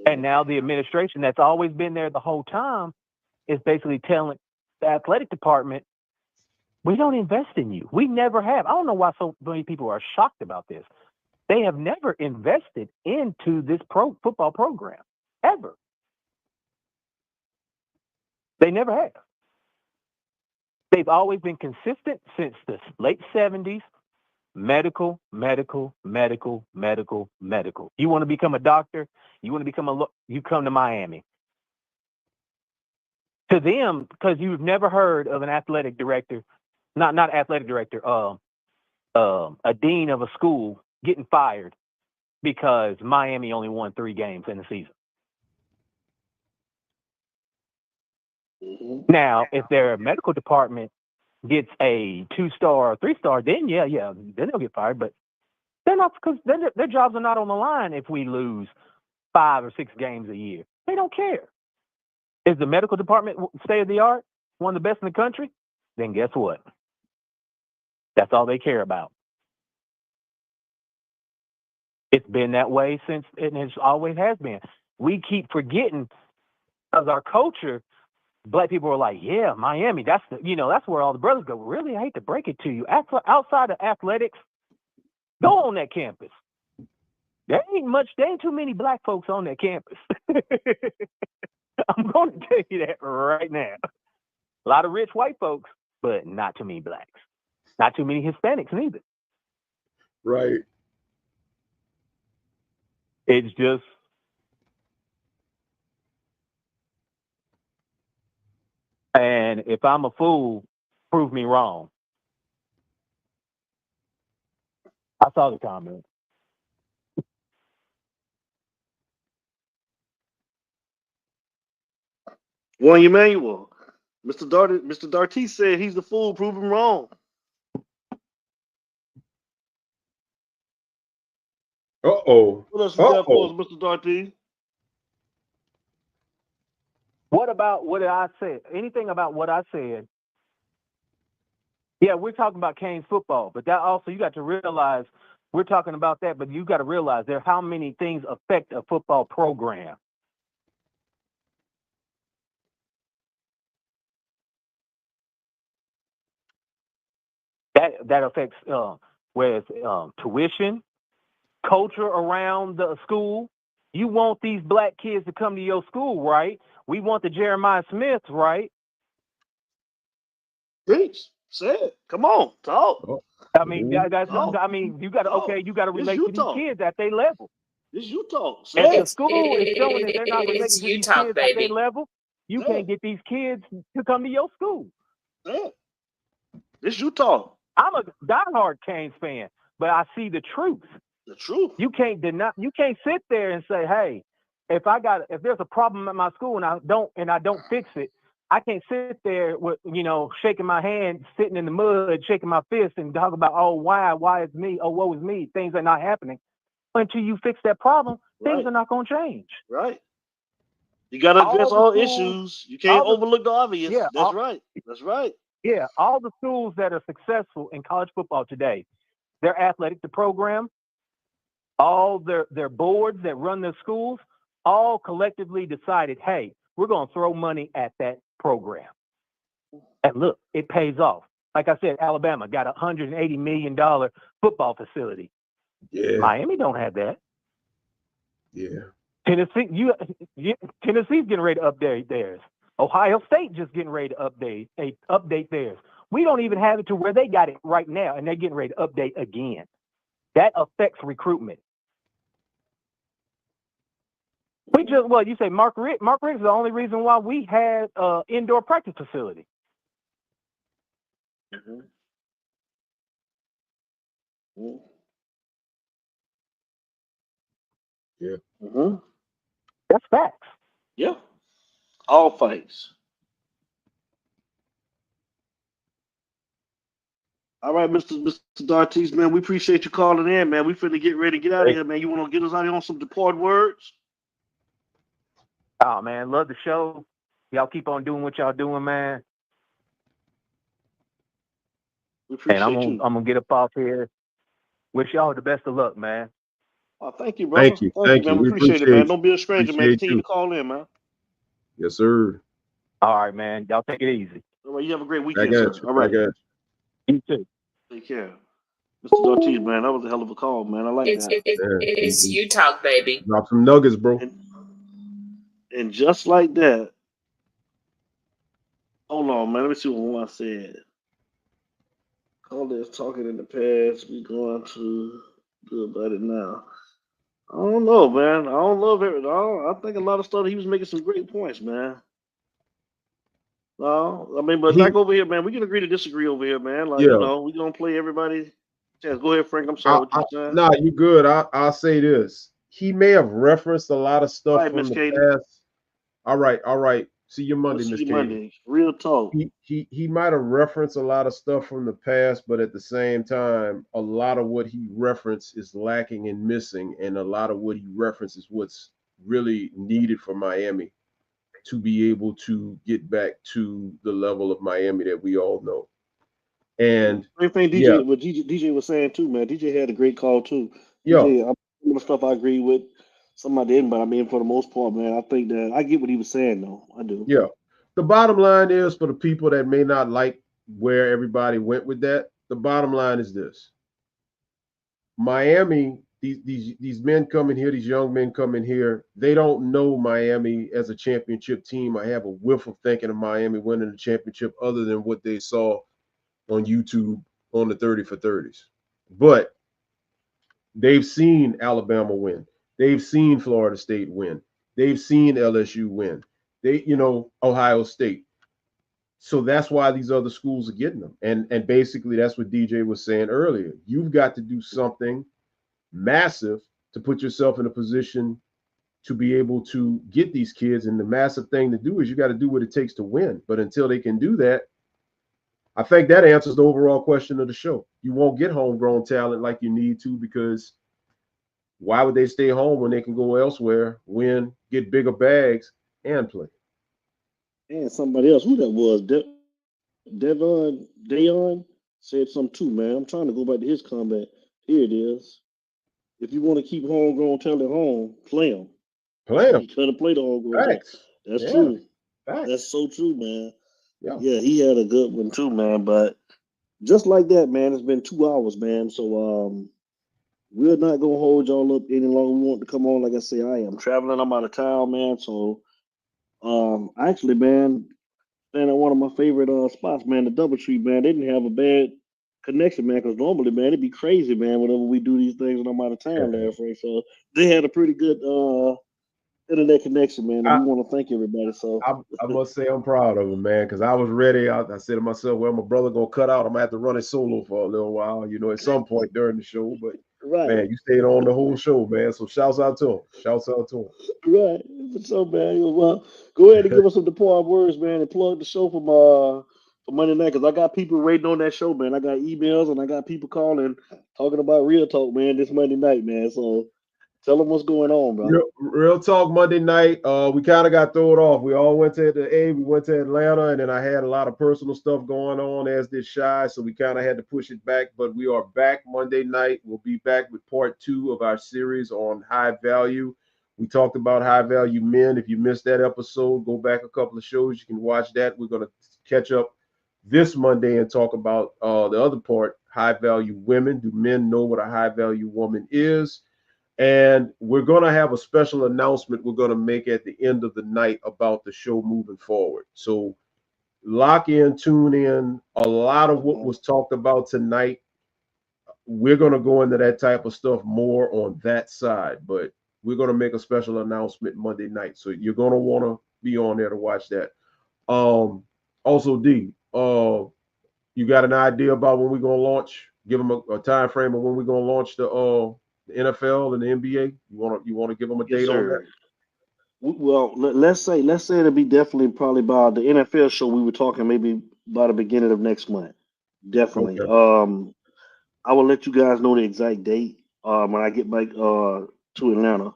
Speaker 16: And now the administration that's always been there the whole time is basically telling the athletic department, we don't invest in you. We never have. I don't know why so many people are shocked about this. They have never invested into this football program, ever. They never have. They've always been consistent since the late 70s. Medical, medical, medical, medical, medical. You want to become a doctor? You want to become you come to Miami. To them, because you've never heard of an athletic director, not athletic director, a dean of a school getting fired because Miami only won 3 games in the season.
Speaker 9: Mm-hmm.
Speaker 16: Now, if their medical department gets a 2-star or 3-star, then then they'll get fired. But they're not, because their jobs are not on the line if we lose 5 or 6 games a year. They don't care. Is the medical department state of the art, one of the best in the country? Then guess what? That's all they care about. It's been that way since, and it always has been. We keep forgetting, because our culture, Black people are like, yeah, Miami, that's where all the brothers go. Really, I hate to break it to you. Outside of athletics, go on that campus. There ain't too many Black folks on that campus. I'm going to tell you that right now. A lot of rich white folks, but not too many Blacks. Not too many Hispanics neither.
Speaker 10: Right.
Speaker 16: It's just, and if I'm a fool, prove me wrong. I saw the comment.
Speaker 9: Juan Emmanuel, Mr. Darty said he's the fool. Prove him wrong.
Speaker 10: Uh-oh.
Speaker 9: What else we got for us, Mr. Darty?
Speaker 16: What about what I said? Anything about what I said? Yeah, we're talking about Canes football, but that also, you got to realize, we're talking about that, but you got to realize there how many things affect a football program. That affects whether it's tuition, culture around the school. You want these Black kids to come to your school, right? We want the Jeremiah Smiths, right?
Speaker 9: Preach. Say it. Come on. Talk.
Speaker 16: I mean, you got to relate to these kids at their level.
Speaker 9: This you talk.
Speaker 16: If the school is showing that they're not relating
Speaker 1: It's
Speaker 16: to
Speaker 1: you
Speaker 16: these
Speaker 1: talk,
Speaker 16: kids at their
Speaker 1: baby.
Speaker 16: level, you can't get these kids to come to your school.
Speaker 9: Yeah. This you talk.
Speaker 16: I'm a diehard Canes fan, but I see the truth.
Speaker 9: The truth.
Speaker 16: You can't sit there and say, hey, if there's a problem at my school and I don't fix it, I can't sit there with, shaking my hand, sitting in the mud, shaking my fist, and talk about, oh, why is me? Oh, woe is me. Things are not happening. Until you fix that problem, things are not going to change.
Speaker 9: Right. You got to address all issues. You can't overlook the obvious.
Speaker 16: Yeah,
Speaker 9: That's right. That's right.
Speaker 16: Yeah, all the schools that are successful in college football today, their athletic program, all their boards that run their schools, all collectively decided, hey, we're going to throw money at that program. And look, it pays off. Like I said, Alabama got a $180 million football facility.
Speaker 10: Yeah.
Speaker 16: Miami don't have that.
Speaker 10: Yeah.
Speaker 16: Tennessee's getting ready to update theirs. Ohio State just getting ready to update theirs. We don't even have it to where they got it right now, and they're getting ready to update again. That affects recruitment. You say Mark Richt is the only reason why we had indoor practice facility.
Speaker 9: Mm-hmm.
Speaker 10: Yeah.
Speaker 9: Mm-hmm.
Speaker 16: That's facts.
Speaker 9: Yeah. All fights. All right, Mr. Dartis, man, we appreciate you calling in, man. We finna get ready to get out of here, man. You want to get us out here on some departed words?
Speaker 16: Oh, man, love the show. Y'all keep on doing what y'all doing, man.
Speaker 9: We appreciate
Speaker 16: you. I'm going to get up off here. Wish y'all the best of luck, man.
Speaker 9: Oh, thank you, brother.
Speaker 10: Thank you.
Speaker 9: Man. We appreciate it, man. Don't be a stranger, man. Continue to call in, man.
Speaker 10: Yes, sir.
Speaker 16: All right, man. Y'all take it easy.
Speaker 9: All right, you have a great weekend, sir. All right.
Speaker 16: You too.
Speaker 9: Take care. Mr. Dartis, man, that was a hell of a call, man. I like that.
Speaker 1: It's you talk, baby.
Speaker 10: Drop some nuggets, bro.
Speaker 9: And just like that, hold on, man. Let me see what one said. All this talking in the past, we going to do about it now. I don't know, man. I don't love it. I think a lot of stuff, he was making some great points, man. No, I mean, but like over here, man, we can agree to disagree over here, man. Like, we're going to play everybody. Go ahead, Frank. I'm sorry. What you saying?
Speaker 10: Nah, you good. I'll say this. He may have referenced a lot of stuff from
Speaker 9: Miss
Speaker 10: the
Speaker 9: Katie.
Speaker 10: past. All right. See you Monday, Miss Katie.
Speaker 9: Monday. Real talk.
Speaker 10: He might have referenced a lot of stuff from the past, but at the same time, a lot of what he referenced is lacking and missing, and a lot of what he references what's really needed for Miami to be able to get back to the level of Miami that we all know. And
Speaker 9: same thing DJ was saying too, man. DJ had a great call too. DJ, some of the stuff I agree with, some I didn't, but I mean, for the most part, man, I think that I get what he was saying, though. I do.
Speaker 10: Yeah. The bottom line is, for the people that may not like where everybody went with that, the bottom line is this. Miami, these men coming here, these young men coming here, they don't know Miami as a championship team. I have a whiff of thinking of Miami winning the championship other than what they saw on YouTube on the 30 for 30s. But they've seen Alabama win. They've seen Florida State win. They've seen LSU win. Ohio State. So that's why these other schools are getting them. And basically that's what DJ was saying earlier. You've got to do something massive to put yourself in a position to be able to get these kids. And the massive thing to do is you got to do what it takes to win. But until they can do that, I think that answers the overall question of the show. You won't get homegrown talent like you need to, because why would they stay home when they can go elsewhere, win, get bigger bags, and play?
Speaker 9: And somebody else, who that was, Dayon said something too, man. I'm trying to go back to his comment. Here it is. If you want to keep homegrown talent at home, play them.
Speaker 10: Play them.
Speaker 9: You gotta play the homegrown talent. That's true. That's so true, man. Yeah, he had a good one too, man. But just like that, man, it's been 2 hours, man. So we're not gonna hold y'all up any longer. We want to come on. Like I say, I am traveling. I'm out of town, man. So actually, man, staying at one of my favorite spots, man, the DoubleTree, man. They didn't have a bad connection, man, because normally, man, it'd be crazy, man, whenever we do these things when I'm out of town there, Frank. So they had a pretty good internet connection, man, and we want to thank everybody. So
Speaker 10: I must say I'm proud of him, man, because I was ready. I said to myself, well, my brother gonna cut out. I'm gonna have to run it solo for a little while, at some point during the show. But
Speaker 9: Right.
Speaker 10: Man, you stayed on the whole show, man. So shouts out to him. Shouts out to him.
Speaker 9: Right. So, man, well, go ahead and give us some departing words, man, and plug the show for Monday night, because I got people waiting on that show, man. I got emails and I got people calling, talking about Real Talk, man, this Monday night, man. So tell them what's going on, brother.
Speaker 10: Real Talk Monday night. We kind of got thrown off. We all went to we went to Atlanta, and then I had a lot of personal stuff going on, as did Shy, so we kind of had to push it back. But we are back Monday night. We'll be back with part 2 of our series on high value. We talked about high value men. If you missed that episode, go back a couple of shows. You can watch that. We're going to catch up this Monday and talk about the other part, high value women. Do men know what a high value woman is? And we're going to have a special announcement we're going to make at the end of the night about the show moving forward. So lock in, tune in. A lot of what was talked about tonight, we're going to go into that type of stuff more on that side. But we're going to make a special announcement Monday night. So you're going to want to be on there to watch that. Also, D, you got an idea about when we're going to launch? Give them a time frame of when we're going to launch the NFL and the NBA. You want to give them a date on that?
Speaker 9: Well, let's say it'll be definitely probably by the NFL show. We were talking maybe by the beginning of next month. Definitely.
Speaker 10: Okay.
Speaker 9: I will let you guys know the exact date when I get back to Atlanta.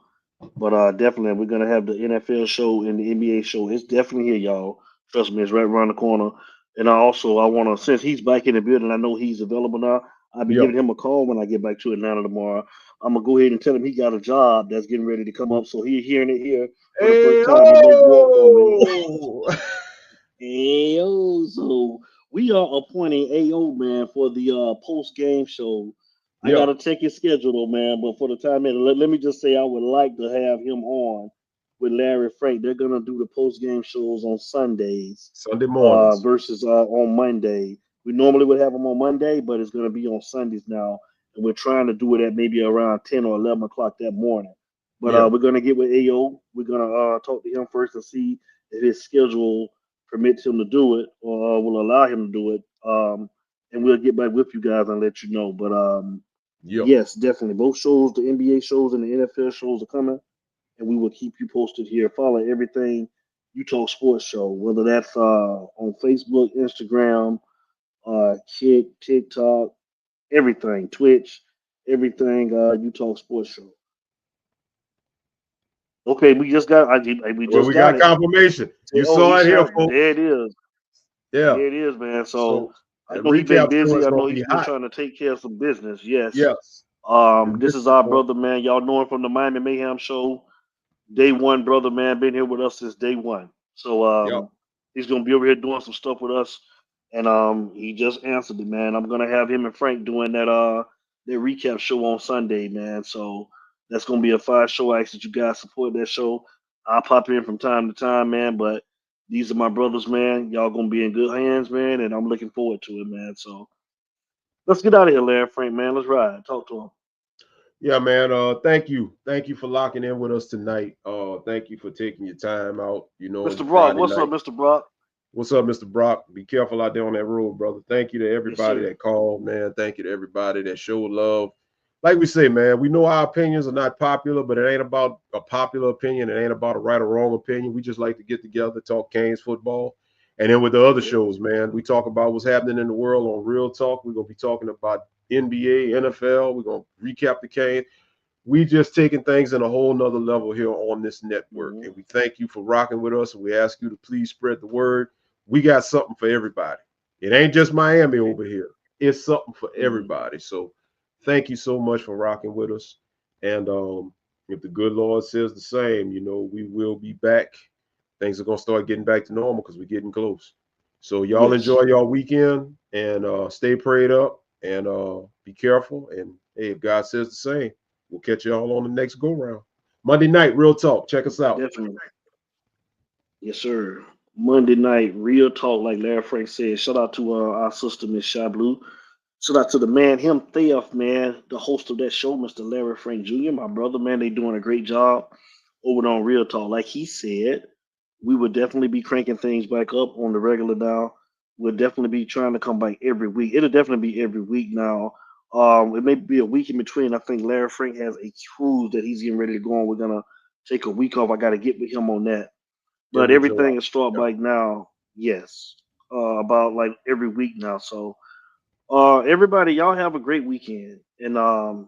Speaker 9: But definitely, we're gonna have the NFL show and the NBA show. It's definitely here, y'all. Trust me, it's right around the corner. And I want to, since he's back in the building, I know he's available now. I'll be
Speaker 10: Yep.
Speaker 9: giving him a call when I get back to Atlanta tomorrow. I'm gonna go ahead and tell him he got a job that's getting ready to come up, so he's hearing it here for the first time. He may go up on me. Ayo, so we are appointing AO, man, for the post game show. I
Speaker 10: Yeah.
Speaker 9: gotta check his schedule though, man. But for the time being, let me just say I would like to have him on with Larry Frank. They're gonna do the post game shows on Sundays,
Speaker 10: Sunday mornings.
Speaker 9: versus on Monday. We normally would have them on Monday, but it's gonna be on Sundays now, and we're trying to do it at maybe around 10 or 11 o'clock that morning. But
Speaker 10: Yeah.
Speaker 9: we're gonna get with AO. We're gonna talk to him first and see if his schedule permits him to do it or will allow him to do it. And we'll get back with you guys and let you know. But
Speaker 10: Yep.
Speaker 9: yes, definitely. Both shows, the NBA shows and the NFL shows are coming, and we will keep you posted here. Follow everything You Talk Sports Show, whether that's on Facebook, Instagram, TikTok, everything, Twitch, everything You Talk Sports Show. Okay, we just got
Speaker 10: We got
Speaker 9: it.
Speaker 10: confirmation. You saw it here, folks.
Speaker 9: There it is.
Speaker 10: Yeah.
Speaker 9: There it is, man. So I
Speaker 10: that
Speaker 9: know he's been
Speaker 10: recap show
Speaker 9: busy.
Speaker 10: is
Speaker 9: I
Speaker 10: gonna
Speaker 9: know
Speaker 10: be
Speaker 9: he's been
Speaker 10: hot.
Speaker 9: trying to take care of some business. Yes.
Speaker 10: Yes.
Speaker 9: This is our brother, man. Y'all know him from the Miami Mayhem show. Day one, brother, man. Been here with us since day one. So he's gonna be over here doing some stuff with us. And he just answered it, man. I'm gonna have him and Frank doing that recap show on Sunday, man. So that's gonna be a fire show. I ask that you guys support that show. I'll pop in from time to time, man. But these are my brothers, man. Y'all gonna be in good hands, man, and I'm looking forward to it, man. So let's get out of here, Larry Frank, man. Let's ride. Talk to him.
Speaker 10: Yeah, man. Thank you. Thank you for locking in with us tonight. Thank you for taking your time out.
Speaker 9: Mr. Brock, what's up, Mr. Brock?
Speaker 10: What's up, Mr. Brock? Be careful out there on that road, brother. Thank you to everybody that called, man. Thank you to everybody that showed love. Like we say, man, we know our opinions are not popular, but it ain't about a popular opinion. It ain't about a right or wrong opinion. We just like to get together, talk Canes football. And then with the other shows, man, we talk about what's happening in the world on Real Talk. We're going to be talking about NBA, NFL. We're going to recap the Canes. We just taking things in a whole nother level here on this network. And we thank you for rocking with us. And we ask you to please spread the word. We got something for everybody. It ain't just Miami over here. It's something for everybody. So thank you so much for rocking with us. And if the good Lord says the same, we will be back. Things are going to start getting back to normal because we're getting close. So y'all enjoy y'all weekend and stay prayed up and be careful. And hey, if God says the same, we'll catch y'all on the next go round. Monday night, Real Talk. Check us out.
Speaker 9: Definitely. Yes, sir. Monday night, Real Talk, like Larry Frank said. Shout out to our sister, Miss Shy Blue. Shout out to the man, Theft, man, the host of that show, Mr. Larry Frank Jr., my brother, man. They doing a great job over on Real Talk. Like he said, we would definitely be cranking things back up on the regular now. We'll definitely be trying to come back every week. It'll definitely be every week now. It may be a week in between. I think Larry Frank has a cruise that he's getting ready to go on. We're gonna take a week off. I got to get with him on that. But
Speaker 10: End of July.
Speaker 9: everything is start like now. Yes, about like every week now. So everybody, y'all have a great weekend, and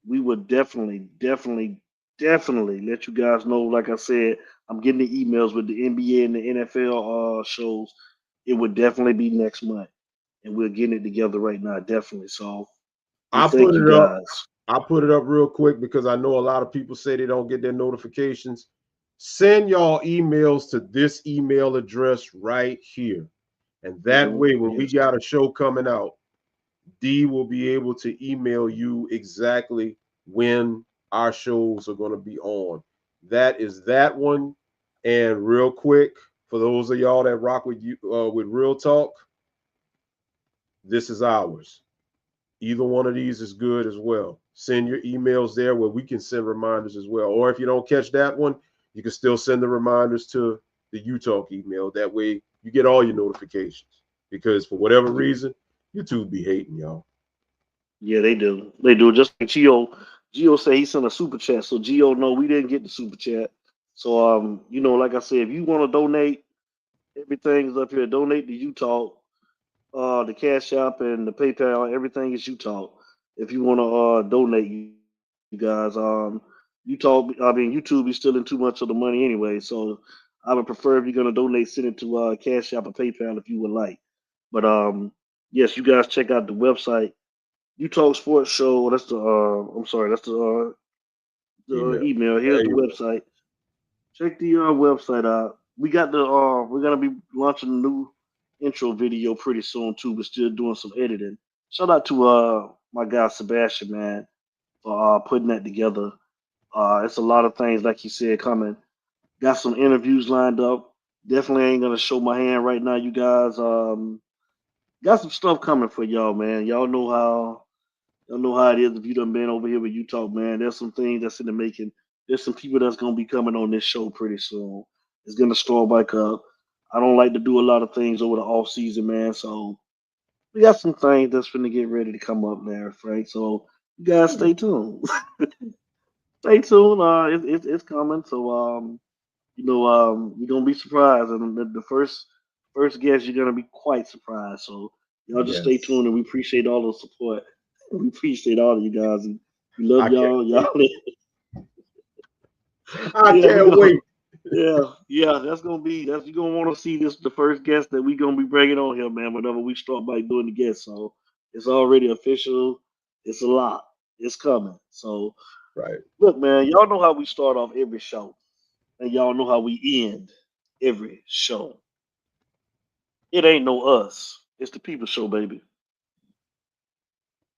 Speaker 9: we would definitely let you guys know. Like I said, I'm getting the emails with the NBA and the NFL shows. It would definitely be next month, and we're getting it together right now. Definitely. So we
Speaker 10: I
Speaker 9: thank
Speaker 10: put
Speaker 9: you
Speaker 10: it up.
Speaker 9: guys.
Speaker 10: I put it up real quick because I know a lot of people say they don't get their notifications. Send y'all emails to this email address right here. And that way, when we got a show coming out, D will be able to email you exactly when our shows are going to be on. That is that one. And real quick, for those of y'all that rock with you with Real Talk, this is ours. Either one of these is good as well. Send your emails there where we can send reminders as well. Or if you don't catch that one, you can still send the reminders to the UTalk email. That way you get all your notifications. Because for whatever reason, YouTube be hating y'all.
Speaker 9: Yeah, they do. They do. Just like Gio said he sent a super chat. So Gio, no, we didn't get the super chat. So like I said, if you want to donate, everything's up here. Donate to UTalk. The Cash App and the PayPal, everything is UTalk. If you want to donate, you guys, YouTube is stealing too much of the money anyway. So I would prefer if you're gonna donate, send it to Cash App or PayPal if you would like. But yes, you guys check out the website. UTalk Sports Show. That's the I'm sorry, that's the email. Here's the website. Check the website out. We got the we're gonna be launching a new intro video pretty soon too. We're still doing some editing. Shout out to my guy Sebastian, man, for putting that together. It's a lot of things, like he said, coming. Got some interviews lined up. Definitely ain't gonna show my hand right now, you guys. Got some stuff coming for y'all, man. Y'all know how it is if you done been over here with UTalk, man. There's some things that's in the making. There's some people that's gonna be coming on this show pretty soon. It's gonna start back up. I don't like to do a lot of things over the off season, man. So we got some things that's gonna get ready to come up there, Frank. So you guys stay tuned. Stay tuned. It's coming. So you're gonna be surprised, and the first guest you're gonna be quite surprised. So y'all just stay tuned, and we appreciate all the support. We appreciate all of you guys, and we love y'all.
Speaker 10: I can't wait.
Speaker 9: Yeah, that's you're gonna want to see this the first guest that we gonna be bringing on here, man. Whenever we start by doing the guests, so it's already official. It's a lot. It's coming. So
Speaker 10: right.
Speaker 9: Look, man, y'all know how we start off every show, and y'all know how we end every show. It ain't no us. It's the people show, baby.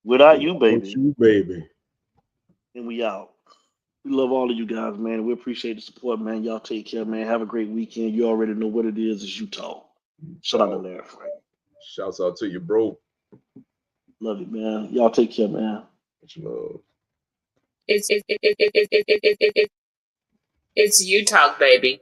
Speaker 9: Without you, baby. And we out. We love all of you guys, man. We appreciate the support, man. Y'all take care, man. Have a great weekend. You already know what it is. It's UTalk. Shout out to Larry Frank.
Speaker 10: Shouts out to you, bro.
Speaker 9: Love you, man. Y'all take care, man.
Speaker 10: Much love.
Speaker 1: It's UTalk, baby.